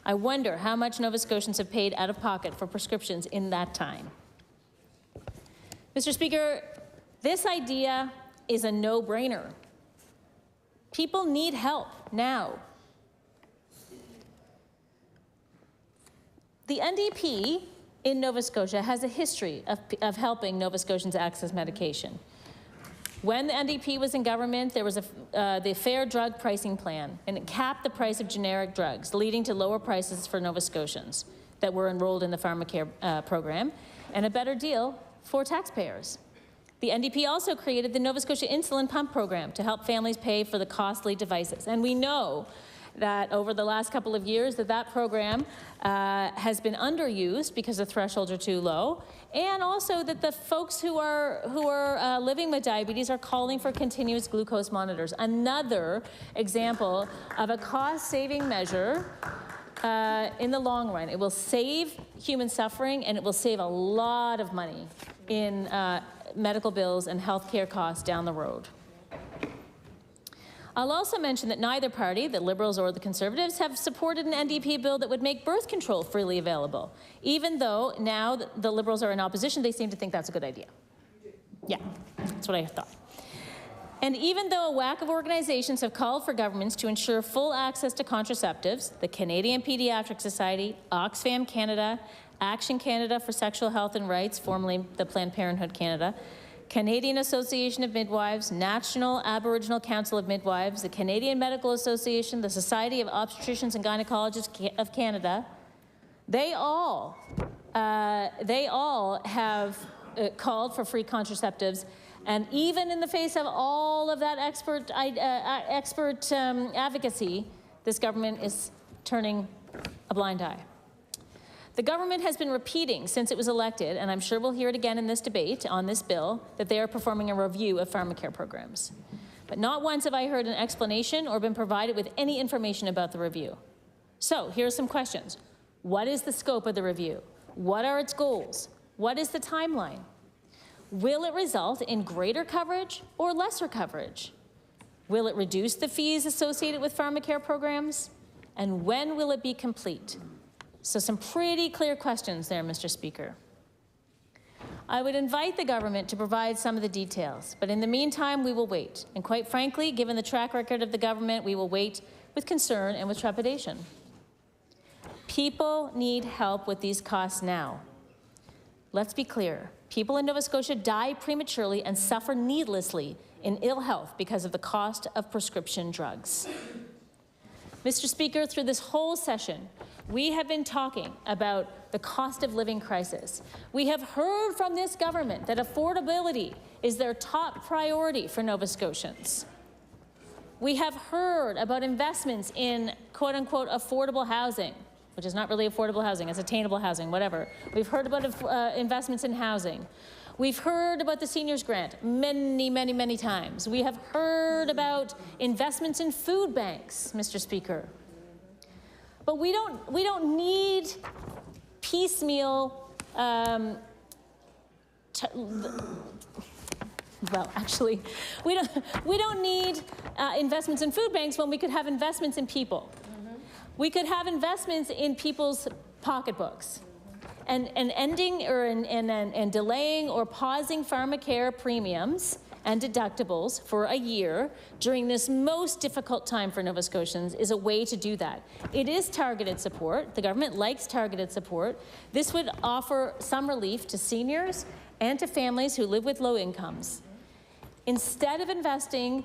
I wonder how much Nova Scotians have paid out of pocket for prescriptions in that time. Mr. Speaker, this idea is a no-brainer. People need help now. The NDP in Nova Scotia has a history of helping Nova Scotians access medication. When the NDP was in government, there was the Fair Drug Pricing Plan, and it capped the price of generic drugs, leading to lower prices for Nova Scotians that were enrolled in the pharmacare program, and a better deal for taxpayers. The NDP also created the Nova Scotia Insulin Pump Program to help families pay for the costly devices. And we know that over the last couple of years that program has been underused because the thresholds are too low, and also that the folks who are living with diabetes are calling for continuous glucose monitors. Another example of a cost-saving measure in the long run. It will save human suffering, and it will save a lot of money in medical bills and health care costs down the road. I'll also mention that neither party, the Liberals or the Conservatives, have supported an NDP bill that would make birth control freely available. Even though now the Liberals are in opposition, they seem to think that's a good idea. Yeah, that's what I thought. And even though a whack of organizations have called for governments to ensure full access to contraceptives, the Canadian Pediatric Society, Oxfam Canada, Action Canada for Sexual Health and Rights, formerly the Planned Parenthood Canada, Canadian Association of Midwives, National Aboriginal Council of Midwives, the Canadian Medical Association, the Society of Obstetricians and Gynecologists of Canada, they all have called for free contraceptives. And even in the face of all of that expert advocacy, this government is turning a blind eye. The government has been repeating since it was elected, and I'm sure we'll hear it again in this debate on this bill, that they are performing a review of pharmacare programs. But not once have I heard an explanation or been provided with any information about the review. So here are some questions. What is the scope of the review? What are its goals? What is the timeline? Will it result in greater coverage or lesser coverage? Will it reduce the fees associated with pharmacare programs? And when will it be complete? So some pretty clear questions there, Mr. Speaker. I would invite the government to provide some of the details, but in the meantime, we will wait. And quite frankly, given the track record of the government, we will wait with concern and with trepidation. People need help with these costs now. Let's be clear. People in Nova Scotia die prematurely and suffer needlessly in ill health because of the cost of prescription drugs. Mr. Speaker, through this whole session, we have been talking about the cost of living crisis. We have heard from this government that affordability is their top priority for Nova Scotians. We have heard about investments in quote-unquote affordable housing, which is not really affordable housing, it's attainable housing, whatever. We've heard about investments in housing. We've heard about the seniors grant many, many, many times. We have heard about investments in food banks, Mr. Speaker. But we don't need piecemeal, well, actually, we don't need investments in food banks when we could have investments in people. We could have investments in people's pocketbooks. And ending or and delaying or pausing pharmacare premiums and deductibles for a year during this most difficult time for Nova Scotians is a way to do that. It is targeted support. The government likes targeted support. This would offer some relief to seniors and to families who live with low incomes. Instead of investing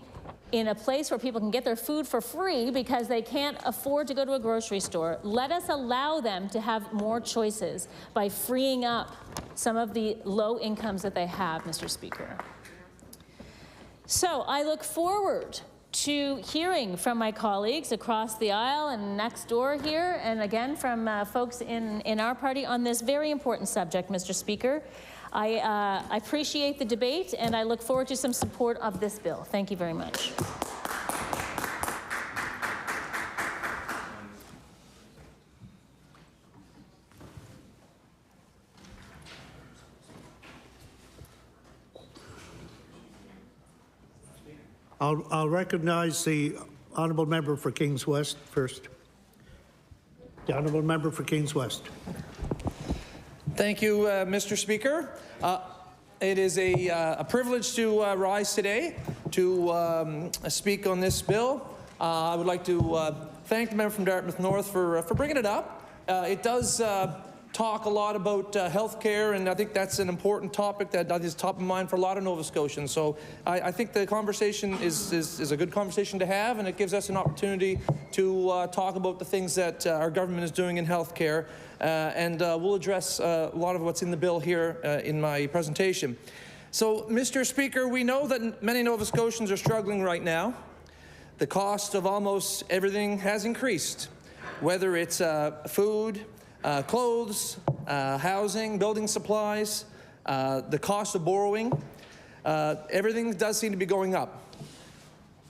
in a place where people can get their food for free because they can't afford to go to a grocery store, let us allow them to have more choices by freeing up some of the low incomes that they have, Mr. Speaker. So I look forward to hearing from my colleagues across the aisle and next door here, and again from folks in our party on this very important subject, Mr. Speaker. I appreciate the debate, and I look forward to some support of this bill. Thank you very much. I'll recognize the honourable member for Kings West first. The honourable member for Kings West. Thank you, Mr. Speaker. It is a privilege to rise today to speak on this bill. I would like to thank the member from Dartmouth North for bringing it up. It does talk a lot about health care, and I think that's an important topic that is top of mind for a lot of Nova Scotians. So I think the conversation is a good conversation to have, and it gives us an opportunity to talk about the things that our government is doing in health care. And we'll address a lot of what's in the bill here in my presentation. So, Mr. Speaker, we know that many Nova Scotians are struggling right now. The cost of almost everything has increased, whether it's food, clothes, housing, building supplies, the cost of borrowing. Everything does seem to be going up.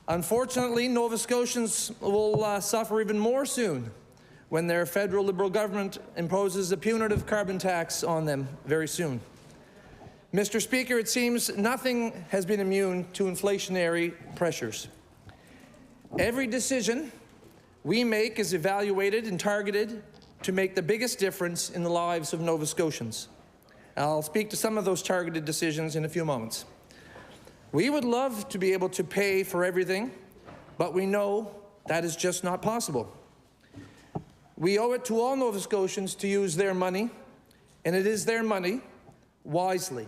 Unfortunately, Nova Scotians will suffer even more soon when their federal Liberal government imposes a punitive carbon tax on them very soon. Mr. Speaker, it seems nothing has been immune to inflationary pressures. Every decision we make is evaluated and targeted to make the biggest difference in the lives of Nova Scotians. I'll speak to some of those targeted decisions in a few moments. We would love to be able to pay for everything, but we know that is just not possible. We owe it to all Nova Scotians to use their money, and it is their money, wisely.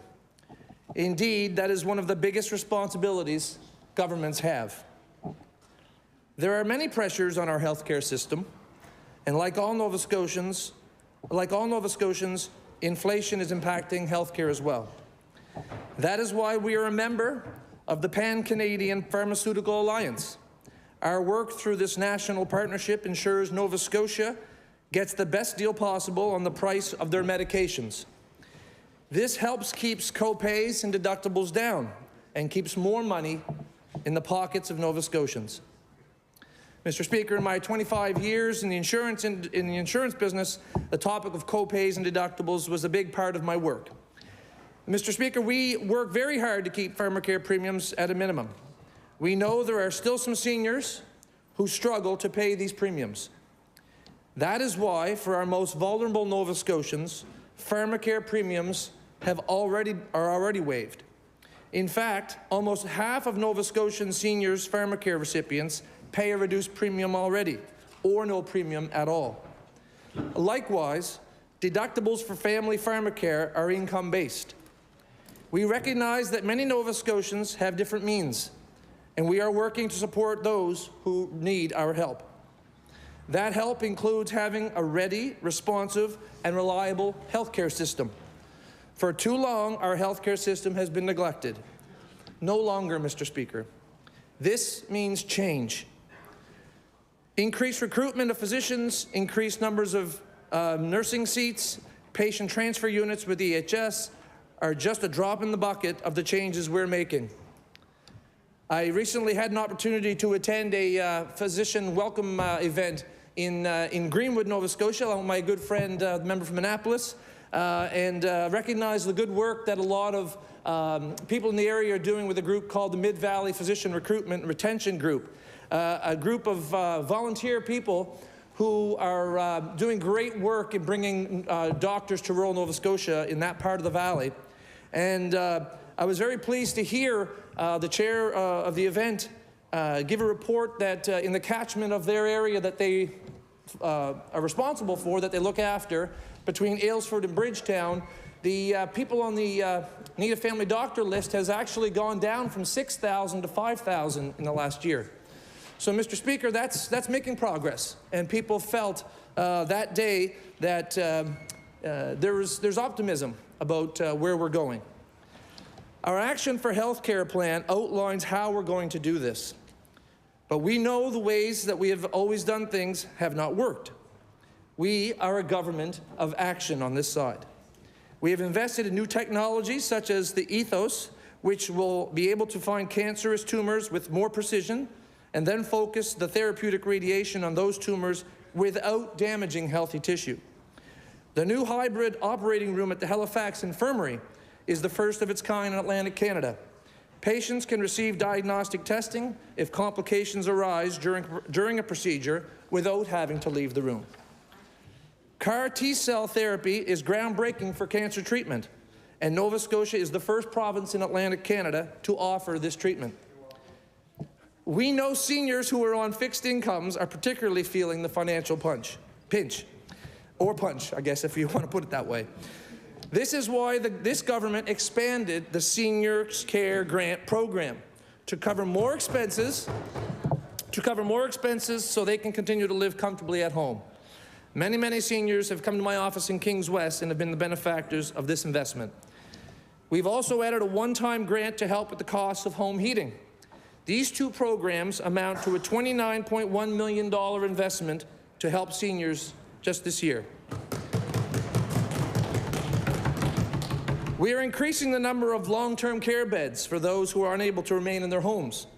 Indeed, that is one of the biggest responsibilities governments have. There are many pressures on our healthcare system, and like all Nova Scotians, inflation is impacting healthcare as well. That is why we are a member of the Pan-Canadian Pharmaceutical Alliance. Our work through this national partnership ensures Nova Scotia gets the best deal possible on the price of their medications. This helps keeps co-pays and deductibles down and keeps more money in the pockets of Nova Scotians. Mr. Speaker, in my 25 years in the insurance business, the topic of co-pays and deductibles was a big part of my work. Mr. Speaker, we work very hard to keep pharmacare premiums at a minimum. We know there are still some seniors who struggle to pay these premiums. That is why, for our most vulnerable Nova Scotians, pharmacare premiums are already waived. In fact, almost half of Nova Scotian seniors' pharmacare recipients pay a reduced premium already, or no premium at all. Likewise, deductibles for family pharmacare are income-based. We recognize that many Nova Scotians have different means, and we are working to support those who need our help. That help includes having a ready, responsive, and reliable healthcare system. For too long, our healthcare system has been neglected. No longer, Mr. Speaker. This means change. Increased recruitment of physicians, increased numbers of nursing seats, patient transfer units with EHS are just a drop in the bucket of the changes we're making. I recently had an opportunity to attend a physician welcome event in Greenwood, Nova Scotia, along with my good friend, the member from Annapolis, and recognize the good work that a lot of people in the area are doing with a group called the Mid-Valley Physician Recruitment and Retention Group, a group of volunteer people who are doing great work in bringing doctors to rural Nova Scotia in that part of the valley. And I was very pleased to hear the chair of the event give a report that in the catchment of their area that they are responsible for, that they look after, between Aylesford and Bridgetown, the people on the Need a Family Doctor list has actually gone down from 6,000 to 5,000 in the last year. So, Mr. Speaker, that's making progress, and people felt that day that there's optimism about where we're going. Our Action for Healthcare plan outlines how we're going to do this, but we know the ways that we have always done things have not worked. We are a government of action on this side. We have invested in new technologies such as the Ethos, which will be able to find cancerous tumors with more precision and then focus the therapeutic radiation on those tumors without damaging healthy tissue. The new hybrid operating room at the Halifax Infirmary is the first of its kind in Atlantic Canada. Patients can receive diagnostic testing if complications arise during a procedure without having to leave the room. CAR T-cell therapy is groundbreaking for cancer treatment, and Nova Scotia is the first province in Atlantic Canada to offer this treatment. We know seniors who are on fixed incomes are particularly feeling the financial pinch, or punch, I guess, if you want to put it that way. This is why this government expanded the Seniors Care Grant Program to cover more expenses so they can continue to live comfortably at home. Many, many seniors have come to my office in Kings West and have been the benefactors of this investment. We've also added a one-time grant to help with the cost of home heating. These two programs amount to a $29.1 million investment to help seniors just this year. We are increasing the number of long-term care beds for those who are unable to remain in their homes.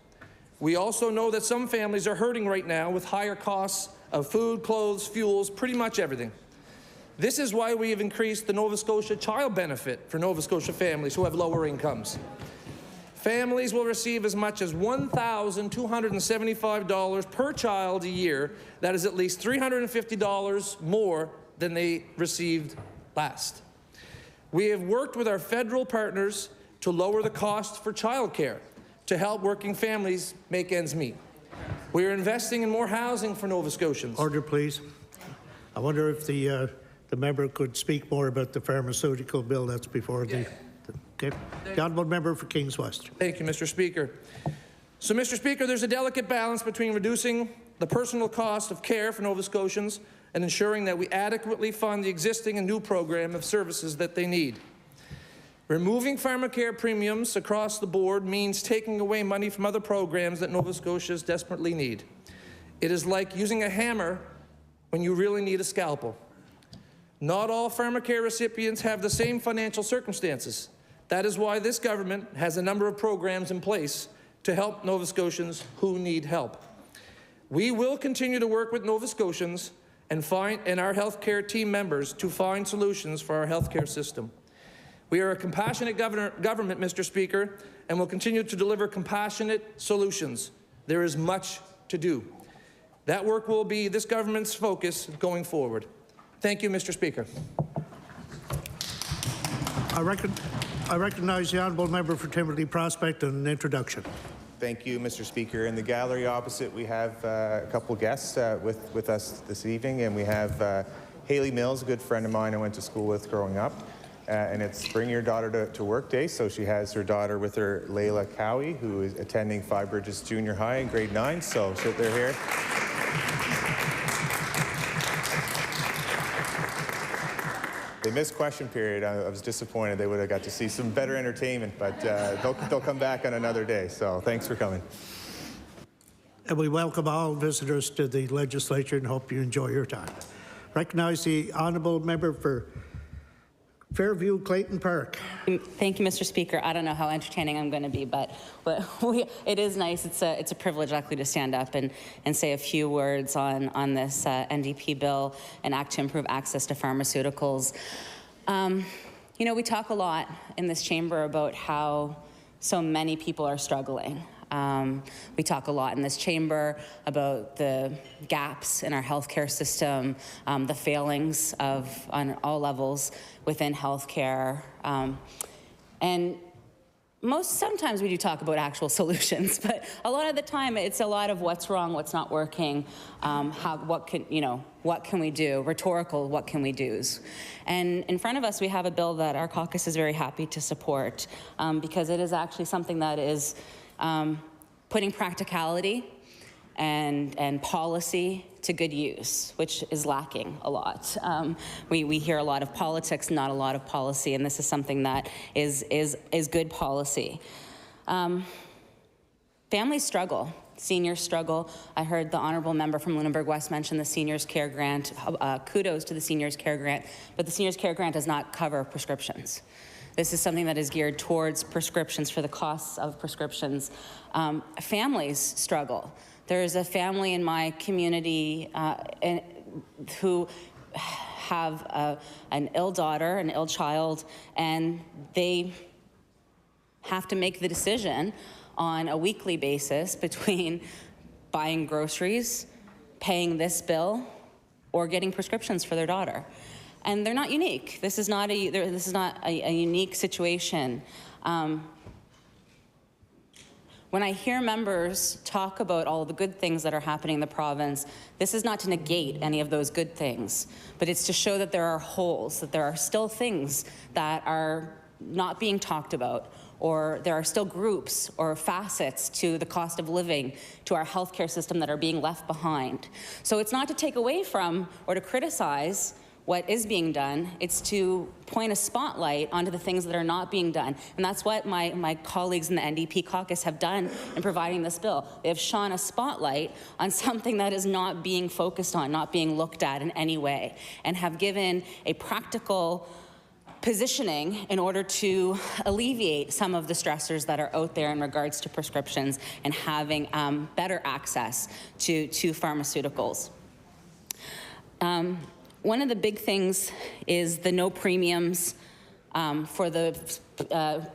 We also know that some families are hurting right now with higher costs of food, clothes, fuels, pretty much everything. This is why we have increased the Nova Scotia Child Benefit for Nova Scotia families who have lower incomes. Families will receive as much as $1,275 per child a year. That is at least $350 more than they received last. We have worked with our federal partners to lower the cost for childcare to help working families make ends meet. We are investing in more housing for Nova Scotians. Order, please. I wonder if the member could speak more about the pharmaceutical bill that's before the... Okay. The honourable member for Kings West. Thank you, Mr. Speaker. So, Mr. Speaker, there's a delicate balance between reducing the personal cost of care for Nova Scotians and ensuring that we adequately fund the existing and new program of services that they need. Removing pharmacare premiums across the board means taking away money from other programs that Nova Scotians desperately need. It is like using a hammer when you really need a scalpel. Not all pharmacare recipients have the same financial circumstances. That is why this government has a number of programs in place to help Nova Scotians who need help. We will continue to work with Nova Scotians and our healthcare team members to find solutions for our healthcare system. We are a compassionate government, Mr. Speaker, and will continue to deliver compassionate solutions. There is much to do. That work will be this government's focus going forward. Thank you, Mr. Speaker. I recognize the honourable member for Timberley Prospect and an introduction. Thank you, Mr. Speaker. In the gallery opposite, we have a couple guests with us this evening, and we have Haley Mills, a good friend of mine I went to school with growing up. And it's Bring Your Daughter to Work Day, so she has her daughter with her, Layla Cowie, who is attending Five Bridges Junior High in grade 9, so they're here. They missed question period. I was disappointed. They would have got to see some better entertainment, but they'll come back on another day, so thanks for coming. And we welcome all visitors to the legislature and hope you enjoy your time. Recognize the honourable member for Fairview Clayton Park. Thank you, Mr. Speaker. I don't know how entertaining I'm going to be, but it is nice. It's a privilege actually to stand up and say a few words on this NDP bill, an act to improve access to pharmaceuticals. You know, we talk a lot in this chamber about how so many people are struggling. We talk a lot in this chamber about the gaps in our healthcare system, the failings on all levels within healthcare. And sometimes we do talk about actual solutions, but a lot of the time it's a lot of what's wrong, what's not working, what can we do, rhetorical, what can we do. And in front of us we have a bill that our caucus is very happy to support because it is actually something that is putting practicality and policy to good use, which is lacking a lot. We hear a lot of politics, not a lot of policy, and this is something that is good policy. Families struggle. Seniors struggle. I heard the honourable member from Lunenburg West mention the Seniors Care Grant. Kudos to the Seniors Care Grant, but the Seniors Care Grant does not cover prescriptions. This is something that is geared towards prescriptions for the costs of prescriptions. Families struggle. There is a family in my community who have an ill daughter, an ill child, and they have to make the decision on a weekly basis between buying groceries, paying this bill, or getting prescriptions for their daughter. And they're not unique. This is not a unique situation. When I hear members talk about all the good things that are happening in the province, this is not to negate any of those good things, but it's to show that there are holes, that there are still things that are not being talked about, or there are still groups or facets to the cost of living, to our healthcare system that are being left behind. So it's not to take away from or to criticize what is being done, it's to point a spotlight onto the things that are not being done. And that's what my colleagues in the NDP caucus have done in providing this bill. They have shone a spotlight on something that is not being focused on, not being looked at in any way, and have given a practical positioning in order to alleviate some of the stressors that are out there in regards to prescriptions and having better access to pharmaceuticals. One of the big things is the no premiums for the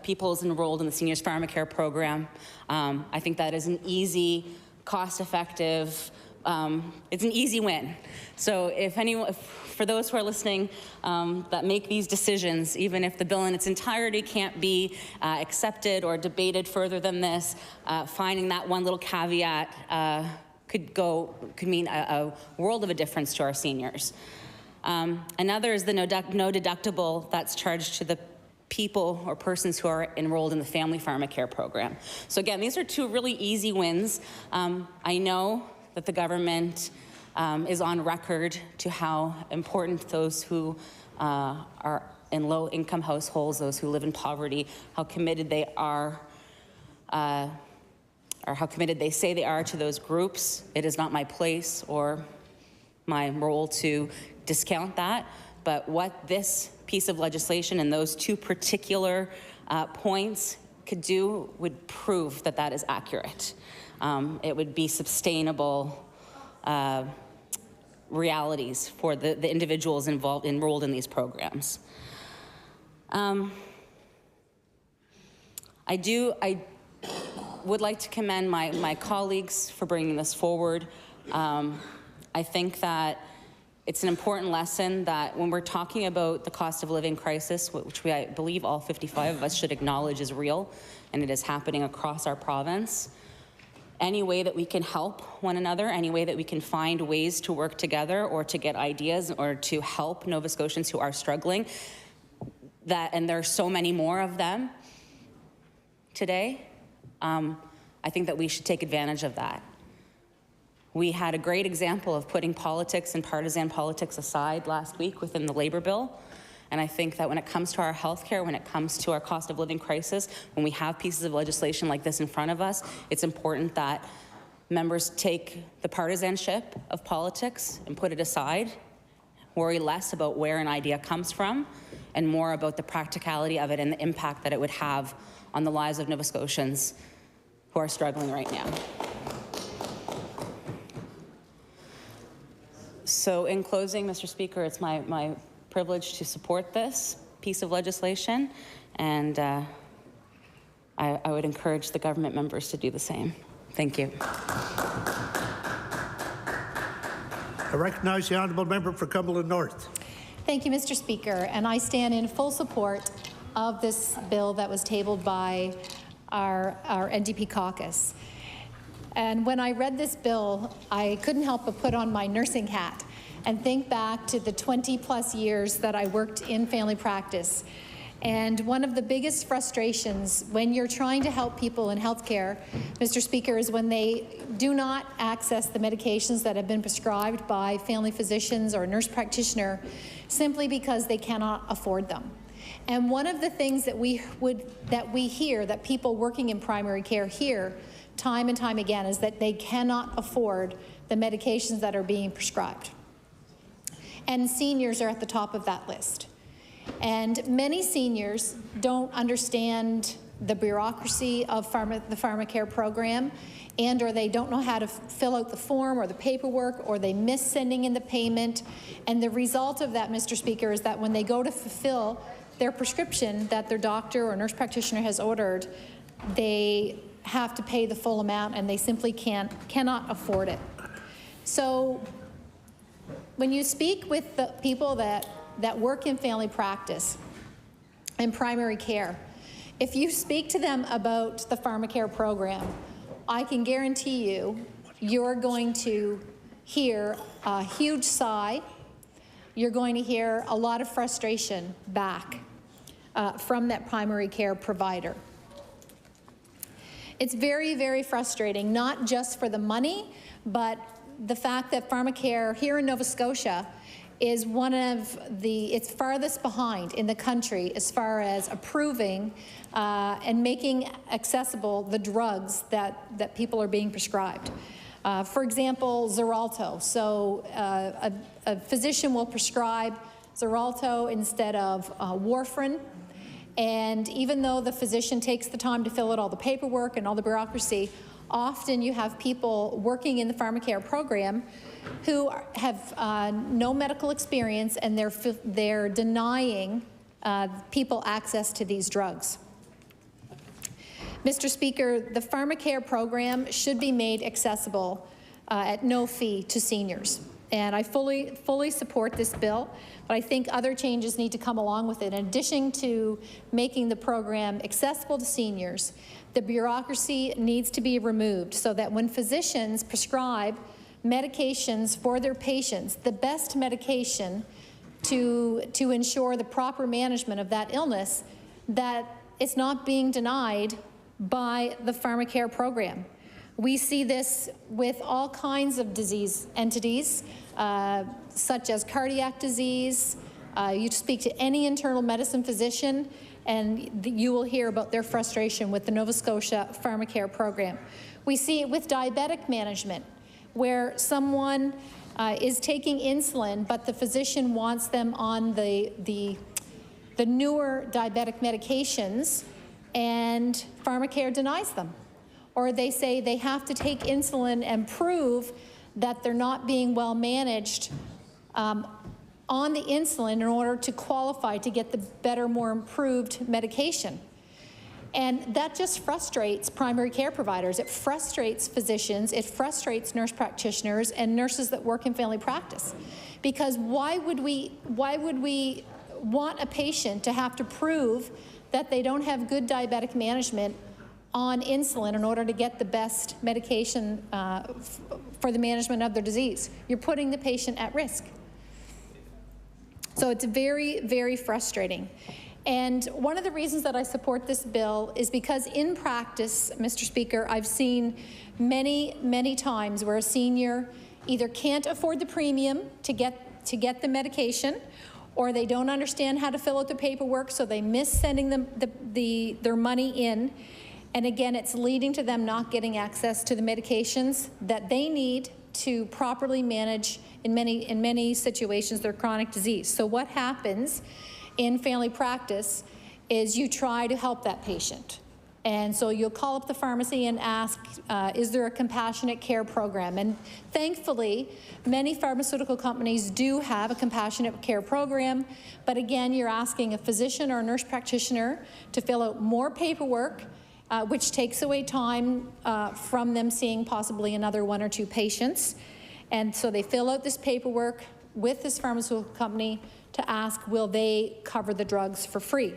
peoples enrolled in the Seniors Pharmacare program. I think that is an easy, cost-effective, it's an easy win. So for those who are listening that make these decisions, even if the bill in its entirety can't be accepted or debated further than this, finding that one little caveat could mean a world of a difference to our seniors. Another is the no deductible that's charged to the people or persons who are enrolled in the Family Pharmacare program. So again, these are two really easy wins. I know that the government is on record to how important those who are in low-income households, those who live in poverty, how committed they are, or how committed they say they are to those groups. It is not my place or my role to discount that, but what this piece of legislation and those two particular points could do would prove that that is accurate. It would be sustainable realities for the individuals enrolled in these programs. I would like to commend my colleagues for bringing this forward. I think that it's an important lesson that when we're talking about the cost of living crisis, which I believe all 55 of us should acknowledge is real, and it is happening across our province, any way that we can help one another, any way that we can find ways to work together or to get ideas or to help Nova Scotians who are struggling, and there are so many more of them today, I think that we should take advantage of that. We had a great example of putting politics and partisan politics aside last week within the Labour bill. And I think that when it comes to our health care, when it comes to our cost of living crisis, when we have pieces of legislation like this in front of us, it's important that members take the partisanship of politics and put it aside, worry less about where an idea comes from, and more about the practicality of it and the impact that it would have on the lives of Nova Scotians who are struggling right now. So in closing, Mr. Speaker, it's my privilege to support this piece of legislation, and I would encourage the government members to do the same. Thank you. I recognize the honourable member for Cumberland North. Thank you, Mr. Speaker, and I stand in full support of this bill that was tabled by our NDP caucus. And when I read this bill, I couldn't help but put on my nursing hat and think back to the 20+ years that I worked in family practice. And one of the biggest frustrations when you're trying to help people in healthcare, Mr. Speaker, is when they do not access the medications that have been prescribed by family physicians or nurse practitioner simply because they cannot afford them. And one of the things that we hear, that people working in primary care hear time and time again, is that they cannot afford the medications that are being prescribed. And seniors are at the top of that list. And many seniors don't understand the bureaucracy of the PharmaCare program, or they don't know how to fill out the form or the paperwork, or they miss sending in the payment. And the result of that, Mr. Speaker, is that when they go to fulfill their prescription that their doctor or nurse practitioner has ordered, they have to pay the full amount, and they simply cannot afford it. So when you speak with the people that work in family practice and primary care, if you speak to them about the PharmaCare program, I can guarantee you, you're going to hear a huge sigh. You're going to hear a lot of frustration back from that primary care provider. It's very, very frustrating, not just for the money, but the fact that PharmaCare here in Nova Scotia is one of it's farthest behind in the country as far as approving and making accessible the drugs that people are being prescribed. For example, Xarelto. So a physician will prescribe Xarelto instead of warfarin. And even though the physician takes the time to fill out all the paperwork and all the bureaucracy, often you have people working in the PharmaCare program who have no medical experience, and they're denying people access to these drugs. Mr. Speaker, the PharmaCare program should be made accessible at no fee to seniors. And I fully support this bill, but I think other changes need to come along with it. In addition to making the program accessible to seniors, the bureaucracy needs to be removed so that when physicians prescribe medications for their patients, the best medication to ensure the proper management of that illness, that it's not being denied by the PharmaCare program. We see this with all kinds of disease entities, such as cardiac disease. You speak to any internal medicine physician, and you will hear about their frustration with the Nova Scotia PharmaCare program. We see it with diabetic management, where someone is taking insulin, but the physician wants them on the newer diabetic medications, and PharmaCare denies them. Or they say they have to take insulin and prove that they're not being well managed on the insulin in order to qualify to get the better, more improved medication. And that just frustrates primary care providers. It frustrates physicians. It frustrates nurse practitioners and nurses that work in family practice. Because why would we want a patient to have to prove that they don't have good diabetic management on insulin in order to get the best medication for the management of their disease? You're putting the patient at risk. So it's very, very frustrating. And one of the reasons that I support this bill is because in practice, Mr. Speaker, I've seen many, many times where a senior either can't afford the premium to get the medication, or they don't understand how to fill out the paperwork, so they miss sending them their money in. And again, it's leading to them not getting access to the medications that they need to properly manage, in many situations, their chronic disease. So what happens in family practice is you try to help that patient. And so you'll call up the pharmacy and ask, is there a compassionate care program? And thankfully, many pharmaceutical companies do have a compassionate care program. But again, you're asking a physician or a nurse practitioner to fill out more paperwork, which takes away time from them seeing possibly another 1 or 2 patients. And so they fill out this paperwork with this pharmaceutical company to ask, will they cover the drugs for free?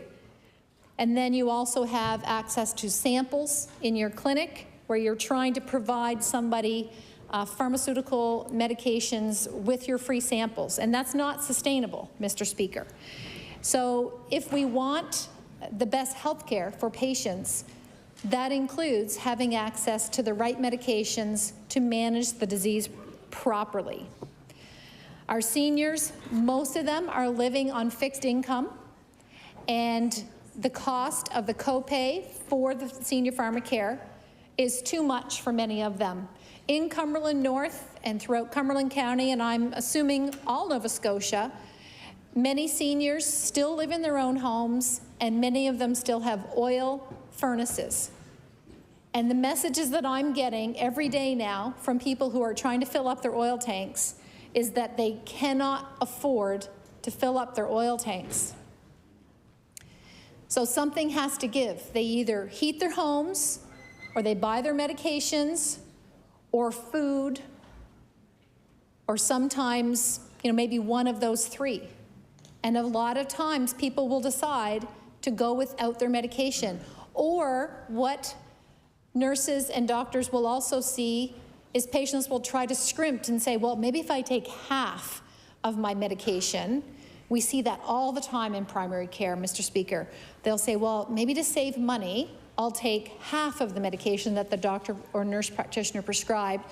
And then you also have access to samples in your clinic where you're trying to provide somebody pharmaceutical medications with your free samples. And that's not sustainable, Mr. Speaker. So if we want the best health care for patients, that includes having access to the right medications to manage the disease properly. Our seniors, most of them are living on fixed income, and the cost of the copay for the senior pharmacare is too much for many of them. In Cumberland North and throughout Cumberland County, and I'm assuming all Nova Scotia, many seniors still live in their own homes, and many of them still have oil furnaces. And the messages that I'm getting every day now from people who are trying to fill up their oil tanks is that they cannot afford to fill up their oil tanks. So something has to give. They either heat their homes, or they buy their medications, or food, or sometimes, maybe one of those three. And a lot of times people will decide to go without their medication. Or what nurses and doctors will also see is patients will try to scrimp and say, well, maybe if I take half of my medication. We see that all the time in primary care, Mr. Speaker. They'll say, well, maybe to save money, I'll take half of the medication that the doctor or nurse practitioner prescribed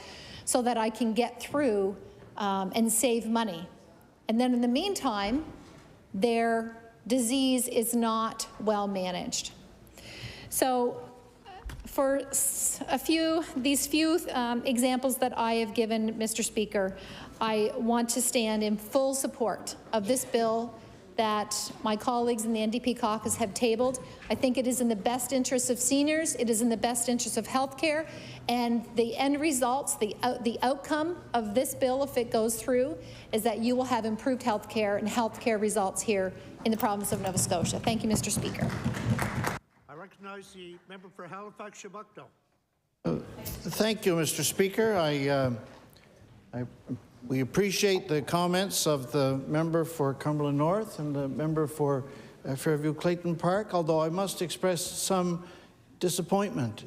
so that I can get through and save money. And then in the meantime, their disease is not well managed. So for these few examples that I have given, Mr. Speaker, I want to stand in full support of this bill that my colleagues in the NDP caucus have tabled. I think it is in the best interest of seniors, it is in the best interest of healthcare, and the end results, the outcome of this bill, if it goes through, is that you will have improved healthcare and healthcare results here in the province of Nova Scotia. Thank you, Mr. Speaker. I recognize the member for Halifax, Shabukto. Thank you, Mr. Speaker. We appreciate the comments of the member for Cumberland North and the member for Fairview Clayton Park, although I must express some disappointment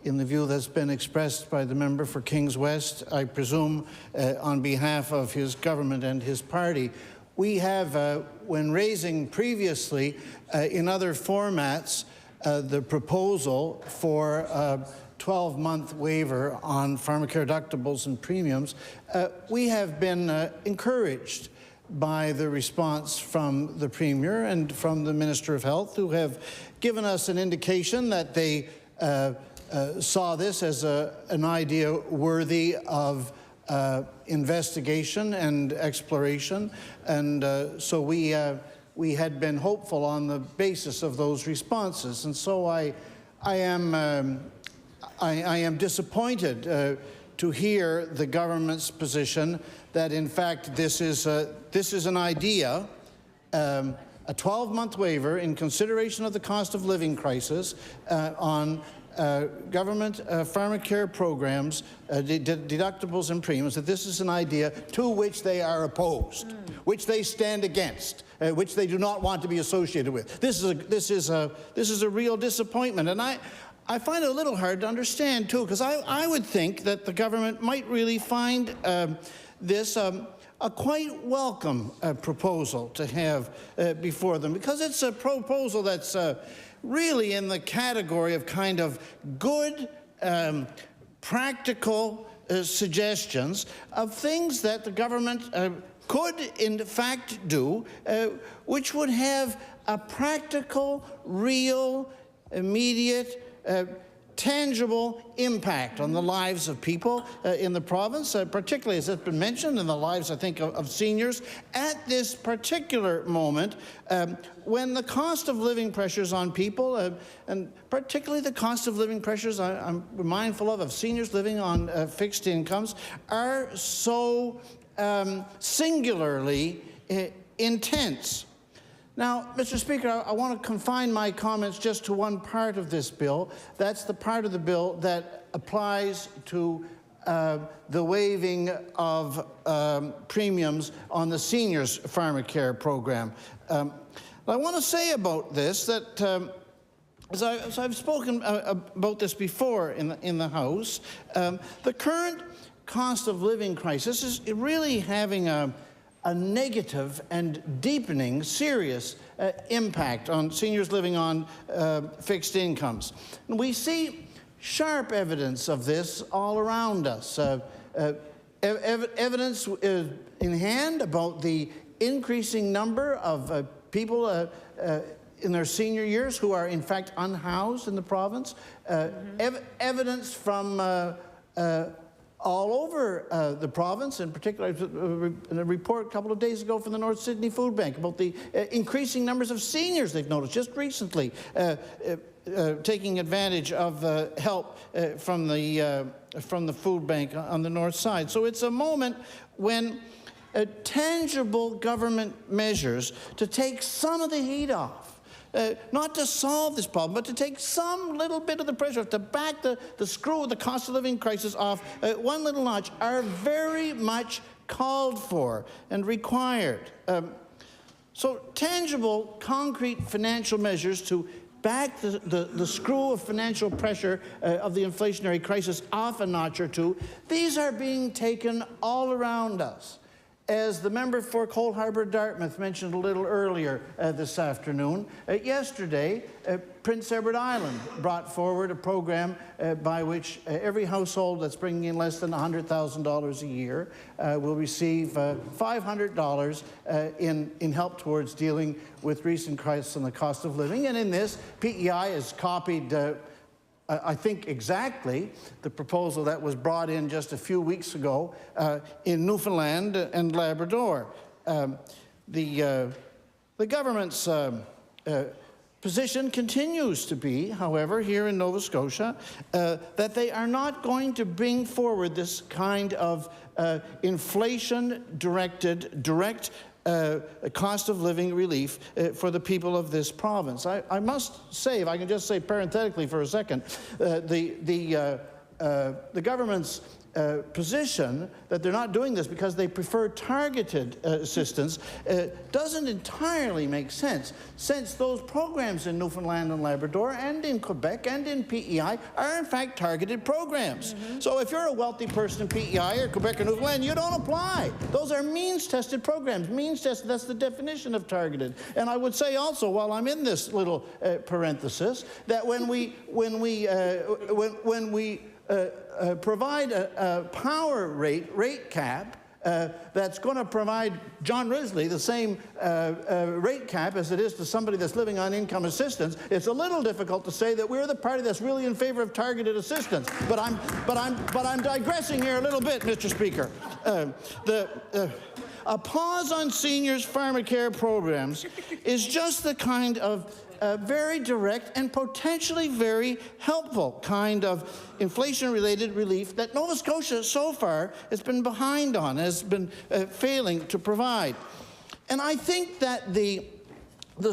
in the view that's been expressed by the member for Kings West, I presume on behalf of his government and his party. We have, when raising previously in other formats, the proposal for 12-month waiver on pharmacare deductibles and premiums, we have been encouraged by the response from the Premier and from the Minister of Health, who have given us an indication that they saw this as an idea worthy of investigation and exploration. And so we had been hopeful on the basis of those responses. And so I am disappointed to hear the government's position that, in fact, this is an idea, a 12-month waiver in consideration of the cost of living crisis on government pharmacare programs, deductibles and premiums, that this is an idea to which they are opposed, which they stand against, which they do not want to be associated with. This is a real disappointment, and I find it a little hard to understand, too, because I would think that the government might really find this a quite welcome proposal to have before them, because it's a proposal that's really in the category of kind of good, practical suggestions of things that the government could, in fact, do, which would have a practical, real, immediate, tangible impact on the lives of people in the province, particularly, as has been mentioned, in the lives, I think, of seniors at this particular moment when the cost of living pressures on people, and particularly the cost of living pressures I'm mindful of seniors living on fixed incomes, are so singularly intense. Now, Mr. Speaker, I want to confine my comments just to one part of this bill. That's the part of the bill that applies to the waiving of premiums on the seniors pharmacare program. I want to say about this that as I've spoken about this before in the House, the current cost of living crisis is really having a negative and deepening, serious impact on seniors living on fixed incomes. And we see sharp evidence of this all around us. Evidence in hand about the increasing number of people in their senior years who are in fact unhoused in the province. Evidence from all over the province, in particular in a report a couple of days ago from the North Sydney Food Bank about the increasing numbers of seniors they've noticed just recently taking advantage of help from the food bank on the north side. So it's a moment when tangible government measures to take some of the heat off, not to solve this problem, but to take some little bit of the pressure, to back the screw of the cost of living crisis off one little notch, are very much called for and required. So tangible, concrete financial measures to back the screw of financial pressure of the inflationary crisis off a notch or two, these are being taken all around us. As the member for Cold Harbour Dartmouth mentioned a little earlier this afternoon, yesterday, Prince Edward Island brought forward a program by which every household that's bringing in less than $100,000 a year will receive $500 in help towards dealing with recent crisis on the cost of living. And in this, PEI has copied I think exactly the proposal that was brought in just a few weeks ago in Newfoundland and Labrador. The government's position continues to be, however, here in Nova Scotia, that they are not going to bring forward this kind of inflation-directed, direct cost of living relief for the people of this province. I must say, if I can just say parenthetically for a second, the government's position that they're not doing this because they prefer targeted assistance doesn't entirely make sense, since those programs in Newfoundland and Labrador and in Quebec and in PEI are in fact targeted programs. So if you're a wealthy person in PEI or Quebec or Newfoundland, you don't apply. Those are means-tested programs. Means-tested, that's the definition of targeted. And I would say also, while I'm in this little parenthesis, that when we provide a power rate cap that's going to provide John Risley the same rate cap as it is to somebody that's living on income assistance, it's a little difficult to say that we're the party that's really in favor of targeted assistance. But I'm digressing here a little bit, Mr. Speaker. A pause on seniors' pharmacare programs is just the kind of very direct and potentially very helpful kind of inflation-related relief that Nova Scotia so far has been behind on, has been failing to provide. And I think that the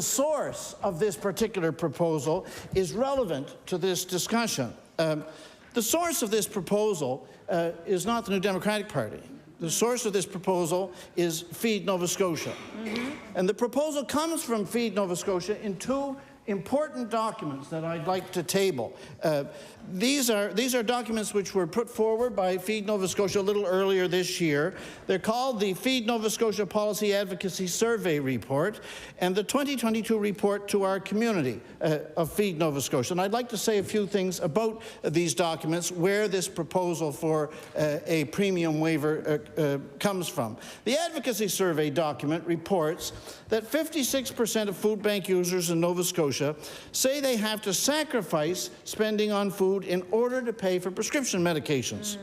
source of this particular proposal is relevant to this discussion. The source of this proposal is not the New Democratic Party. The source of this proposal is Feed Nova Scotia. And the proposal comes from Feed Nova Scotia in two important documents that I'd like to table. These are documents which were put forward by Feed Nova Scotia a little earlier this year. They're called the Feed Nova Scotia Policy Advocacy Survey Report and the 2022 Report to Our Community of Feed Nova Scotia. And I'd like to say a few things about these documents, where this proposal for a premium waiver comes from. The Advocacy Survey document reports that 56% of food bank users in Nova Scotia say they have to sacrifice spending on food in order to pay for prescription medications.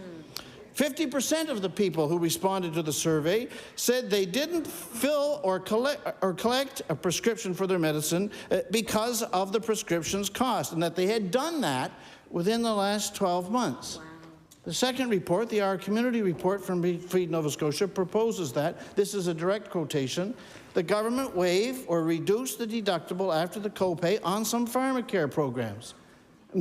50% of the people who responded to the survey said they didn't fill or collect a prescription for their medicine because of the prescription's cost, and that they had done that within the last 12 months. Wow. The second report, the Our Community Report from Feed Nova Scotia, proposes that, this is a direct quotation, the government waive or reduce the deductible after the copay on some pharmacare programs.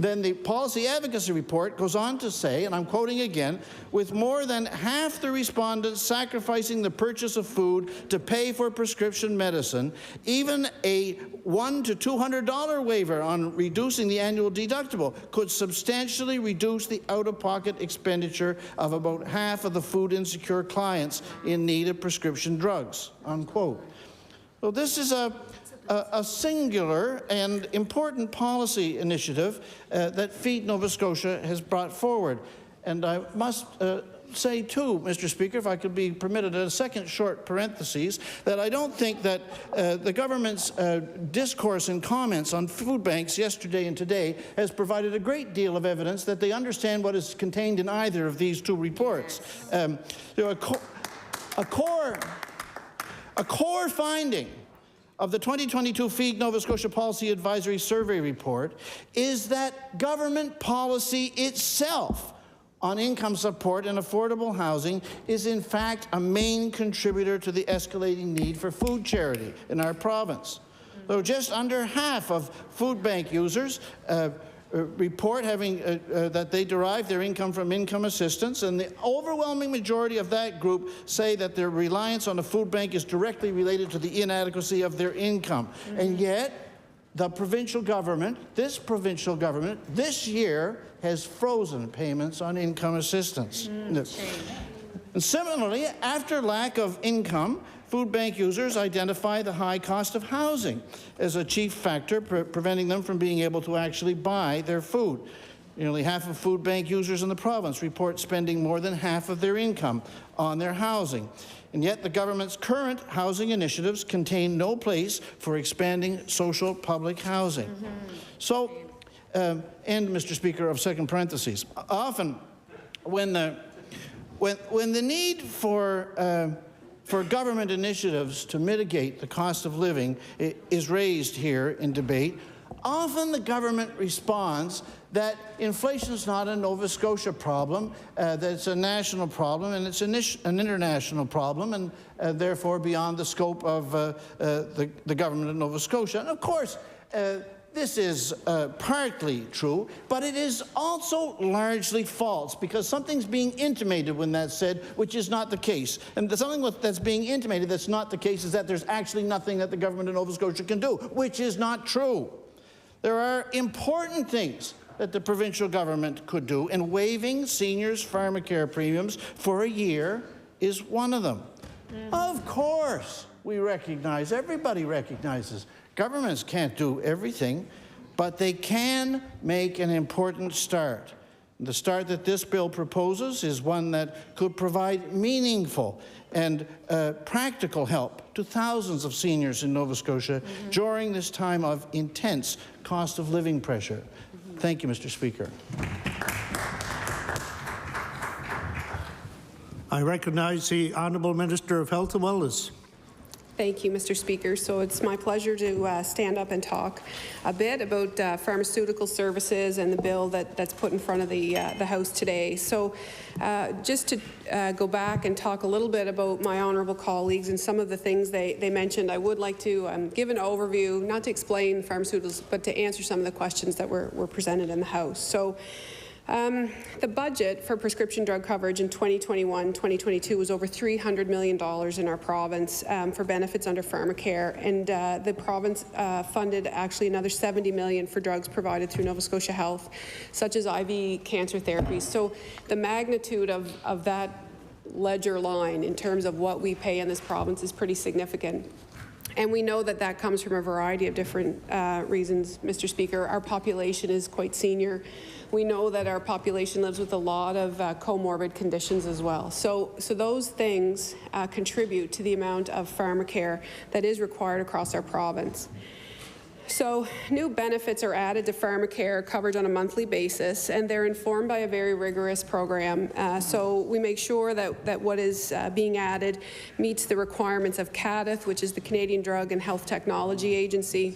Then the policy advocacy report goes on to say, and I'm quoting again, with more than half the respondents sacrificing the purchase of food to pay for prescription medicine, even a $100 to $200 waiver on reducing the annual deductible could substantially reduce the out-of-pocket expenditure of about half of the food insecure clients in need of prescription drugs, unquote. So this is a singular and important policy initiative that Feed Nova Scotia has brought forward. And I must say, too, Mr. Speaker, if I could be permitted a second short parenthesis, that I don't think that the government's discourse and comments on food banks yesterday and today has provided a great deal of evidence that they understand what is contained in either of these two reports. A core finding of the 2022 Feed Nova Scotia Policy Advisory Survey Report is that government policy itself on income support and affordable housing is in fact a main contributor to the escalating need for food charity in our province. So just under half of food bank users report having that they derive their income from income assistance, and the overwhelming majority of that group say that their reliance on a food bank is directly related to the inadequacy of their income. And yet, the provincial government, this year has frozen payments on income assistance. And similarly, after lack of income, food bank users identify the high cost of housing as a chief factor preventing them from being able to actually buy their food. Nearly half of food bank users in the province report spending more than half of their income on their housing. And yet the government's current housing initiatives contain no place for expanding social public housing. So, and Mr. Speaker, of second parentheses, often when the need for government initiatives to mitigate the cost of living is raised here in debate, often the government responds that inflation is not a Nova Scotia problem, that it's a national problem and it's an international problem, and therefore beyond the scope of the government of Nova Scotia. And of course, this is partly true, but it is also largely false, because something's being intimated when that's said, which is not the case. And something that's being intimated that's not the case is that there's actually nothing that the government of Nova Scotia can do, which is not true. There are important things that the provincial government could do, and waiving seniors' pharmacare premiums for a year is one of them. Of course, we recognize, everybody recognizes, governments can't do everything, but they can make an important start. The start that this bill proposes is one that could provide meaningful and practical help to thousands of seniors in Nova Scotia during this time of intense cost of living pressure. Thank you, Mr. Speaker. I recognize the Honourable Minister of Health and Wellness. Thank you, Mr. Speaker. So it's my pleasure to stand up and talk a bit about pharmaceutical services and the bill that's put in front of the House today. So just to go back and talk a little bit about my honourable colleagues and some of the things they mentioned, I would like to give an overview, not to explain pharmaceuticals, but to answer some of the questions that were presented in the House. So the budget for prescription drug coverage in 2021-2022 was over $300 million in our province for benefits under Pharmacare, and the province funded actually another $70 million for drugs provided through Nova Scotia Health, such as IV cancer therapies. So the magnitude of that ledger line in terms of what we pay in this province is pretty significant. And we know that that comes from a variety of different reasons, Mr. Speaker. Our population is quite senior. We know that our population lives with a lot of comorbid conditions as well. So those things contribute to the amount of pharmacare that is required across our province. So new benefits are added to pharmacare coverage on a monthly basis, and they're informed by a very rigorous program. So we make sure that what is being added meets the requirements of CADTH, which is the Canadian Drug and Health Technology Agency.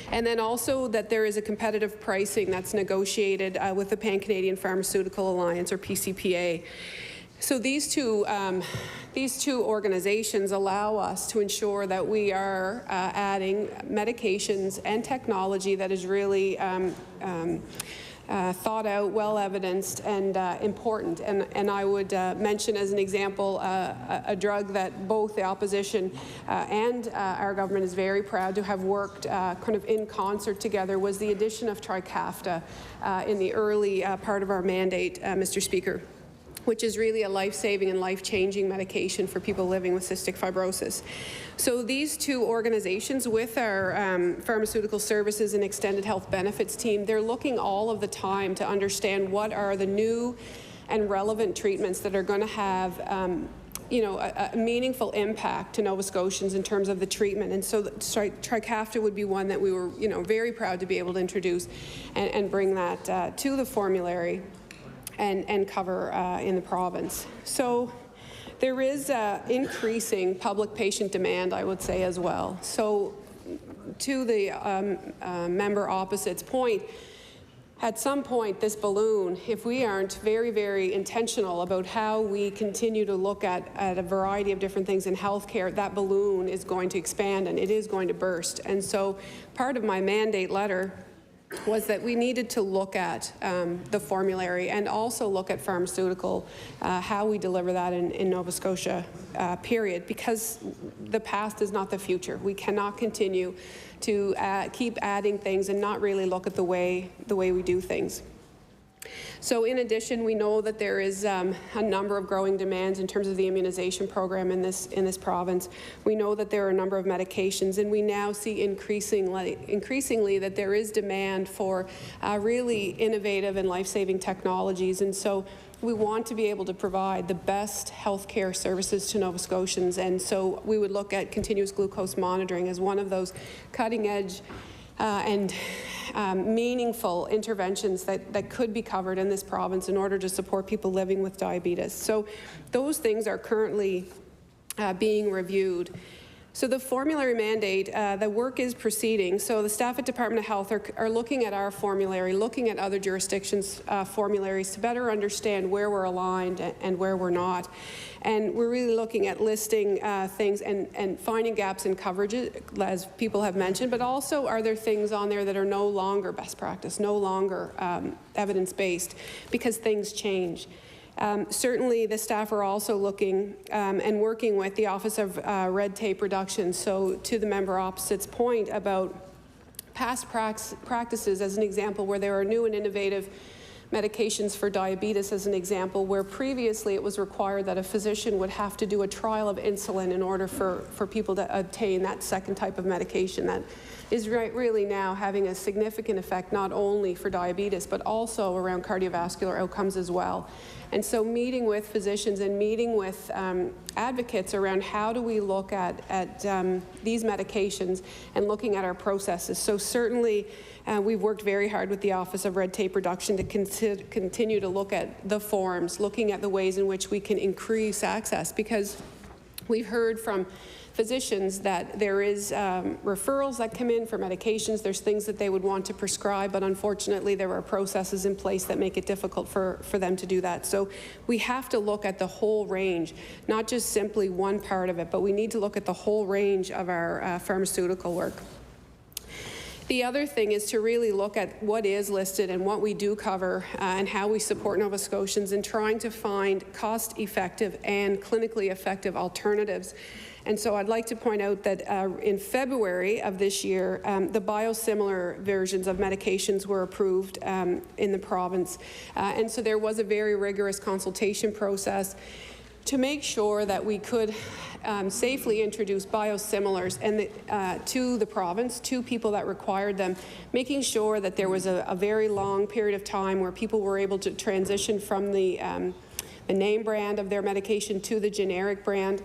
And then also that there is a competitive pricing that's negotiated with the Pan-Canadian Pharmaceutical Alliance, or PCPA. So these two organizations allow us to ensure that we are adding medications and technology that is really thought out, well evidenced, and important. And I would mention as an example a drug that both the opposition and our government is very proud to have worked kind of in concert together was the addition of Trikafta in the early part of our mandate, Mr. Speaker, which is really a life-saving and life-changing medication for people living with cystic fibrosis. So these two organizations with our pharmaceutical services and extended health benefits team, they're looking all of the time to understand what are the new and relevant treatments that are going to have you know, a meaningful impact to Nova Scotians in terms of the treatment. And so Trikafta would be one that we were, you know, very proud to be able to introduce and bring that to the formulary and cover in the province. So there is increasing public patient demand, I would say, as well. So to the member opposite's point, at some point this balloon, if we aren't very, very intentional about how we continue to look at a variety of different things in healthcare, that balloon is going to expand and it is going to burst. And so part of my mandate letter was that we needed to look at the formulary and also look at pharmaceutical, how we deliver that in Nova Scotia, period, because the past is not the future. We cannot continue to keep adding things and not really look at the way we do things. So in addition, we know that there is a number of growing demands in terms of the immunization program in this province. We know that there are a number of medications, and we now see increasingly that there is demand for really innovative and life-saving technologies. And so we want to be able to provide the best healthcare services to Nova Scotians. And so we would look at continuous glucose monitoring as one of those cutting-edge and meaningful interventions that could be covered in this province in order to support people living with diabetes. So those things are currently being reviewed. So the formulary mandate, the work is proceeding. So the staff at Department of Health are looking at our formulary, looking at other jurisdictions' formularies to better understand where we're aligned and where we're not. And we're really looking at listing things and finding gaps in coverage, as people have mentioned, but also are there things on there that are no longer best practice, no longer evidence-based, because things change. Certainly, the staff are also looking and working with the Office of Red Tape Reduction. So to the member opposite's point about past practices, as an example, where there are new and innovative medications for diabetes, as an example, where previously it was required that a physician would have to do a trial of insulin in order for people to obtain that second type of medication. That is really now having a significant effect not only for diabetes, but also around cardiovascular outcomes as well. And so meeting with physicians and meeting with advocates around how do we look at these medications and looking at our processes. So certainly we've worked very hard with the Office of Red Tape Reduction to continue to look at the forms, looking at the ways in which we can increase access, because we've heard from physicians that there is referrals that come in for medications. There's things that they would want to prescribe, but unfortunately there are processes in place that make it difficult for them to do that. So we have to look at the whole range, not just simply one part of it, but we need to look at the whole range of our pharmaceutical work. The other thing is to really look at what is listed and what we do cover and how we support Nova Scotians in trying to find cost-effective and clinically effective alternatives. And so I'd like to point out that in February of this year, the biosimilar versions of medications were approved in the province. And so there was a very rigorous consultation process to make sure that we could safely introduce biosimilars and to the province, to people that required them, making sure that there was a very long period of time where people were able to transition from the name brand of their medication to the generic brand,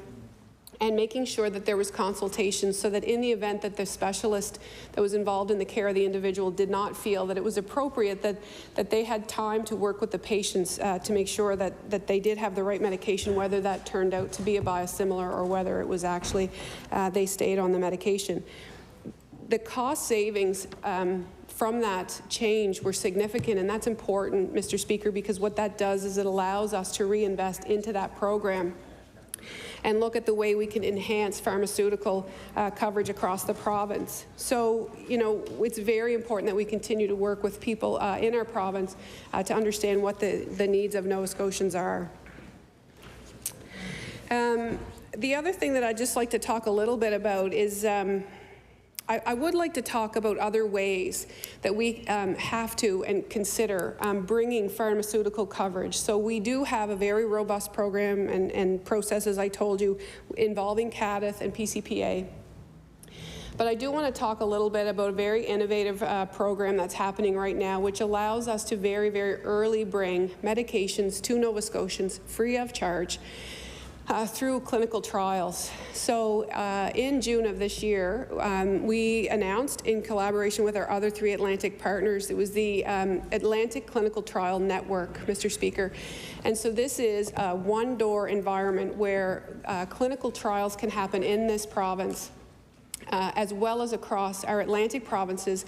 and making sure that there was consultation so that in the event that the specialist that was involved in the care of the individual did not feel that it was appropriate, that they had time to work with the patients to make sure that they did have the right medication, whether that turned out to be a biosimilar or whether it was actually they stayed on the medication. The cost savings from that change were significant, and that's important, Mr. Speaker, because what that does is it allows us to reinvest into that program and look at the way we can enhance pharmaceutical coverage across the province. So, you know, it's very important that we continue to work with people in our province to understand what the needs of Nova Scotians are. The other thing that I'd just like to talk a little bit about is I would like to talk about other ways that we have to and consider bringing pharmaceutical coverage. So we do have a very robust program and process, as I told you, involving CADTH and PCPA. But I do want to talk a little bit about a very innovative program that's happening right now, which allows us to very, very early bring medications to Nova Scotians free of charge through clinical trials. So in June of this year, we announced, in collaboration with our other 3 Atlantic partners, it was the Atlantic Clinical Trial Network, Mr. Speaker. And so this is a one-door environment where clinical trials can happen in this province, as well as across our Atlantic provinces,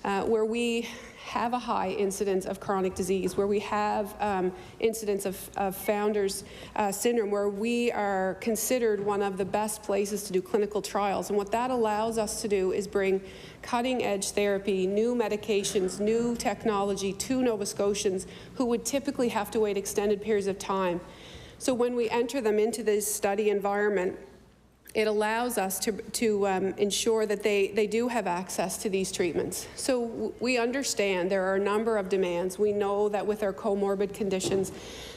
where we have a high incidence of chronic disease, where we have incidence of Founder's syndrome, where we are considered one of the best places to do clinical trials. And what that allows us to do is bring cutting-edge therapy, new medications, new technology to Nova Scotians who would typically have to wait extended periods of time. So when we enter them into this study environment, it allows us to ensure that they do have access to these treatments. So we understand there are a number of demands. We know that with our comorbid conditions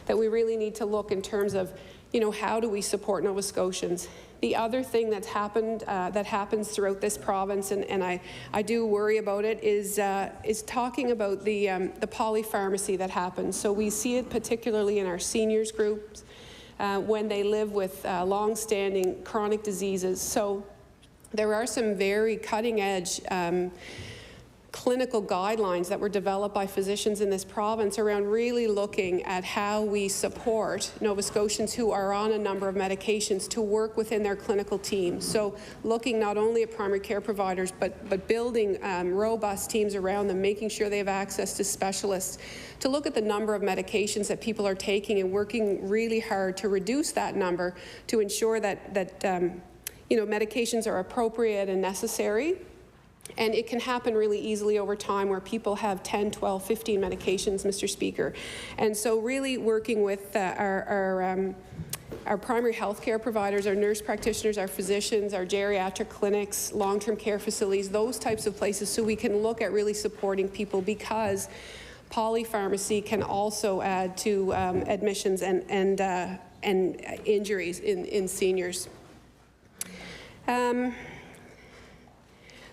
that we really need to look in terms of, you know, how do we support Nova Scotians? The other thing that's happened, that happens throughout this province, and I do worry about it, is talking about the polypharmacy that happens. So we see it particularly in our seniors groups, when they live with long-standing chronic diseases. So there are some very cutting-edge clinical guidelines that were developed by physicians in this province around really looking at how we support Nova Scotians who are on a number of medications to work within their clinical teams. So looking not only at primary care providers, but building robust teams around them, making sure they have access to specialists, to look at the number of medications that people are taking and working really hard to reduce that number to ensure that you know, medications are appropriate and necessary. And it can happen really easily over time where people have 10, 12, 15 medications, Mr. Speaker. And so really working with our primary health care providers, our nurse practitioners, our physicians, our geriatric clinics, long-term care facilities, those types of places, so we can look at really supporting people, because polypharmacy can also add to admissions and injuries in seniors.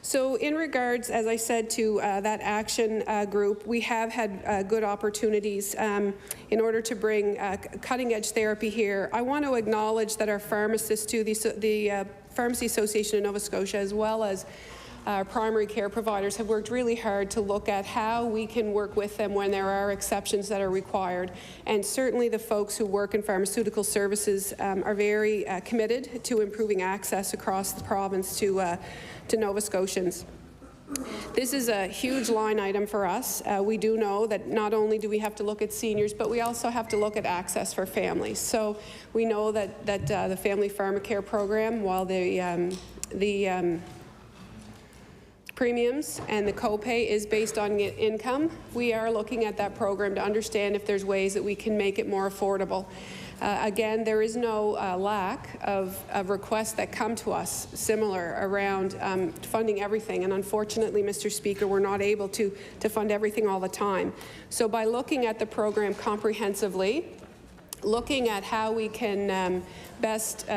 So in regards, as I said, to that action group, we have had good opportunities in order to bring cutting-edge therapy here. I want to acknowledge that our pharmacists, too, the Pharmacy Association of Nova Scotia, as well as primary care providers, have worked really hard to look at how we can work with them when there are exceptions that are required. And certainly the folks who work in pharmaceutical services are very committed to improving access across the province to Nova Scotians. This is a huge line item for us. We do know that not only do we have to look at seniors, but we also have to look at access for families. So we know that the Family Pharmacare program, while the premiums and the copay is based on income, we are looking at that program to understand if there's ways that we can make it more affordable. Again, there is no lack of requests that come to us similar around funding everything, and unfortunately, Mr. Speaker, we're not able to fund everything all the time. So by looking at the program comprehensively, looking at how we can best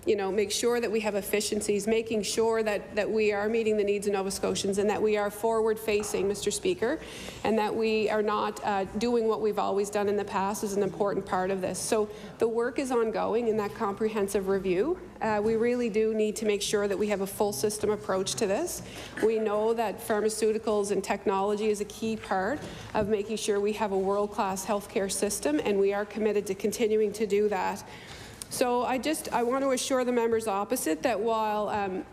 you know, make sure that we have efficiencies, making sure that we are meeting the needs of Nova Scotians and that we are forward-facing, Mr. Speaker, and that we are not doing what we've always done in the past is an important part of this. So the work is ongoing in that comprehensive review. We really do need to make sure that we have a full system approach to this. We know that pharmaceuticals and technology is a key part of making sure we have a world-class healthcare system, and we are committed to continuing to do that. So I want to assure the members opposite that while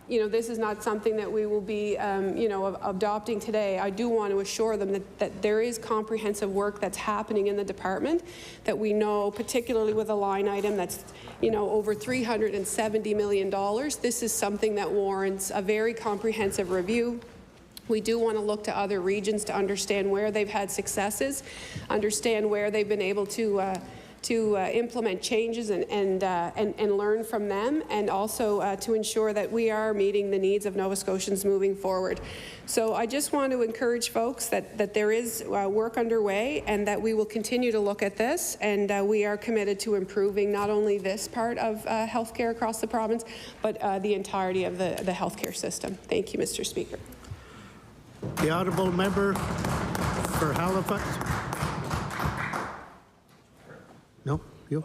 this is not something that we will be adopting today, I do want to assure them that there is comprehensive work that's happening in the department, that we know, particularly with a line item that's over $370 million. This is something that warrants a very comprehensive review. We do want to look to other regions to understand where they've had successes, understand where they've been able to implement changes and learn from them, and also to ensure that we are meeting the needs of Nova Scotians moving forward. So I just want to encourage folks that there is work underway and that we will continue to look at this, and we are committed to improving not only this part of healthcare across the province, but the entirety of the healthcare system. Thank you, Mr. Speaker. The honourable member for Halifax. No, you.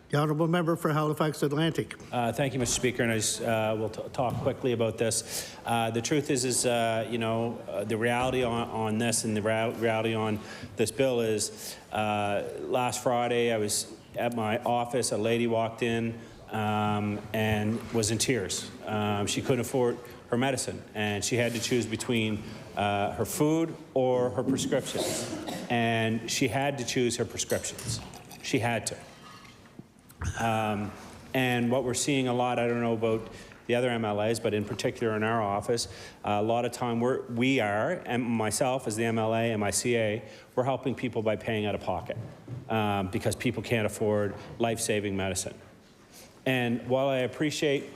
The honourable member for Halifax Atlantic. Thank you, Mr. Speaker, and I just will talk quickly about this. The truth is the reality on this and the reality on this bill is last Friday I was at my office, a lady walked in and was in tears. She couldn't afford her medicine, and she had to choose between her food or her prescriptions, and she had to choose her prescriptions. She had to. And what we're seeing a lot, I don't know about the other MLAs, but in particular in our office, a lot of time we are, and myself as the MLA and my CA, we're helping people by paying out of pocket because people can't afford life-saving medicine. And while I appreciate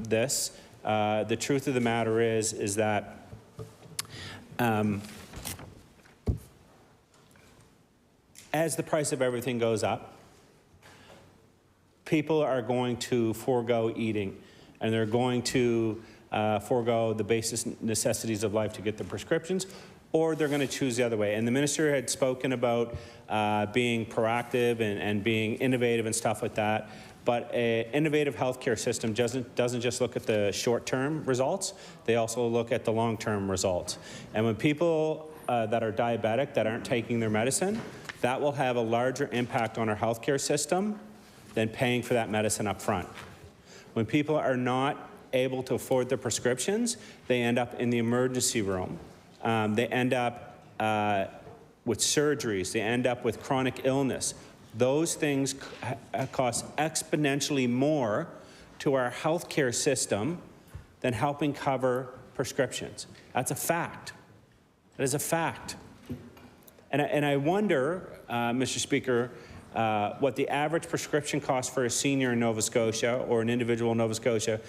this, the truth of the matter is that as the price of everything goes up, people are going to forego eating, and they're going to forego the basic necessities of life to get the prescriptions, or they're going to choose the other way. And the minister had spoken about being proactive and being innovative and stuff like that. But an innovative healthcare system doesn't just look at the short-term results, they also look at the long-term results. And when people that are diabetic, that aren't taking their medicine, that will have a larger impact on our healthcare system than paying for that medicine up front. When people are not able to afford their prescriptions, they end up in the emergency room. They end up with surgeries, they end up with chronic illness. Those things cost exponentially more to our healthcare system than helping cover prescriptions. That's a fact. That is a fact. And I wonder, Mr. Speaker, what the average prescription cost for a senior in Nova Scotia or an individual in Nova Scotia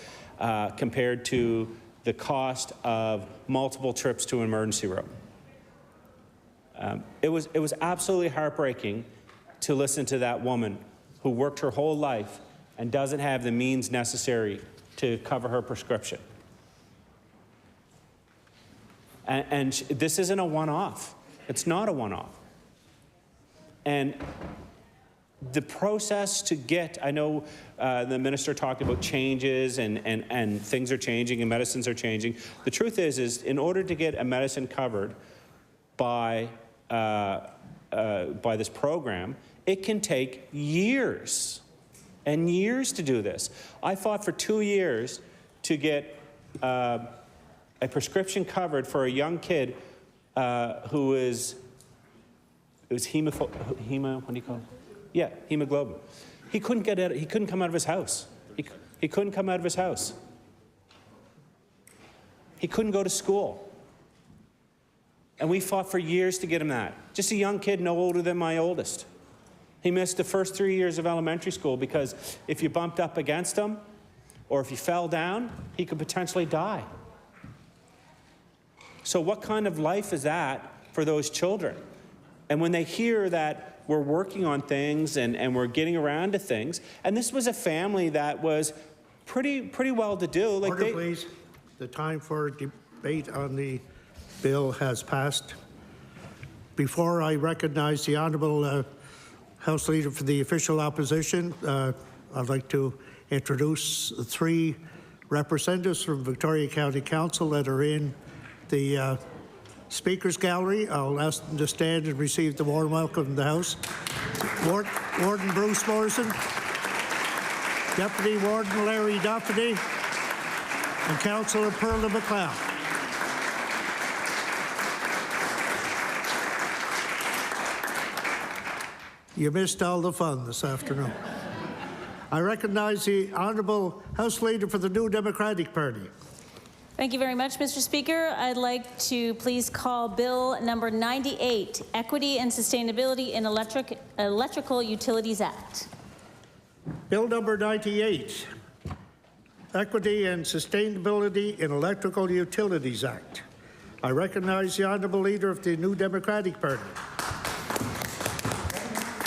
compared to the cost of multiple trips to an emergency room. It was absolutely heartbreaking to listen to that woman who worked her whole life and doesn't have the means necessary to cover her prescription. And this isn't a one-off. It's not a one-off. And the process to get, I know the minister talked about changes and things are changing and medicines are changing. The truth is in order to get a medicine covered by this program, it can take years and years to do this. I fought for 2 years to get a prescription covered for a young kid who is, it was what do you call it? Yeah, hemoglobin. He couldn't get out. He couldn't come out of his house. He couldn't come out of his house. He couldn't go to school. And we fought for years to get him that. Just a young kid, no older than my oldest. He missed the first 3 years of elementary school because if you bumped up against him or if you fell down, he could potentially die. So what kind of life is that for those children? And when they hear that we're working on things and we're getting around to things, and this was a family that was pretty well-to-do. Like Order, please. The time for debate on the bill has passed. Before I recognize the Honourable House Leader for the official opposition, I'd like to introduce 3 representatives from Victoria County Council that are in the Speakers Gallery, I'll ask them to stand and receive the warm welcome in the House. Warden Bruce Morrison, Deputy Warden Larry Doherty, and Councillor Perla McLeod. You missed all the fun this afternoon. I recognize the Honourable House Leader for the New Democratic Party. Thank you very much, Mr. Speaker. I'd like to please call Bill number 98, Equity and Sustainability in Electrical Utilities Act. Bill number 98, Equity and Sustainability in Electrical Utilities Act. I recognize the Honourable Leader of the New Democratic Party.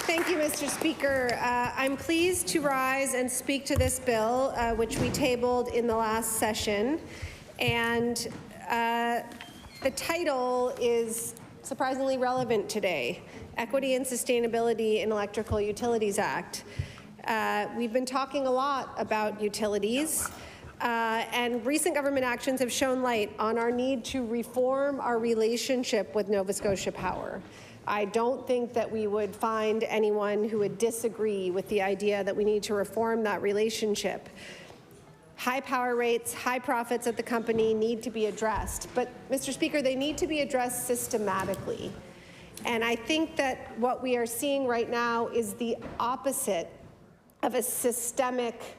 Thank you, Mr. Speaker. I'm pleased to rise and speak to this bill, which we tabled in the last session. And the title is surprisingly relevant today, Equity and Sustainability in Electrical Utilities Act. We've been talking a lot about utilities, and recent government actions have shown light on our need to reform our relationship with Nova Scotia Power. I don't think that we would find anyone who would disagree with the idea that we need to reform that relationship. High power rates, high profits at the company need to be addressed. But, Mr. Speaker, they need to be addressed systematically. And I think that what we are seeing right now is the opposite of a systemic,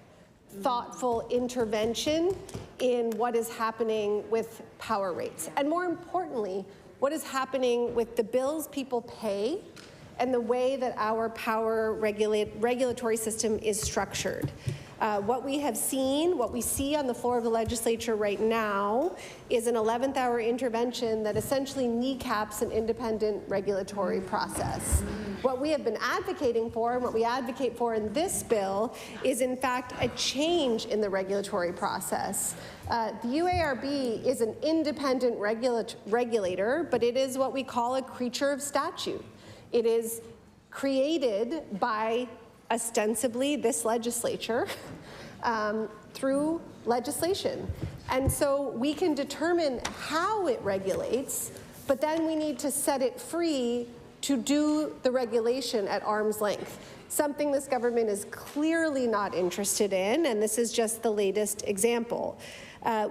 thoughtful intervention in what is happening with power rates. And more importantly, what is happening with the bills people pay and the way that our power regulatory system is structured. What we have seen, what we see on the floor of the legislature right now is an 11th hour intervention that essentially kneecaps an independent regulatory process. What we have been advocating for and what we advocate for in this bill is in fact a change in the regulatory process. The UARB is an independent regulator, but it is what we call a creature of statute. It is created by ostensibly this legislature through legislation. And so we can determine how it regulates, but then we need to set it free to do the regulation at arm's length, something this government is clearly not interested in, and this is just the latest example.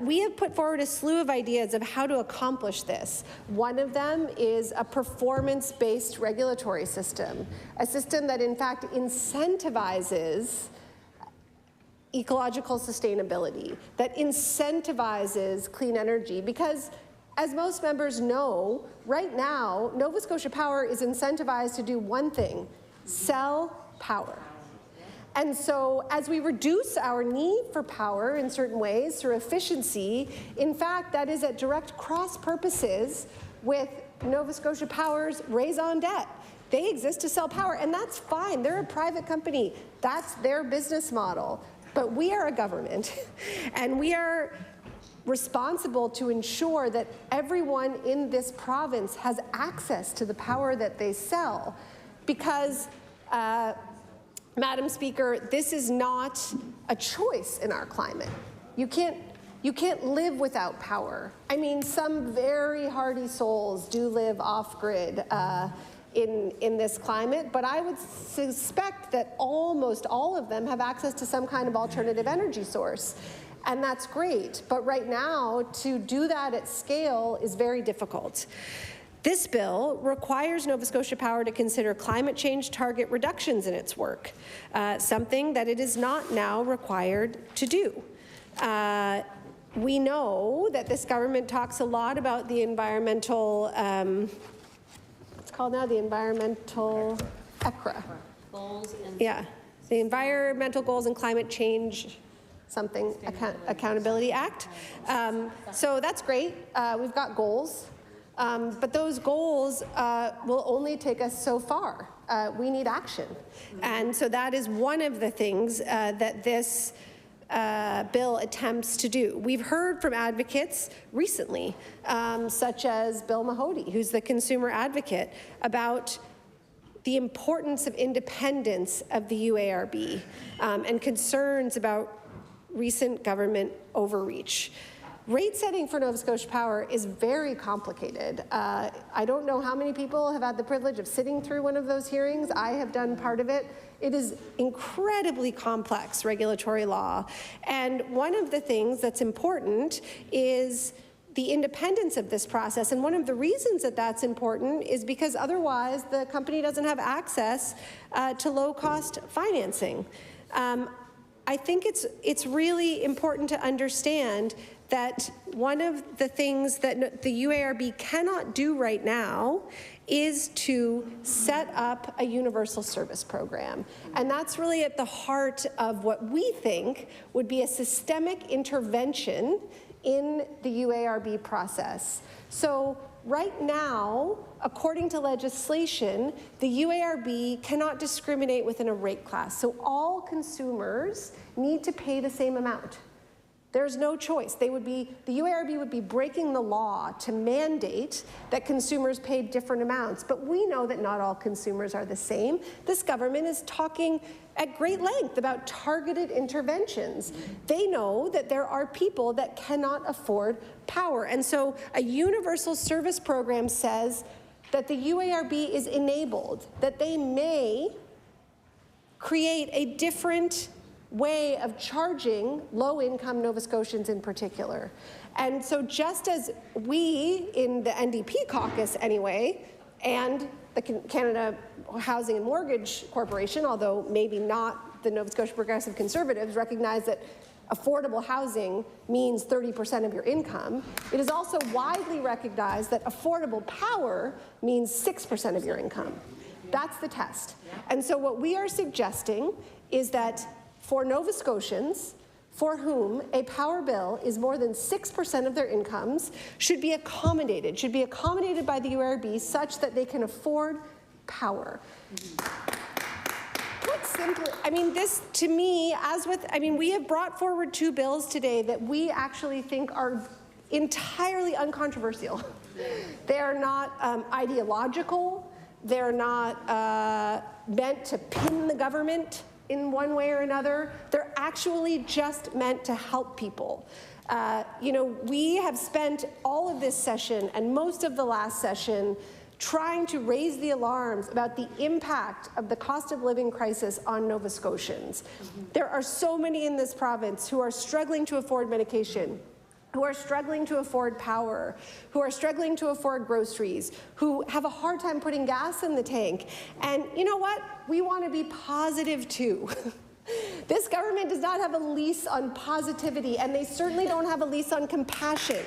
We have put forward a slew of ideas of how to accomplish this. One of them is a performance-based regulatory system, a system that in fact incentivizes ecological sustainability, that incentivizes clean energy, because as most members know, right now, Nova Scotia Power is incentivized to do one thing: sell power. And so as we reduce our need for power in certain ways through efficiency, in fact, that is at direct cross purposes with Nova Scotia Power's raison d'etre. They exist to sell power, and that's fine. They're a private company. That's their business model. But we are a government, and we are responsible to ensure that everyone in this province has access to the power that they sell, because Madam Speaker, this is not a choice in our climate. You can't live without power. I mean, some very hardy souls do live off-grid in this climate, but I would suspect that almost all of them have access to some kind of alternative energy source. And that's great, but right now, to do that at scale is very difficult. This bill requires Nova Scotia Power to consider climate change target reductions in its work, something that it is not now required to do. We know that this government talks a lot about the environmental, what's called now the environmental ECRA. Goals and Yeah, the Environmental Goals and Climate Change something, Accountability Act. So that's great. We've got goals. But those goals will only take us so far. We need action. And so that is one of the things that this bill attempts to do. We've heard from advocates recently, such as Bill Mahody, who's the consumer advocate, about the importance of independence of the UARB and concerns about recent government overreach. Rate setting for Nova Scotia Power is very complicated. I don't know how many people have had the privilege of sitting through one of those hearings. I have done part of it. It is incredibly complex regulatory law. And one of the things that's important is the independence of this process. And one of the reasons that that's important is because otherwise the company doesn't have access to low-cost financing. I think it's really important to understand that one of the things that the UARB cannot do right now is to set up a universal service program. And that's really at the heart of what we think would be a systemic intervention in the UARB process. So right now, according to legislation, the UARB cannot discriminate within a rate class. So all consumers need to pay the same amount. There's no choice. The UARB would be breaking the law to mandate that consumers pay different amounts. But we know that not all consumers are the same. This government is talking at great length about targeted interventions. They know that there are people that cannot afford power. And so a universal service program says that the UARB is enabled, that they may create a different way of charging low-income Nova Scotians in particular. And so just as we in the NDP caucus anyway, and the Canada Housing and Mortgage Corporation, although maybe not the Nova Scotia Progressive Conservatives, recognize that affordable housing means 30% of your income, it is also widely recognized that affordable power means 6% of your income. That's the test. And so what we are suggesting is that for Nova Scotians, for whom a power bill is more than 6% of their incomes, should be accommodated by the UARB such that they can afford power. Put simply, I mean, this to me, we have brought forward 2 bills today that we actually think are entirely uncontroversial. They are not ideological. They're not meant to pin the government in one way or another. They're actually just meant to help people. We have spent all of this session and most of the last session trying to raise the alarms about the impact of the cost of living crisis on Nova Scotians. There are so many in this province who are struggling to afford medication, who are struggling to afford power, who are struggling to afford groceries, who have a hard time putting gas in the tank. And you know what? We want to be positive too. This government does not have a lease on positivity, and they certainly don't have a lease on compassion.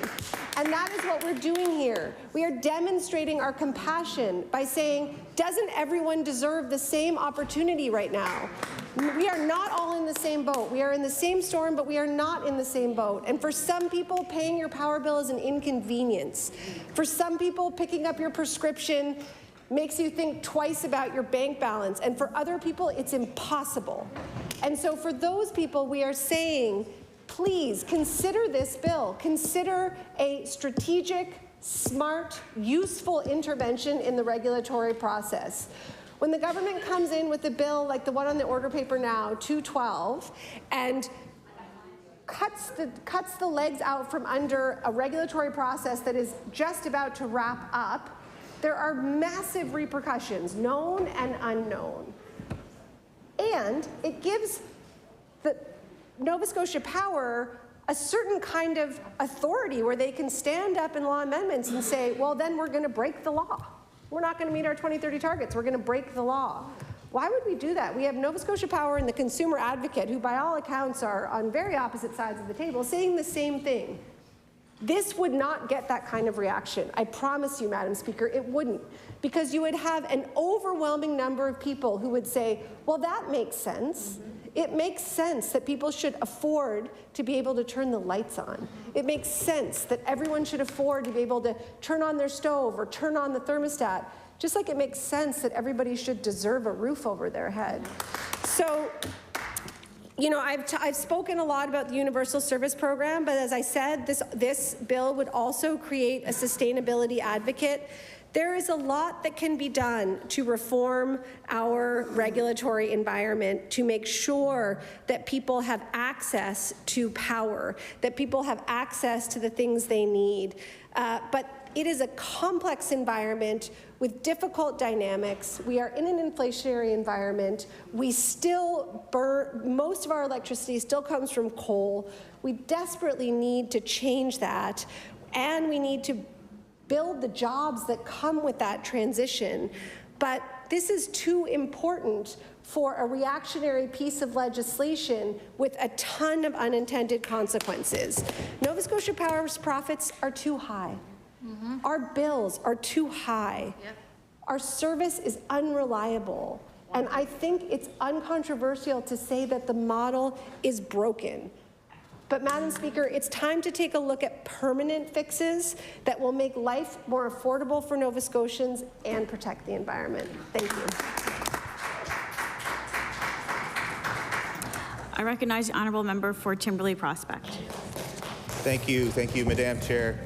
And that is what we're doing here. We are demonstrating our compassion by saying, doesn't everyone deserve the same opportunity right now? We are not all in the same boat. We are in the same storm, but we are not in the same boat. And for some people, paying your power bill is an inconvenience. For some people, picking up your prescription makes you think twice about your bank balance. And for other people, it's impossible. And so for those people, we are saying, please consider this bill. Consider a strategic, smart, useful intervention in the regulatory process. When the government comes in with a bill like the one on the order paper now, 212, and cuts the legs out from under a regulatory process that is just about to wrap up, there are massive repercussions, known and unknown. And it gives the Nova Scotia Power a certain kind of authority where they can stand up in law amendments and say, well, then we're going to break the law. We're not going to meet our 2030 targets. We're going to break the law. Why would we do that? We have Nova Scotia Power and the Consumer Advocate, who by all accounts are on very opposite sides of the table, saying the same thing. This would not get that kind of reaction. I promise you, Madam Speaker, it wouldn't. Because you would have an overwhelming number of people who would say, well, that makes sense. It makes sense that people should afford to be able to turn the lights on. It makes sense that everyone should afford to be able to turn on their stove or turn on the thermostat, just like it makes sense that everybody should deserve a roof over their head. So, I've spoken a lot about the Universal Service Program, but as I said, this bill would also create a sustainability advocate There is a lot that can be done to reform our regulatory environment to make sure that people have access to power, that people have access to the things they need. But it is a complex environment with difficult dynamics. We are in an inflationary environment. We still burn, most of our electricity still comes from coal. We desperately need to change that, and we need to build the jobs that come with that transition. But this is too important for a reactionary piece of legislation with a ton of unintended consequences. Nova Scotia Power's profits are too high. Our bills are too high. Our service is unreliable. And I think it's uncontroversial to say that the model is broken. But Madam Speaker, it's time to take a look at permanent fixes that will make life more affordable for Nova Scotians and protect the environment. Thank you. I recognize the honourable member for Timberley Prospect. Thank you, Madam Chair.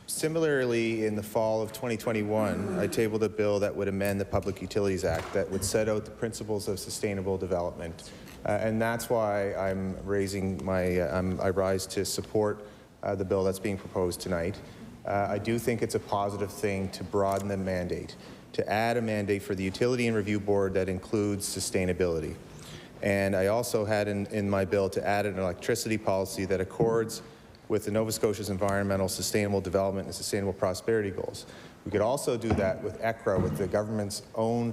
Similarly, in the fall of 2021, I tabled a bill that would amend the Public Utilities Act that would set out the principles of sustainable development. And that's why I'm raising my, I rise to support the bill that's being proposed tonight. I do think it's a positive thing to broaden the mandate, to add a mandate for the Utility and Review Board that includes sustainability. And I also had in my bill to add an electricity policy that accords with the Nova Scotia's environmental, sustainable development and sustainable prosperity goals. We could also do that with ECRA, with the government's own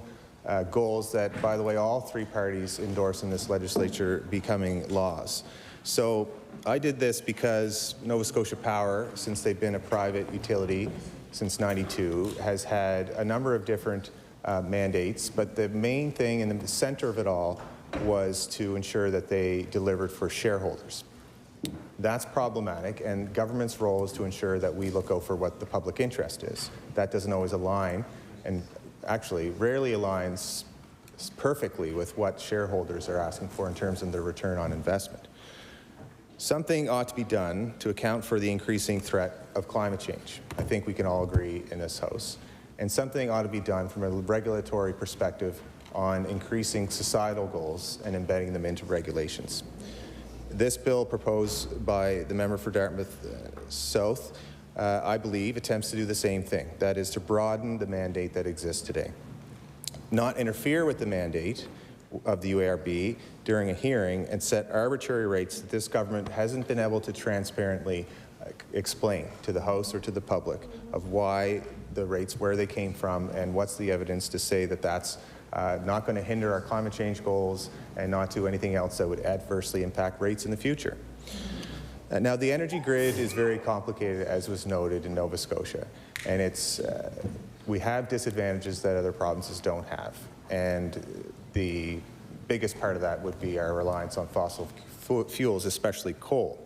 goals that, by the way, all three parties endorse in this legislature becoming laws. So I did this because Nova Scotia Power, since they've been a private utility since '92, has had a number of different mandates, but the main thing in the center of it all was to ensure that they delivered for shareholders. That's problematic, and government's role is to ensure that we look out for what the public interest is. That doesn't always align, and actually rarely aligns perfectly with what shareholders are asking for in terms of their return on investment. Something ought to be done to account for the increasing threat of climate change. I think we can all agree in this House. And something ought to be done from a regulatory perspective on increasing societal goals and embedding them into regulations. This bill proposed by the member for Dartmouth South, I believe, attempts to do the same thing. That is to broaden the mandate that exists today. Not interfere with the mandate of the UARB during a hearing and set arbitrary rates that this government hasn't been able to transparently explain to the House or to the public of why the rates, where they came from, and what's the evidence to say that that's not going to hinder our climate change goals and not do anything else that would adversely impact rates in the future. Now, the energy grid is very complicated, as was noted in Nova Scotia, and it's, we have disadvantages that other provinces don't have, and the biggest part of that would be our reliance on fossil fuels, especially coal,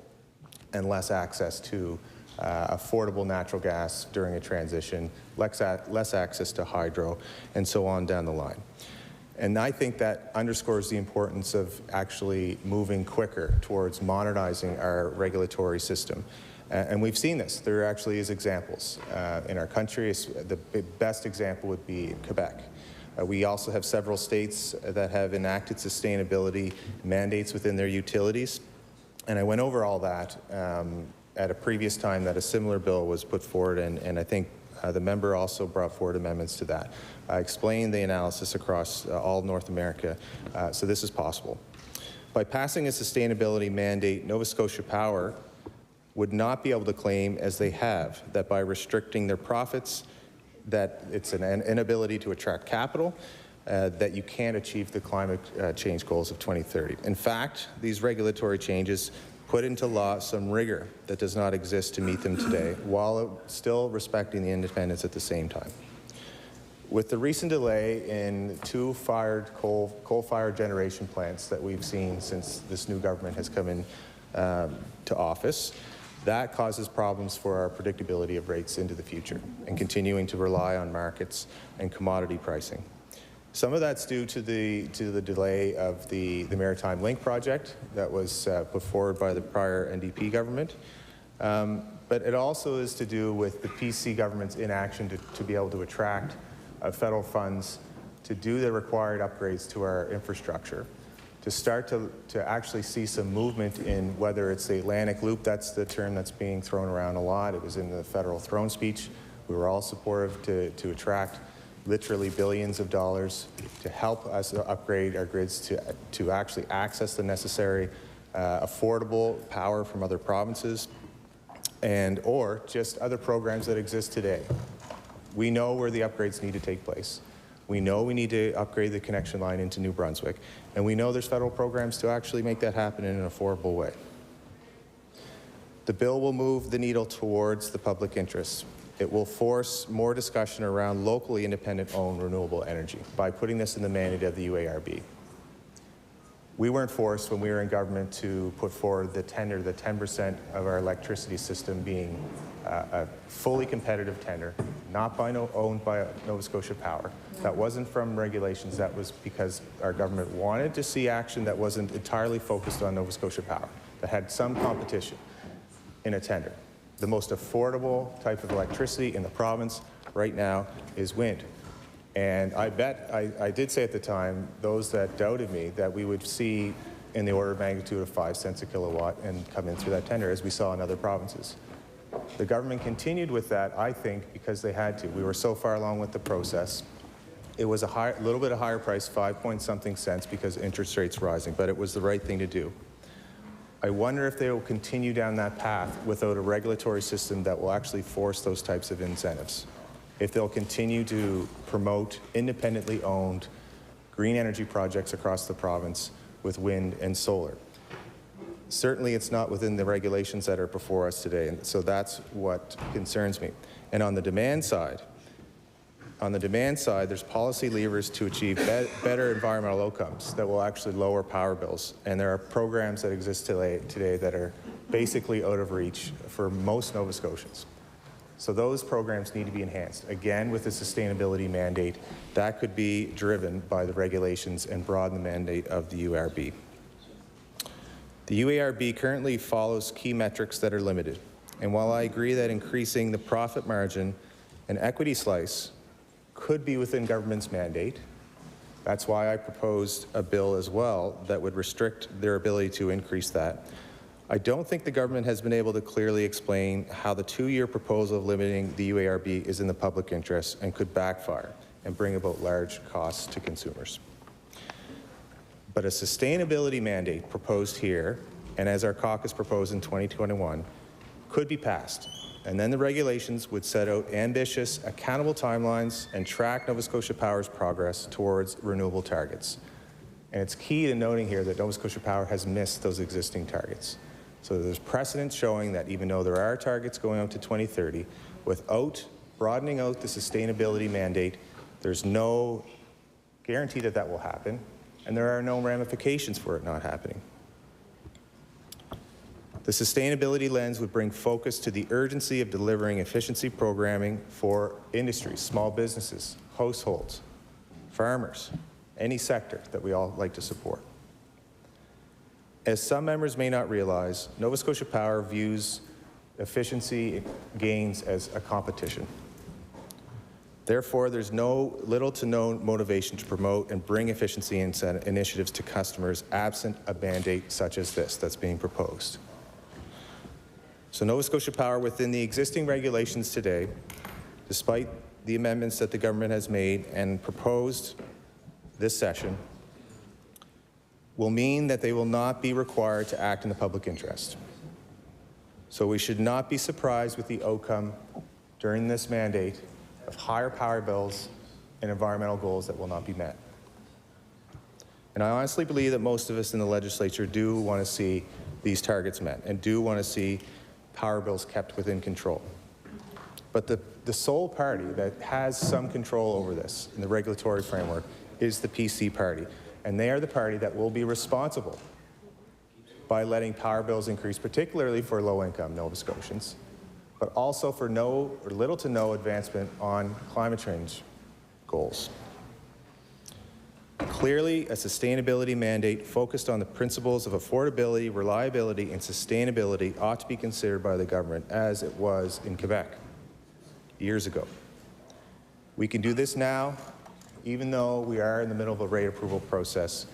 and less access to affordable natural gas during a transition, less access to hydro, and so on down the line. And I think that underscores the importance of actually moving quicker towards modernizing our regulatory system. And we've seen this. There actually is examples in our country. The best example would be in Quebec. We also have several states that have enacted sustainability mandates within their utilities. And I went over all that at a previous time that a similar bill was put forward, and I think the member also brought forward amendments to that. Explained the analysis across all North America, so this is possible. By passing a sustainability mandate, Nova Scotia Power would not be able to claim, as they have, that by restricting their profits, that it's an inability to attract capital, that you can't achieve the climate change goals of 2030. In fact, these regulatory changes put into law some rigor that does not exist to meet them today, while still respecting the independence at the same time. With the recent delay in two coal-fired generation plants that we've seen since this new government has come in to office, that causes problems for our predictability of rates into the future and continuing to rely on markets and commodity pricing. Some of that's due to the delay of the Maritime Link project that was put forward by the prior NDP government. But it also is to do with the PC government's inaction to be able to attract federal funds to do the required upgrades to our infrastructure, to start to actually see some movement in whether it's the Atlantic Loop. That's the term that's being thrown around a lot. It was in the federal throne speech. We were all supportive to attract literally billions of dollars to help us upgrade our grids to actually access the necessary affordable power from other provinces and or just other programs that exist today. We know where the upgrades need to take place. We know we need to upgrade the connection line into New Brunswick, and we know there's federal programs to actually make that happen in an affordable way. The bill will move the needle towards the public interest. It will force more discussion around locally independent-owned renewable energy by putting this in the mandate of the UARB. We weren't forced when we were in government to put forward the tender, the 10% of our electricity system being a fully competitive tender, not owned by Nova Scotia Power. That wasn't from regulations. That was because our government wanted to see action that wasn't entirely focused on Nova Scotia Power, that had some competition in a tender. The most affordable type of electricity in the province right now is wind. And I bet, I did say at the time, those that doubted me, that we would see in the order of magnitude of 5 cents a kilowatt and come in through that tender, as we saw in other provinces. The government continued with that, I think, because they had to. We were so far along with the process. It was a little bit of higher price, 5-point-something cents, because interest rates rising, but it was the right thing to do. I wonder if they will continue down that path without a regulatory system that will actually force those types of incentives. If they'll continue to promote independently owned green energy projects across the province with wind and solar. Certainly it's not within the regulations that are before us today, and so that's what concerns me. And on the demand side, there's policy levers to achieve better environmental outcomes that will actually lower power bills. And there are programs that exist today that are basically out of reach for most Nova Scotians. So those programs need to be enhanced. Again, with the sustainability mandate, that could be driven by the regulations and broaden the mandate of the UARB. The UARB currently follows key metrics that are limited. And while I agree that increasing the profit margin and equity slice could be within government's mandate, that's why I proposed a bill as well that would restrict their ability to increase that. I don't think the government has been able to clearly explain how the 2-year proposal of limiting the UARB is in the public interest and could backfire and bring about large costs to consumers. But a sustainability mandate proposed here, and as our caucus proposed in 2021, could be passed. And then the regulations would set out ambitious, accountable timelines and track Nova Scotia Power's progress towards renewable targets. And it's key to noting here that Nova Scotia Power has missed those existing targets. So there's precedent showing that even though there are targets going out to 2030, without broadening out the sustainability mandate, there's no guarantee that that will happen, and there are no ramifications for it not happening. The sustainability lens would bring focus to the urgency of delivering efficiency programming for industries, small businesses, households, farmers, any sector that we all like to support. As some members may not realize, Nova Scotia Power views efficiency gains as a competition. Therefore, there's little to no motivation to promote and bring efficiency initiatives to customers absent a mandate such as this that's being proposed. So Nova Scotia Power, within the existing regulations today, despite the amendments that the government has made and proposed this session, will mean that they will not be required to act in the public interest. So we should not be surprised with the outcome during this mandate of higher power bills and environmental goals that will not be met. And I honestly believe that most of us in the legislature do want to see these targets met and do want to see power bills kept within control. But the sole party that has some control over this in the regulatory framework is the PC party. And they are the party that will be responsible by letting power bills increase, particularly for low-income Nova Scotians, but also for little to no advancement on climate change goals. Clearly, a sustainability mandate focused on the principles of affordability, reliability, and sustainability ought to be considered by the government as it was in Quebec years ago. We can do this now, even though we are in the middle of a rate approval process,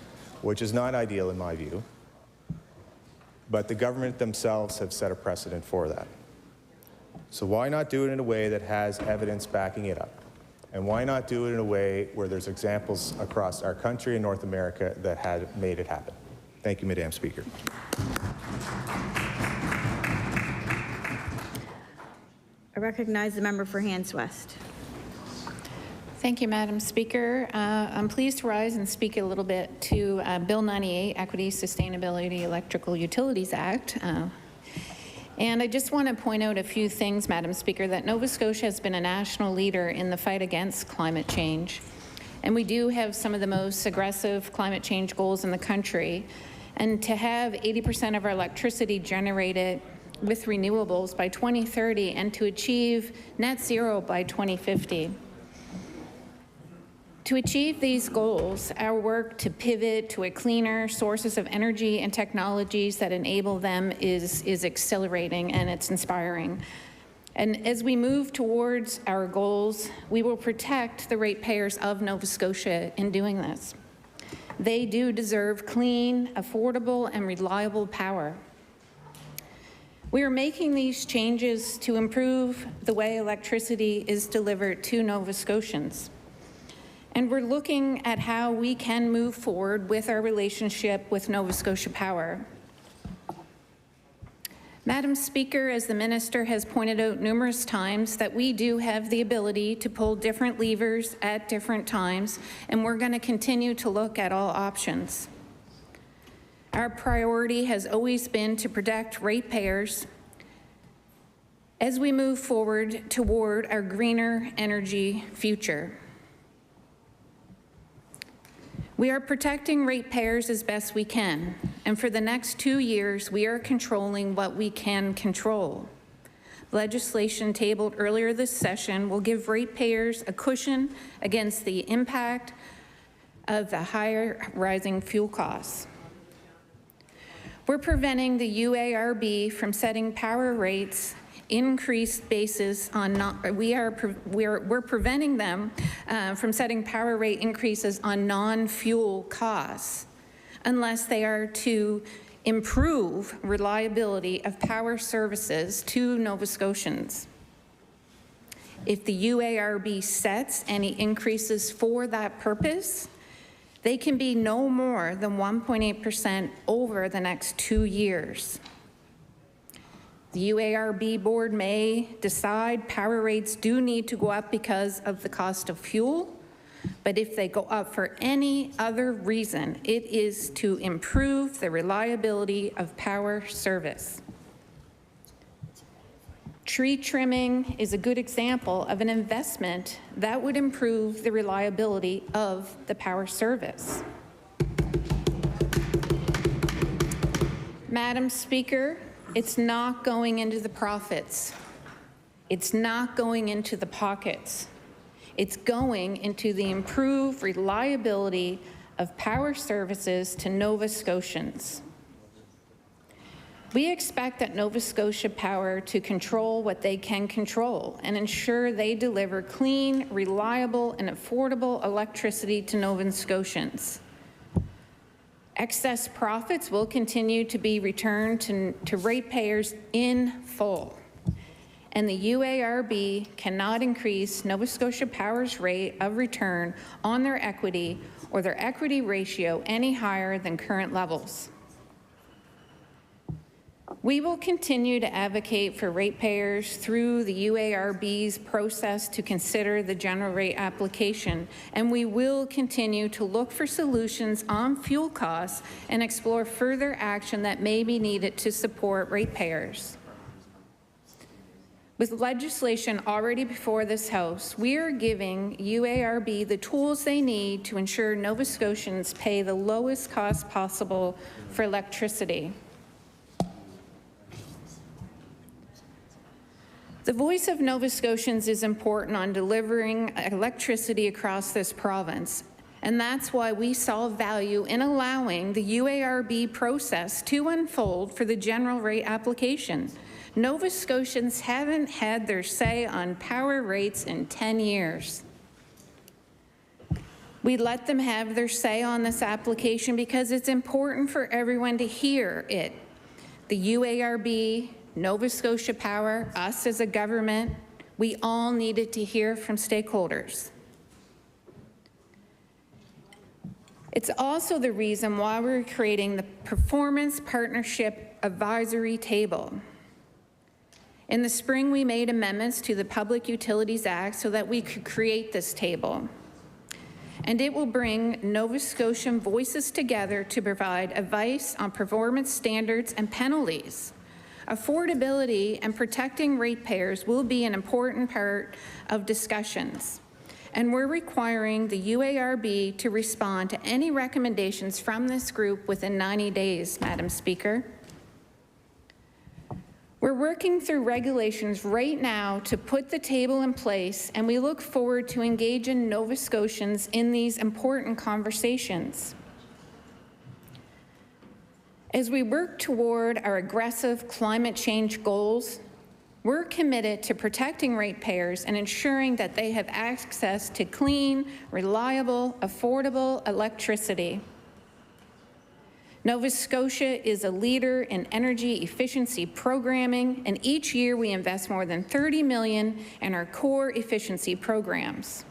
which is not ideal in my view, but the government themselves have set a precedent for that. So why not do it in a way that has evidence backing it up? And why not do it in a way where there's examples across our country and North America that had made it happen? Thank you, Madam Speaker. I recognize the member for Hants West. Thank you, Madam Speaker. I'm pleased to rise and speak a little bit to Bill 98, Equity, Sustainability, Electrical Utilities Act. And I just want to point out a few things, Madam Speaker, that Nova Scotia has been a national leader in the fight against climate change. And we do have some of the most aggressive climate change goals in the country. And to have 80% of our electricity generated with renewables by 2030 and to achieve net zero by 2050. To achieve these goals, our work to pivot to a cleaner sources of energy and technologies that enable them is accelerating, and it's inspiring. And as we move towards our goals, we will protect the ratepayers of Nova Scotia in doing this. They do deserve clean, affordable, and reliable power. We are making these changes to improve the way electricity is delivered to Nova Scotians. And we're looking at how we can move forward with our relationship with Nova Scotia Power. Madam Speaker, as the Minister has pointed out numerous times, that we do have the ability to pull different levers at different times, and we're going to continue to look at all options. Our priority has always been to protect ratepayers as we move forward toward our greener energy future. We are protecting ratepayers as best we can, and for the next 2 years, we are controlling what we can control. Legislation tabled earlier this session will give ratepayers a cushion against the impact of the higher rising fuel costs. We're preventing the UARB from setting power rates increased basis on we're preventing them from setting power rate increases on non-fuel costs unless they are to improve reliability of power services to Nova Scotians. If the UARB sets any increases for that purpose, they can be no more than 1.8% over the next 2 years. The UARB board may decide power rates do need to go up because of the cost of fuel, but if they go up for any other reason, it is to improve the reliability of power service. Tree trimming is a good example of an investment that would improve the reliability of the power service. Madam Speaker, it's not going into the profits. It's not going into the pockets. It's going into the improved reliability of power services to Nova Scotians. We expect that Nova Scotia Power to control what they can control and ensure they deliver clean, reliable, and affordable electricity to Nova Scotians. Excess profits will continue to be returned to ratepayers in full. And the UARB cannot increase Nova Scotia Power's rate of return on their equity or their equity ratio any higher than current levels. We will continue to advocate for ratepayers through the UARB's process to consider the general rate application, and we will continue to look for solutions on fuel costs and explore further action that may be needed to support ratepayers. With legislation already before this House, we are giving UARB the tools they need to ensure Nova Scotians pay the lowest cost possible for electricity. The voice of Nova Scotians is important on delivering electricity across this province, And that's why we saw value in allowing the UARB process to unfold for the general rate application. Nova Scotians haven't had their say on power rates in 10 years. We let them have their say on this application because it's important for everyone to hear it. The UARB, Nova Scotia Power, us as a government, we all needed to hear from stakeholders. It's also the reason why we're creating the Performance Partnership Advisory Table. In the spring, we made amendments to the Public Utilities Act so that we could create this table. And it will bring Nova Scotian voices together to provide advice on performance standards and penalties. Affordability and protecting ratepayers will be an important part of discussions. And we're requiring the UARB to respond to any recommendations from this group within 90 days, Madam Speaker. We're working through regulations right now to put the table in place, and we look forward to engaging Nova Scotians in these important conversations. As we work toward our aggressive climate change goals, we're committed to protecting ratepayers and ensuring that they have access to clean, reliable, affordable electricity. Nova Scotia is a leader in energy efficiency programming, and each year we invest more than $30 million in our core efficiency programs.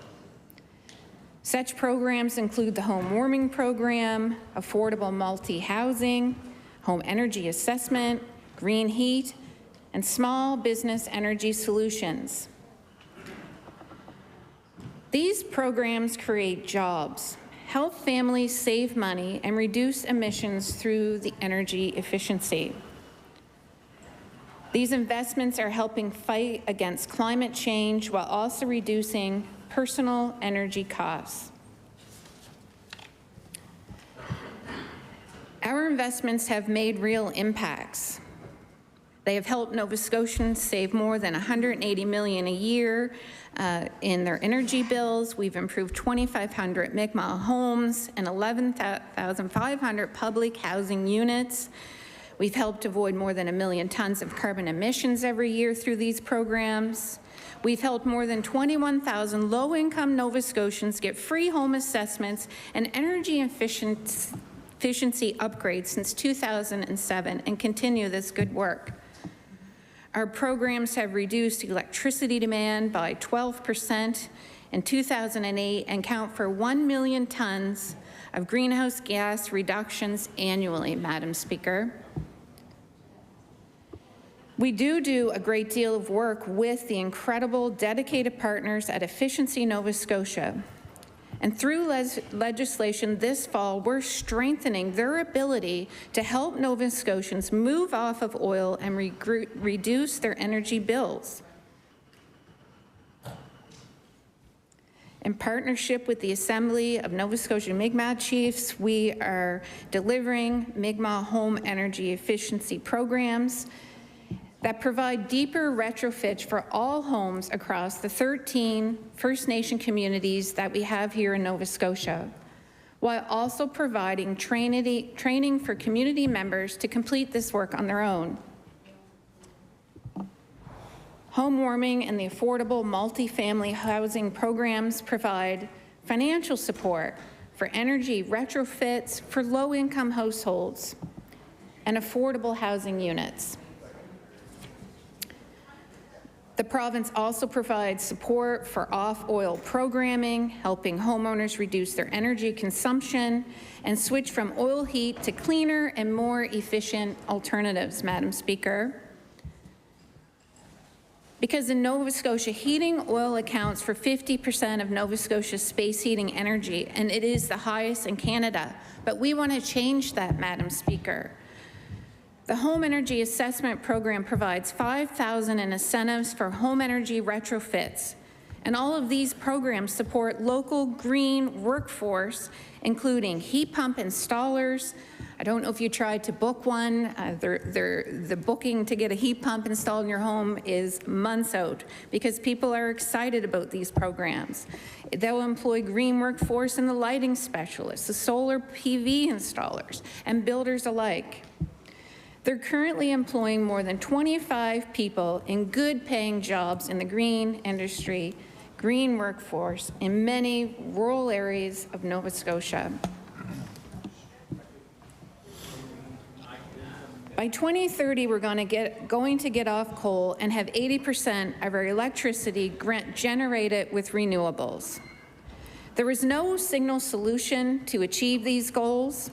Such programs include the home warming program, affordable multi-housing, home energy assessment, green heat, and small business energy solutions. These programs create jobs, help families save money, and reduce emissions through the energy efficiency. These investments are helping fight against climate change while also reducing personal energy costs. Our investments have made real impacts. They have helped Nova Scotians save more than $180 million a year in their energy bills. We've improved 2,500 Mi'kmaq homes and 11,500 public housing units. We've helped avoid more than 1 million tons of carbon emissions every year through these programs. We've helped more than 21,000 low-income Nova Scotians get free home assessments and energy efficiency upgrades since 2007 and continue this good work. Our programs have reduced electricity demand by 12% in 2008 and count for 1 million tons of greenhouse gas reductions annually, Madam Speaker. We do a great deal of work with the incredible, dedicated partners at Efficiency Nova Scotia. And through legislation this fall, we're strengthening their ability to help Nova Scotians move off of oil and reduce their energy bills. In partnership with the Assembly of Nova Scotia Mi'kmaq Chiefs, we are delivering Mi'kmaq home energy efficiency programs that provide deeper retrofits for all homes across the 13 First Nation communities that we have here in Nova Scotia, while also providing training for community members to complete this work on their own. Home warming and the affordable multifamily housing programs provide financial support for energy retrofits for low-income households and affordable housing units. The province also provides support for off-oil programming, helping homeowners reduce their energy consumption and switch from oil heat to cleaner and more efficient alternatives, Madam Speaker. Because in Nova Scotia, heating oil accounts for 50% of Nova Scotia's space heating energy, and it is the highest in Canada. But we want to change that, Madam Speaker. The Home Energy Assessment Program provides $5,000 in incentives for home energy retrofits, and all of these programs support local green workforce, including heat pump installers, I don't know if you tried to book one. The booking to get a heat pump installed in your home is months out because people are excited about these programs. They'll employ green workforce and the lighting specialists, the solar PV installers, and builders alike. They're currently employing more than 25 people in good-paying jobs in the green industry, green workforce in many rural areas of Nova Scotia. By 2030, we're going to get off coal and have 80% of our electricity generated with renewables. There is no single solution to achieve these goals,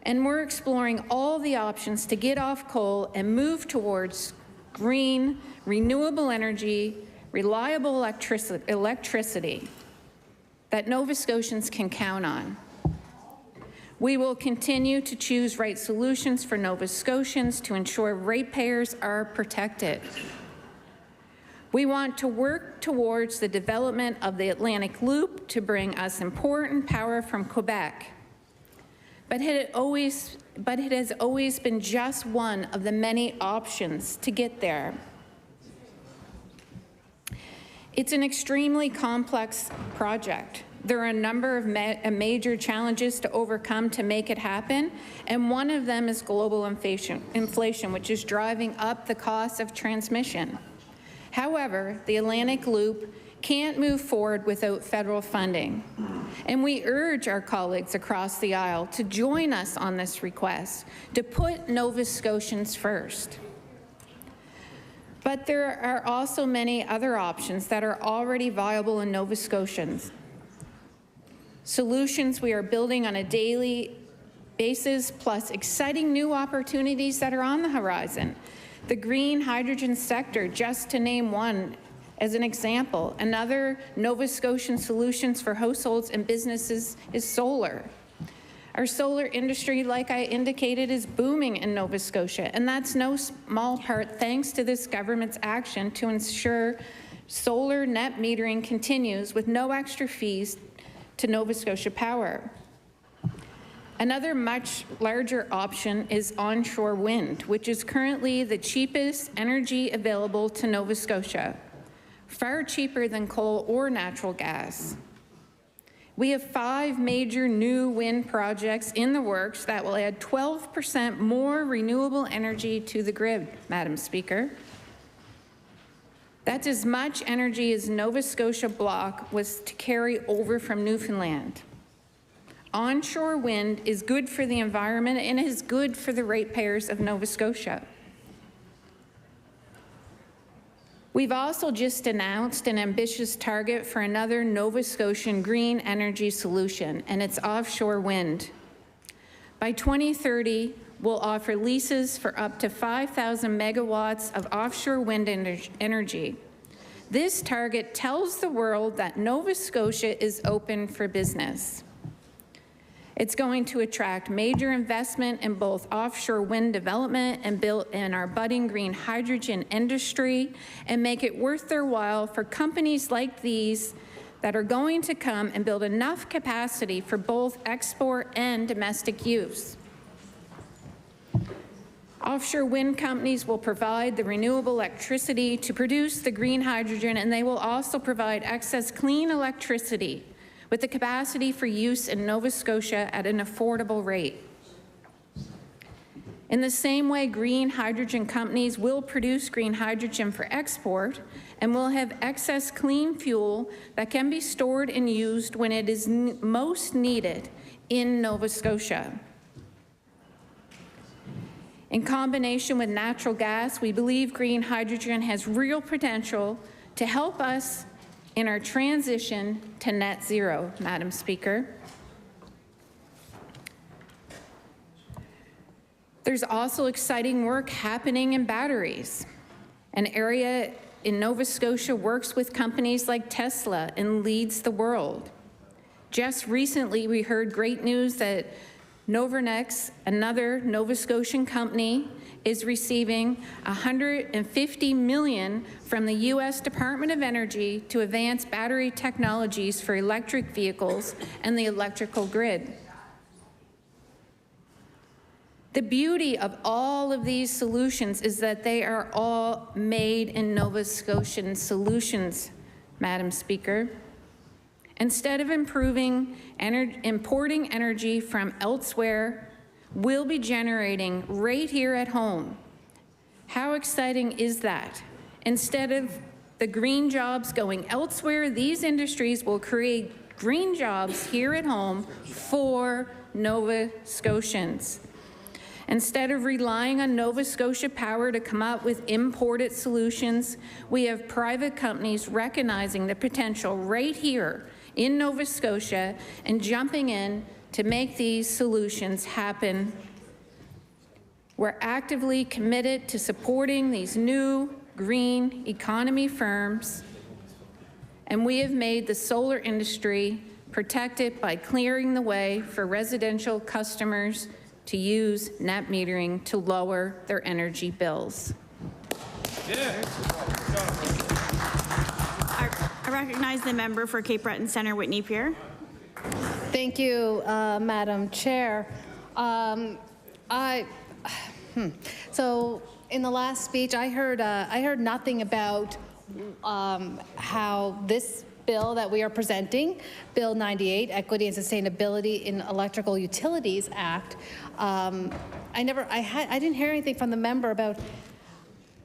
and we're exploring all the options to get off coal and move towards green, renewable energy, reliable electricity that Nova Scotians can count on. We will continue to choose right solutions for Nova Scotians to ensure ratepayers are protected. We want to work towards the development of the Atlantic Loop to bring us important power from Quebec. But it has always been just one of the many options to get there. It's an extremely complex project. There are a number of major challenges to overcome to make it happen, and one of them is global inflation, which is driving up the cost of transmission. However, the Atlantic Loop can't move forward without federal funding, and we urge our colleagues across the aisle to join us on this request, to put Nova Scotians first. But there are also many other options that are already viable in Nova Scotians. Solutions we are building on a daily basis, plus exciting new opportunities that are on the horizon. The green hydrogen sector, just to name one as an example. Another Nova Scotian solutions for households and businesses is solar. Our solar industry, like I indicated, is booming in Nova Scotia, and that's no small part thanks to this government's action to ensure solar net metering continues with no extra fees to Nova Scotia Power. Another much larger option is onshore wind, which is currently the cheapest energy available to Nova Scotia, far cheaper than coal or natural gas. We have 5 major new wind projects in the works that will add 12% more renewable energy to the grid, Madam Speaker. That's as much energy as Nova Scotia block was to carry over from Newfoundland. Onshore wind is good for the environment and is good for the ratepayers of Nova Scotia. We've also just announced an ambitious target for another Nova Scotian green energy solution, and it's offshore wind. By 2030, we'll offer leases for up to 5,000 megawatts of offshore wind energy. This target tells the world that Nova Scotia is open for business. It's going to attract major investment in both offshore wind development and build in our budding green hydrogen industry and make it worth their while for companies like these that are going to come and build enough capacity for both export and domestic use. Offshore wind companies will provide the renewable electricity to produce the green hydrogen, and they will also provide excess clean electricity with the capacity for use in Nova Scotia at an affordable rate. In the same way, green hydrogen companies will produce green hydrogen for export and will have excess clean fuel that can be stored and used when it is most needed in Nova Scotia. In combination with natural gas, we believe green hydrogen has real potential to help us in our transition to net zero, Madam Speaker. There's also exciting work happening in batteries. An area in Nova Scotia works with companies like Tesla and leads the world. Just recently, we heard great news that Novernex, another Nova Scotian company, is receiving $150 million from the U.S. Department of Energy to advance battery technologies for electric vehicles and the electrical grid. The beauty of all of these solutions is that they are all made in Nova Scotian solutions, Madam Speaker. Instead of importing energy from elsewhere, we'll be generating right here at home. How exciting is that? Instead of the green jobs going elsewhere, these industries will create green jobs here at home for Nova Scotians. Instead of relying on Nova Scotia Power to come up with imported solutions, we have private companies recognizing the potential right here in Nova Scotia and jumping in to make these solutions happen. We're actively committed to supporting these new green economy firms, and we have made the solar industry protected by clearing the way for residential customers to use net metering to lower their energy bills. I recognize the member for Cape Breton Centre, Whitney Pier. Thank you, Madam Chair. So in the last speech, I heard nothing about how this bill that we are presenting, Bill 98, Equity and Sustainability in Electrical Utilities Act, I didn't hear anything from the member about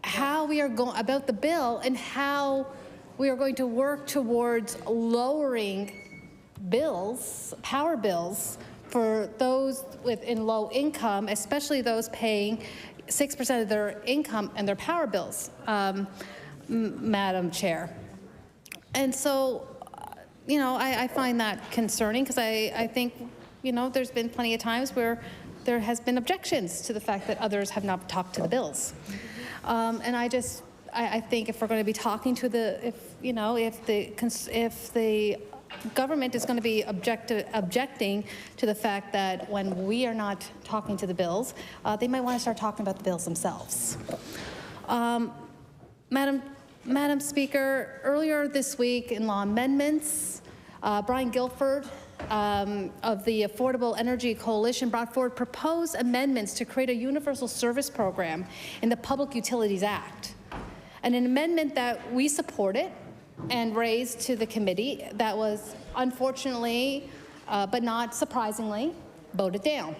how we are going about the bill and how we are going to work towards lowering bills, power bills, for those in low income, especially those paying 6% of their income and their power bills, Madam Chair. And so, I find that concerning because I think, there's been plenty of times where there has been objections to the fact that others have not talked to the bills. And I think if we're going to be talking to if the government is going to be objecting to the fact that when we are not talking to the bills, they might want to start talking about the bills themselves. Madam Speaker, earlier this week in law amendments, Brian Guilford of the Affordable Energy Coalition brought forward proposed amendments to create a universal service program in the Public Utilities Act. And an amendment that we supported and raised to the committee that was unfortunately, but not surprisingly, voted down.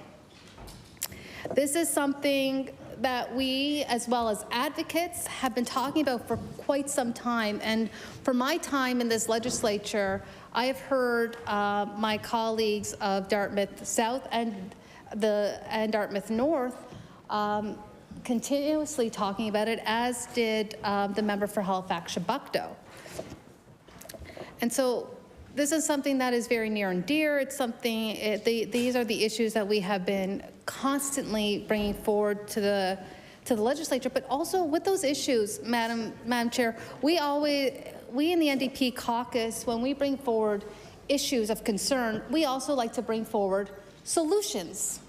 This is something that we, as well as advocates, have been talking about for quite some time. And for my time in this legislature, I have heard my colleagues of Dartmouth South and Dartmouth North continuously talking about it, as did the member for Halifax-Chebucto. And so this is something that is very near and dear. It's something, these are the issues that we have been constantly bringing forward to the legislature, but also with those issues, Madam Chair, we in the NDP caucus, when we bring forward issues of concern, we also like to bring forward solutions,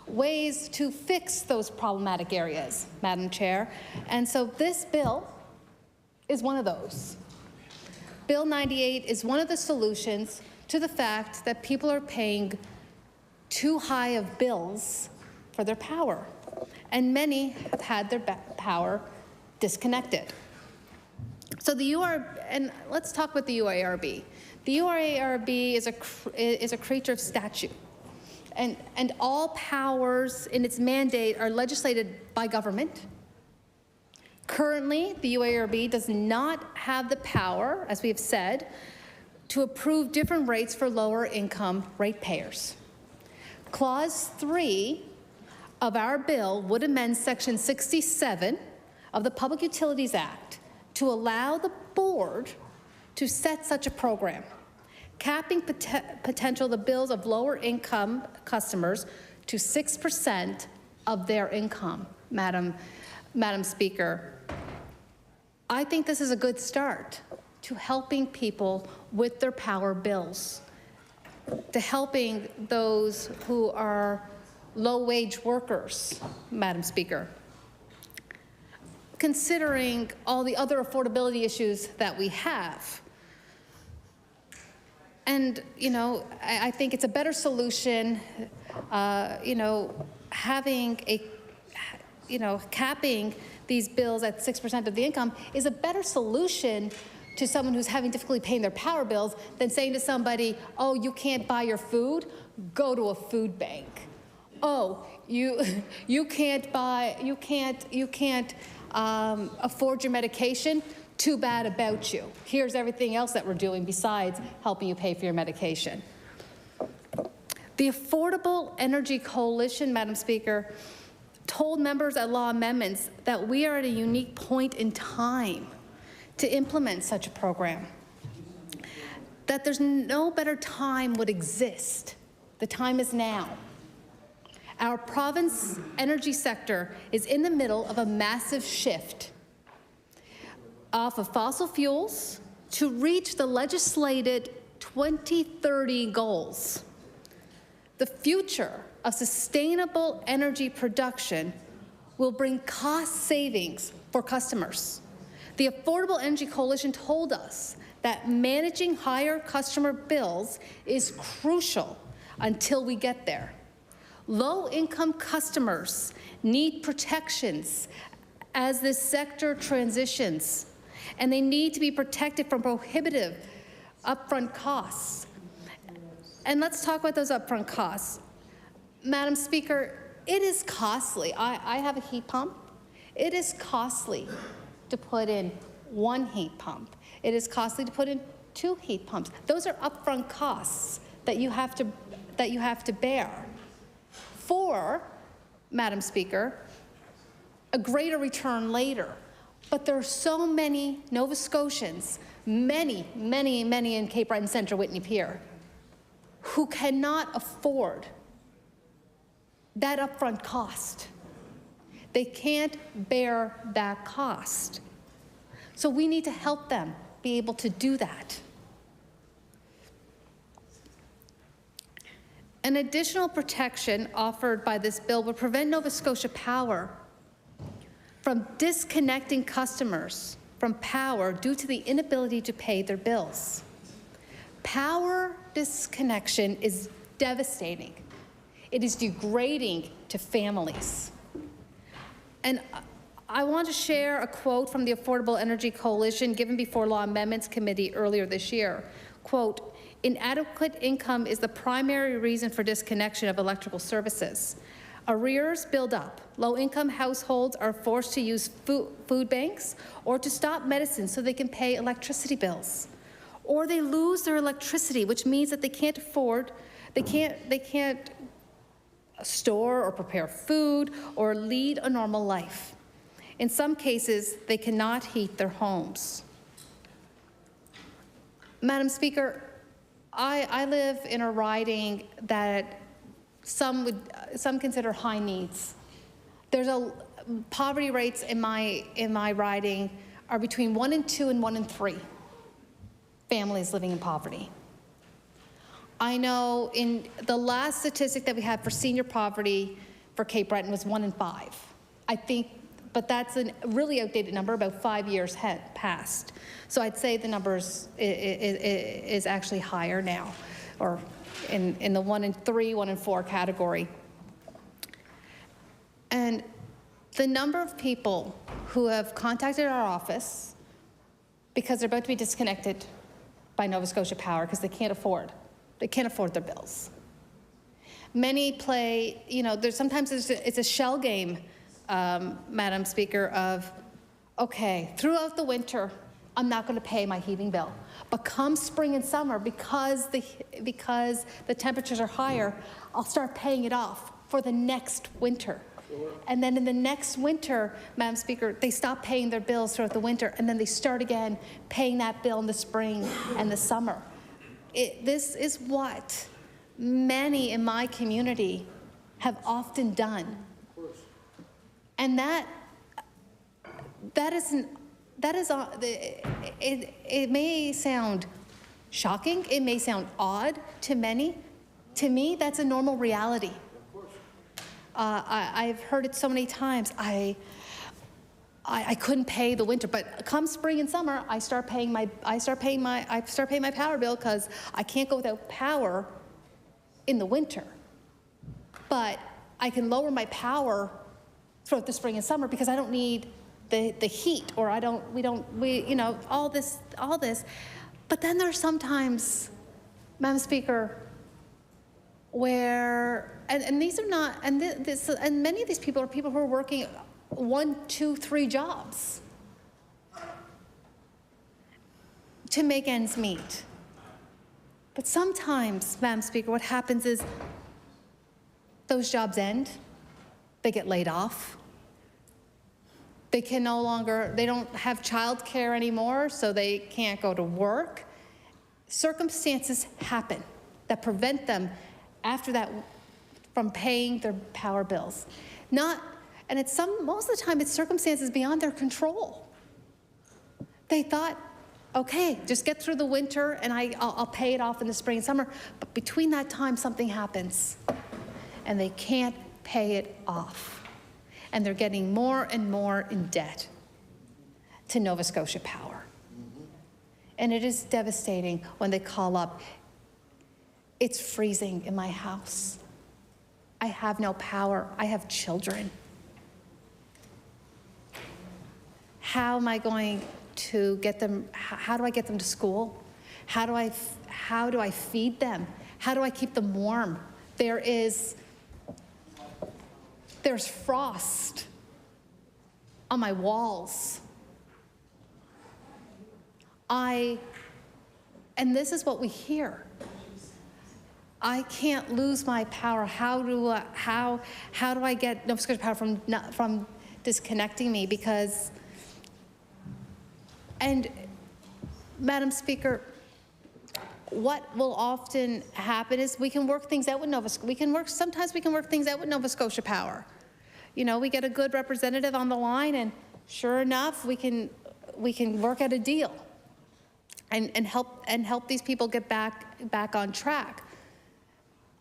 ways to fix those problematic areas, Madam Chair. And so this bill is one of those. Bill 98 is one of the solutions to the fact that people are paying too high of bills for their power, and many have had their power disconnected. So and let's talk about the UARB. The UARB is a creature of statute, and all powers in its mandate are legislated by government. Currently, the UARB does not have the power, as we have said, to approve different rates for lower income ratepayers. Clause 3 of our bill would amend Section 67 of the Public Utilities Act to allow the board to set such a program, capping potential the bills of lower income customers to 6% of their income, Madam Speaker. I think this is a good start to helping people with their power bills, to helping those who are low-wage workers, Madam Speaker. Considering all the other affordability issues that we have. And, I think it's a better solution having a, capping these bills at 6% of the income is a better solution to someone who's having difficulty paying their power bills than saying to somebody, oh, you can't buy your food, go to a food bank. Oh, you can't afford your medication, too bad about you. Here's everything else that we're doing besides helping you pay for your medication. The Affordable Energy Coalition, Madam Speaker, told members at Law Amendments that we are at a unique point in time to implement such a program, that there's no better time would exist. The time is now. Our province energy sector is in the middle of a massive shift off of fossil fuels to reach the legislated 2030 goals. The future of sustainable energy production will bring cost savings for customers. The Affordable Energy Coalition told us that managing higher customer bills is crucial until we get there. Low-income customers need protections as this sector transitions, and they need to be protected from prohibitive upfront costs. And let's talk about those upfront costs. Madam Speaker, it is costly. I have a heat pump. It is costly to put in one heat pump. It is costly to put in 2 heat pumps. Those are upfront costs that you have to bear. For, Madam Speaker, a greater return later. But there are so many Nova Scotians, many in Cape Breton Centre, Whitney Pier, who cannot afford that upfront cost. They can't bear that cost. So we need to help them be able to do that. An additional protection offered by this bill would prevent Nova Scotia Power from disconnecting customers from power due to the inability to pay their bills. Power disconnection is devastating. It is degrading to families. And I want to share a quote from the Affordable Energy Coalition given before Law Amendments Committee earlier this year. Quote, inadequate income is the primary reason for disconnection of electrical services. Arrears build up. Low-income households are forced to use food banks or to stop medicine so they can pay electricity bills. Or they lose their electricity, which means that they can't store or prepare food or lead a normal life. In some cases, they cannot heat their homes. Madam Speaker, I live in a riding that some consider high needs. Poverty rates in my riding are between 1 in 2 and 1 in 3 families living in poverty. I know in the last statistic that we had for senior poverty for Cape Breton was 1 in 5. I think, but that's a really outdated number, about 5 years had passed. So I'd say the numbers is actually higher now, or in the 1 in 3, 1 in 4 category. And the number of people who have contacted our office because they're about to be disconnected by Nova Scotia Power because they can't afford their bills. Many play, sometimes it's a shell game, Madam Speaker, of, okay, throughout the winter, I'm not going to pay my heating bill. But come spring and summer, because the temperatures are higher, I'll start paying it off for the next winter. Sure. And then in the next winter, Madam Speaker, they stop paying their bills throughout the winter, and then they start again paying that bill in the spring and the summer. This is what many in my community have often done. And it may sound shocking, it may sound odd to many. To me, that's a normal reality. I've heard it so many times. I couldn't pay the winter, but come spring and summer, I start paying my power bill because I can't go without power in the winter. but I can lower my power throughout the spring and summer because I don't need the heat, or you know, all this. But then there's sometimes, Madam Speaker, where, and these are not, and many of these people are people who are working 1, 2, 3 jobs to make ends meet. But sometimes, Madam Speaker, what happens is those jobs end, they get laid off. They can no longer, they don't have childcare anymore, so they can't go to work. Circumstances happen that prevent them after that from paying their power bills. And it's most of the time it's circumstances beyond their control. They thought, okay, just get through the winter and I'll pay it off in the spring and summer. But between that time, something happens and they can't pay it off. And they're getting more and more in debt to Nova Scotia Power. And it is devastating when they call up, it's freezing in my house. I have no power, I have children. How am I going to get them, how do I get them to school? How do I feed them? How do I keep them warm? There's frost on my walls. And this is what we hear. I can't lose my power. How do I get Nova Scotia Power from disconnecting me? Because, and Madam Speaker, what will often happen is we can work things out with sometimes we can work things out with Nova Scotia Power. You know, we get a good representative on the line, and sure enough, we can work out a deal and help these people get back on track.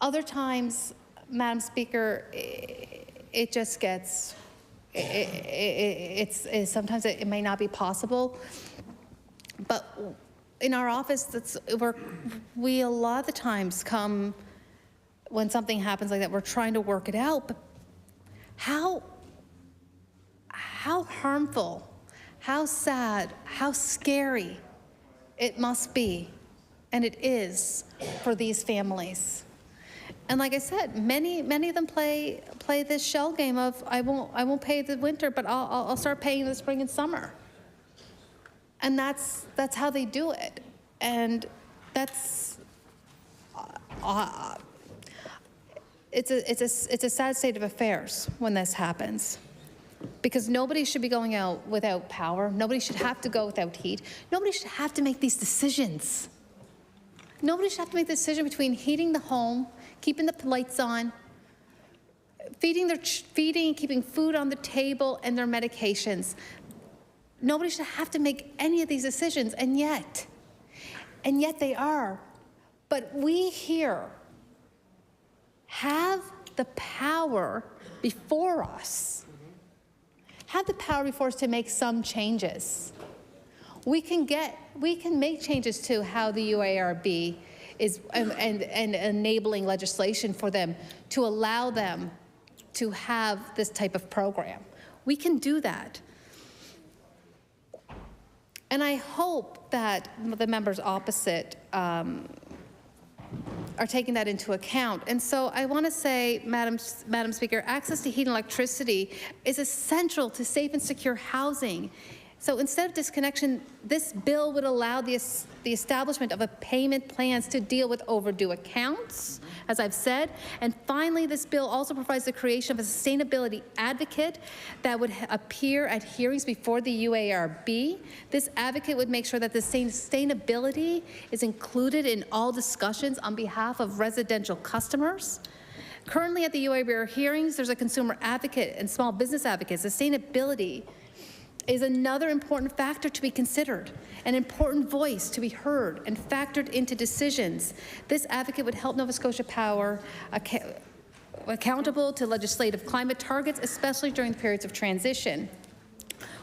Other times, Madam Speaker, it just gets, sometimes it may not be possible, but in our office, we a lot of the times come when something happens like that, we're trying to work it out, but how harmful, how sad, how scary it must be, and it is for these families. And like I said, many of them play this shell game of I won't pay the winter, but I'll start paying the spring and summer. And that's how they do it. And it's a sad state of affairs when this happens, because nobody should be going out without power. Nobody should have to go without heat. Nobody should have to make these decisions. Nobody should have to make the decision between heating the home, keeping the lights on, feeding, keeping food on the table, and their medications. Nobody should have to make any of these decisions, and yet they are. But we here have the power before us, to make some changes. We can make changes to how the UARB is and enabling legislation for them to allow them to have this type of program. We can do that. And I hope that the members opposite are taking that into account. And so I want to say, Madam Speaker, access to heat and electricity is essential to safe and secure housing. So instead of disconnection, this bill would allow the establishment of a payment plans to deal with overdue accounts, as I've said. And finally, this bill also provides the creation of a sustainability advocate that would appear at hearings before the UARB. This advocate would make sure that the sustainability is included in all discussions on behalf of residential customers. Currently at the UARB hearings, there's a consumer advocate and small business advocate. Sustainability is another important factor to be considered, an important voice to be heard and factored into decisions. This advocate would help Nova Scotia Power accountable to legislative climate targets, especially during periods of transition.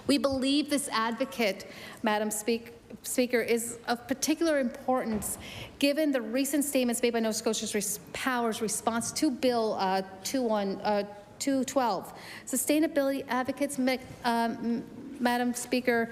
We believe this advocate, Madam Speaker, Speaker, is of particular importance given the recent statements made by Nova Scotia's Power's response to Bill 212. Sustainability advocates, Madam Speaker,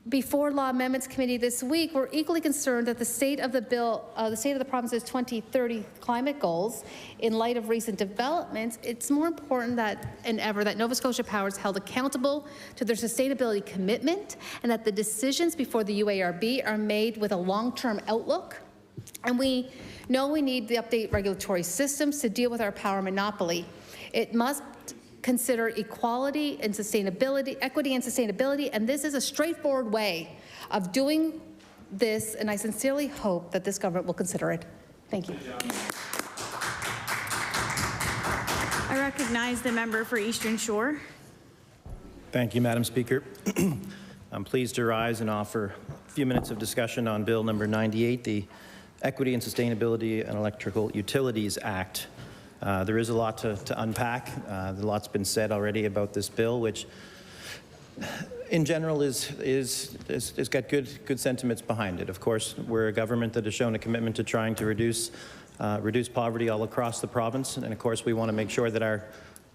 before Law Amendments Committee this week, we're equally concerned that the state of the bill, the state of the province's 2030 climate goals, in light of recent developments, it's more important than ever that Nova Scotia Power is held accountable to their sustainability commitment, and that the decisions before the UARB are made with a long-term outlook. And we know we need the update regulatory systems to deal with our power monopoly. It must consider equality and sustainability, equity and sustainability, and this is a straightforward way of doing this, and I sincerely hope that this government will consider it. Thank you. I recognize the member for Eastern Shore. Thank you, Madam Speaker. I'm pleased to rise and offer a few minutes of discussion on Bill number 98, the Equity and Sustainability and Electrical Utilities Act. There is a lot to unpack. A lot's been said already about this bill, which in general is got good sentiments behind it. Of course, we're a government that has shown a commitment to trying to reduce poverty all across the province, and of course we want to make sure that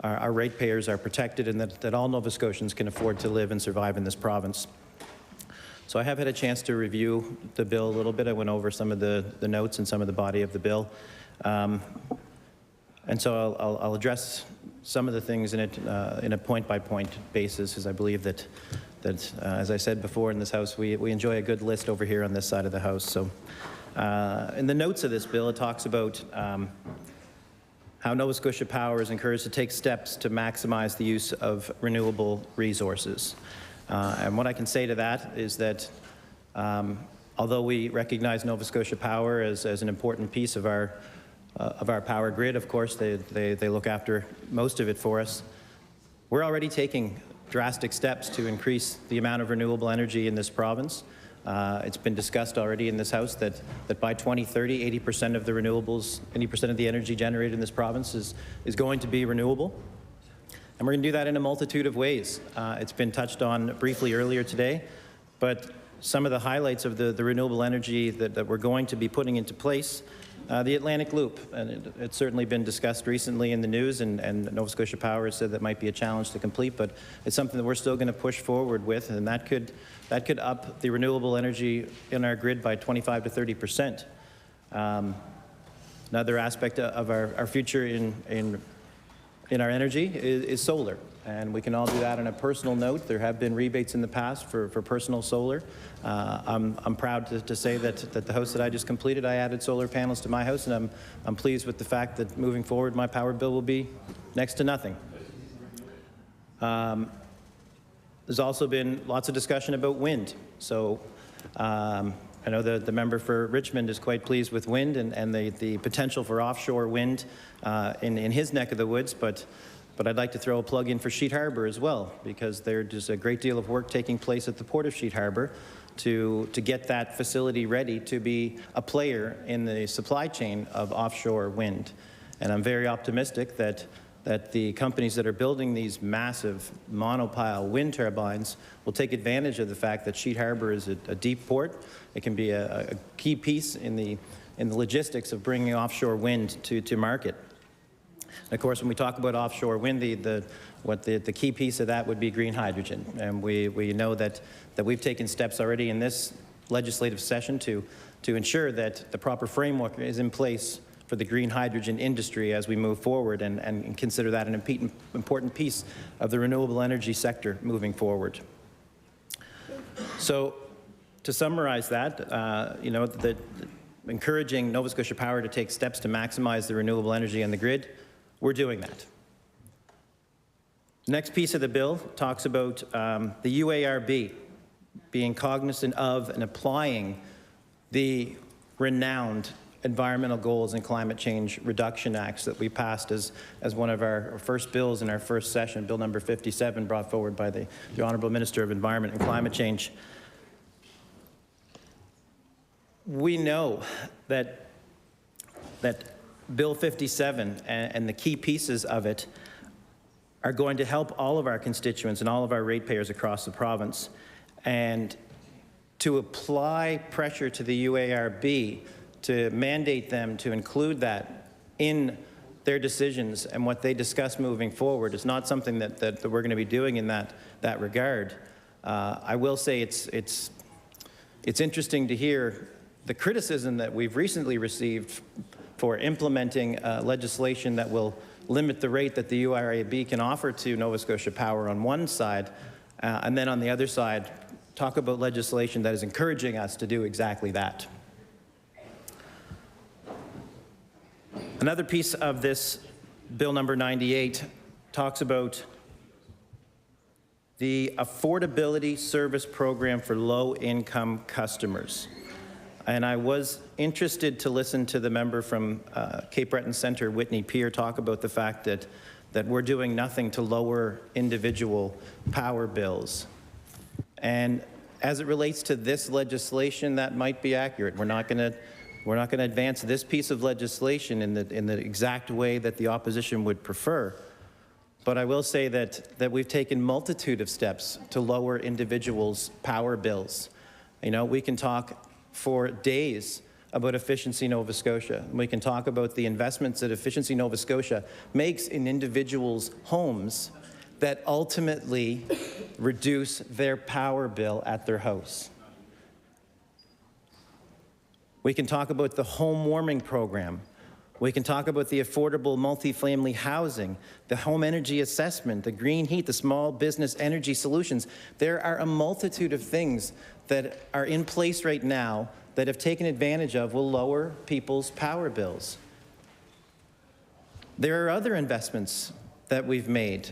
our ratepayers are protected and that all Nova Scotians can afford to live and survive in this province. So I have had a chance to review the bill a little bit. I went over some of the notes and some of the body of the bill. And so I'll address some of the things in it in a point-by-point basis, because I believe that as I said before in this House, we enjoy a good list over here on this side of the House. So in the notes of this bill, it talks about how Nova Scotia Power is encouraged to take steps to maximize the use of renewable resources. And what I can say to that is that although we recognize Nova Scotia Power as an important piece of our power grid, of course, they look after most of it for us. We're already taking drastic steps to increase the amount of renewable energy in this province. It's been discussed already in this House that by 2030, 80% of the renewables, 80% of the energy generated in this province is going to be renewable. And we're going to do that in a multitude of ways. It's been touched on briefly earlier today, but some of the highlights of the renewable energy that we're going to be putting into place. The Atlantic Loop, and it's certainly been discussed recently in the news, and Nova Scotia Power has said that might be a challenge to complete, but it's something that we're still going to push forward with, and that could up the renewable energy in our grid by 25 to 30%. Another aspect of our future in our energy is solar, and we can all do that on a personal note. There have been rebates in the past for personal solar. I'm proud to say that the house that I just completed, I added solar panels to my house, and I'm pleased with the fact that moving forward, my power bill will be next to nothing. There's also been lots of discussion about wind. So I know the member for Richmond is quite pleased with wind and the potential for offshore wind in his neck of the woods, but I'd like to throw a plug in for Sheet Harbour as well, because there's a great deal of work taking place at the Port of Sheet Harbour to get that facility ready to be a player in the supply chain of offshore wind. And I'm very optimistic that the companies that are building these massive monopile wind turbines will take advantage of the fact that Sheet Harbour is a deep port. It can be a key piece in the logistics of bringing offshore wind to market. And of course, when we talk about offshore wind, the key piece of that would be green hydrogen. And we know that we've taken steps already in this legislative session to ensure that the proper framework is in place for the green hydrogen industry as we move forward and consider that an important piece of the renewable energy sector moving forward. So to summarize that, encouraging Nova Scotia Power to take steps to maximize the renewable energy on the grid, we're doing that. The next piece of the bill talks about the UARB being cognizant of and applying the renowned environmental goals and climate change reduction acts that we passed as one of our first bills in our first session, Bill number 57, brought forward by the Honourable Minister of Environment and Climate Change. We know that Bill 57 and the key pieces of it are going to help all of our constituents and all of our ratepayers across the province. And to apply pressure to the UARB to mandate them to include that in their decisions and what they discuss moving forward is not something that we're going to be doing in that regard. I will say it's interesting to hear the criticism that we've recently received for implementing legislation that will limit the rate that the UARB can offer to Nova Scotia Power on one side, and then on the other side, talk about legislation that is encouraging us to do exactly that. Another piece of this Bill number 98 talks about the Affordability Service Program for Low-Income Customers. And I was interested to listen to the member from Cape Breton Centre, Whitney Peer, talk about the fact that we're doing nothing to lower individual power bills. And as it relates to this legislation, that might be accurate. We're not going to advance this piece of legislation in the exact way that the opposition would prefer. But I will say that we've taken multitude of steps to lower individuals' power bills. You know, we can talk for days about Efficiency Nova Scotia. We can talk about the investments that Efficiency Nova Scotia makes in individuals' homes that ultimately reduce their power bill at their house. We can talk about the home warming program. We can talk about the affordable multifamily housing, the home energy assessment, the green heat, the small business energy solutions. There are a multitude of things that are in place right now that, if taken advantage of, will lower people's power bills. There are other investments that we've made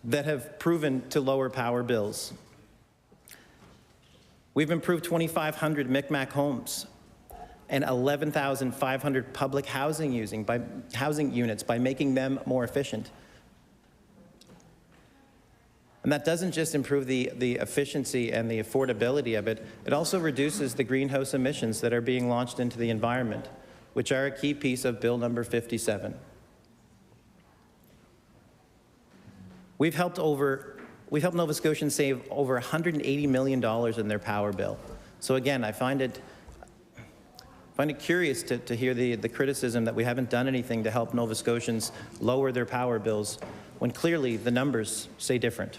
that have proven to lower power bills. We've improved 2,500 Micmac homes and 11,500 public housing units by making them more efficient. And that doesn't just improve the efficiency and the affordability of it, it also reduces the greenhouse emissions that are being launched into the environment, which are a key piece of Bill number 57. We've helped Nova Scotians save over $180 million in their power bill. So again, I find it curious to hear the criticism that we haven't done anything to help Nova Scotians lower their power bills when clearly the numbers say different.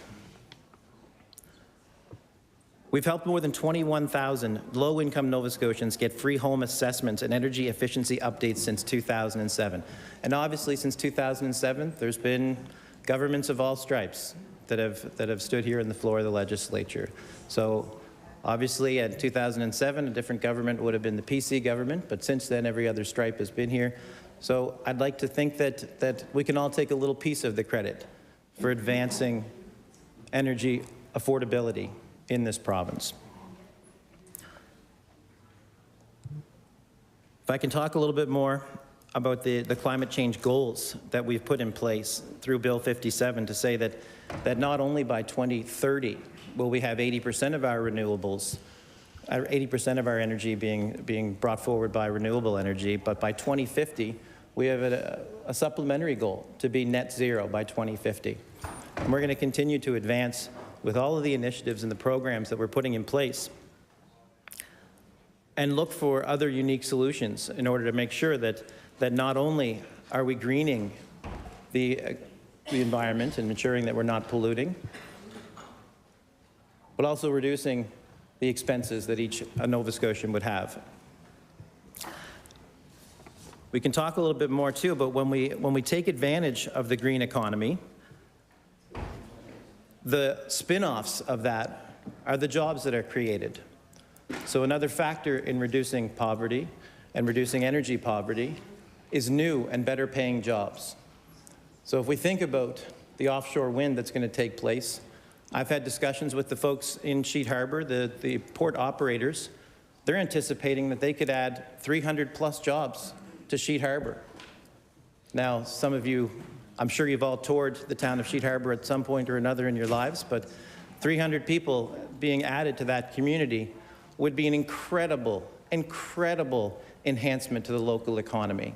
We've helped more than 21,000 low-income Nova Scotians get free home assessments and energy efficiency updates since 2007. And obviously, since 2007, there's been governments of all stripes that have stood here on the floor of the legislature. So obviously, in 2007, a different government would have been the PC government, but since then, every other stripe has been here. So I'd like to think that we can all take a little piece of the credit for advancing energy affordability in this province. If I can talk a little bit more about the climate change goals that we've put in place through Bill 57 to say that not only by 2030 will we have 80% of our renewables, 80% of our energy being brought forward by renewable energy, but by 2050, we have a supplementary goal to be net zero by 2050. And we're going to continue to advance with all of the initiatives and the programs that we're putting in place and look for other unique solutions in order to make sure that not only are we greening the environment and ensuring that we're not polluting, but also reducing the expenses that each Nova Scotian would have. We can talk a little bit more too about when we take advantage of the green economy, the spin-offs of that are the jobs that are created. So another factor in reducing poverty and reducing energy poverty is new and better paying jobs. So if we think about the offshore wind that's going to take place, I've had discussions with the folks in Sheet Harbour, the port operators. They're anticipating that they could add 300 plus jobs to Sheet Harbour. Now, some of you, I'm sure you've all toured the town of Sheet Harbour at some point or another in your lives, but 300 people being added to that community would be an incredible enhancement to the local economy.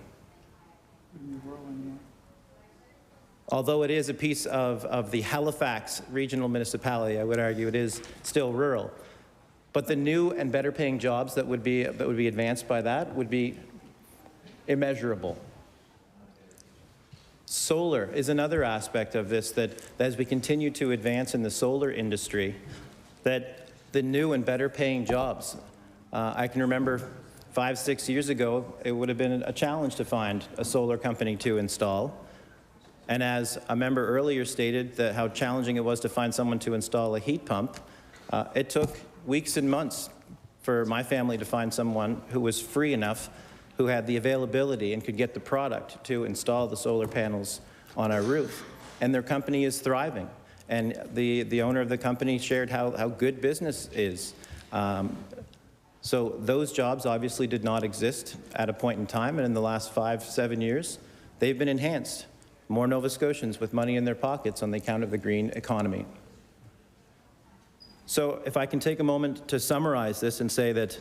Although it is a piece of the Halifax regional municipality, I would argue it is still rural. But the new and better paying jobs that would be advanced by that would be immeasurable. Solar is another aspect of this that as we continue to advance in the solar industry, that the new and better paying jobs, I can remember 5-6 years ago, it would have been a challenge to find a solar company to install. And as a member earlier stated, that how challenging it was to find someone to install a heat pump, it took weeks and months for my family to find someone who was free enough, who had the availability and could get the product to install the solar panels on our roof. And their company is thriving. And the owner of the company shared how good business is. So those jobs obviously did not exist at a point in time, and in the last 5-7 years, they've been enhanced. More Nova Scotians with money in their pockets on the account of the green economy. So if I can take a moment to summarize this and say that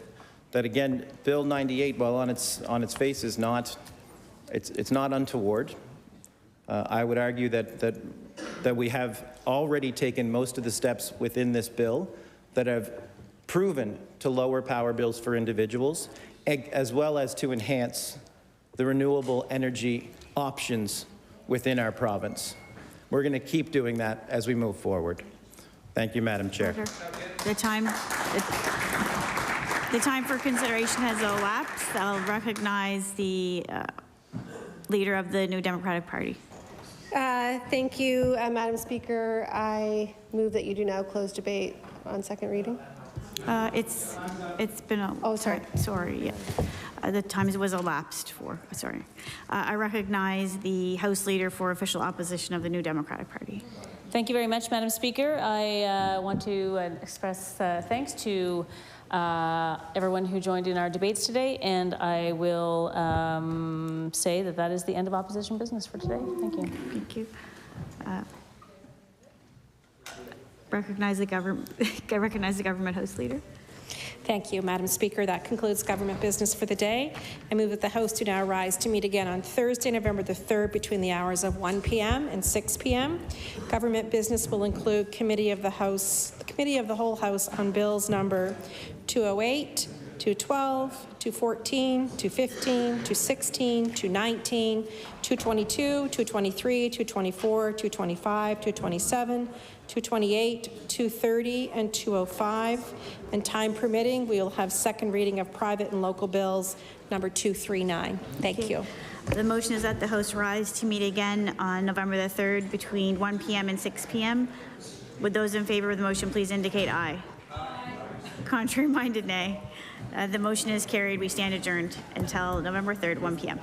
again, Bill 98, while on its face is not, it's not untoward. I would argue that we have already taken most of the steps within this bill that have proven to lower power bills for individuals, as well as to enhance the renewable energy options within our province. We're going to keep doing that as we move forward. Thank you, Madam Chair. The time for consideration has elapsed. I'll recognize the leader of the New Democratic Party. Thank you, Madam Speaker. I move that you do now close debate on second reading. It's been a... Oh, sorry. Sorry, yeah. The time was elapsed for, sorry. I recognize the House Leader for Official Opposition of the New Democratic Party. Thank you very much, Madam Speaker. I want to express thanks to everyone who joined in our debates today, and I will say that is the end of opposition business for today. Thank you. Thank you. Recognize the government House Leader. Thank you, Madam Speaker. That concludes government business for the day. I move that the House do now rise to meet again on Thursday, November the 3rd, between the hours of 1 p.m. and 6 p.m. Government business will include the Committee of the Whole House on Bills number 208, 212, 214, 215, 216, 219, 222, 223, 224, 225, 227, 228, 230, and 205. And time permitting, we will have second reading of private and local bills number 239. Thank you. The motion is that the House rise to meet again on November the 3rd between 1 p.m. and 6 p.m. Would those in favor of the motion please indicate aye. Aye. Contrary minded, nay. The motion is carried. We stand adjourned until November 3rd, 1 p.m.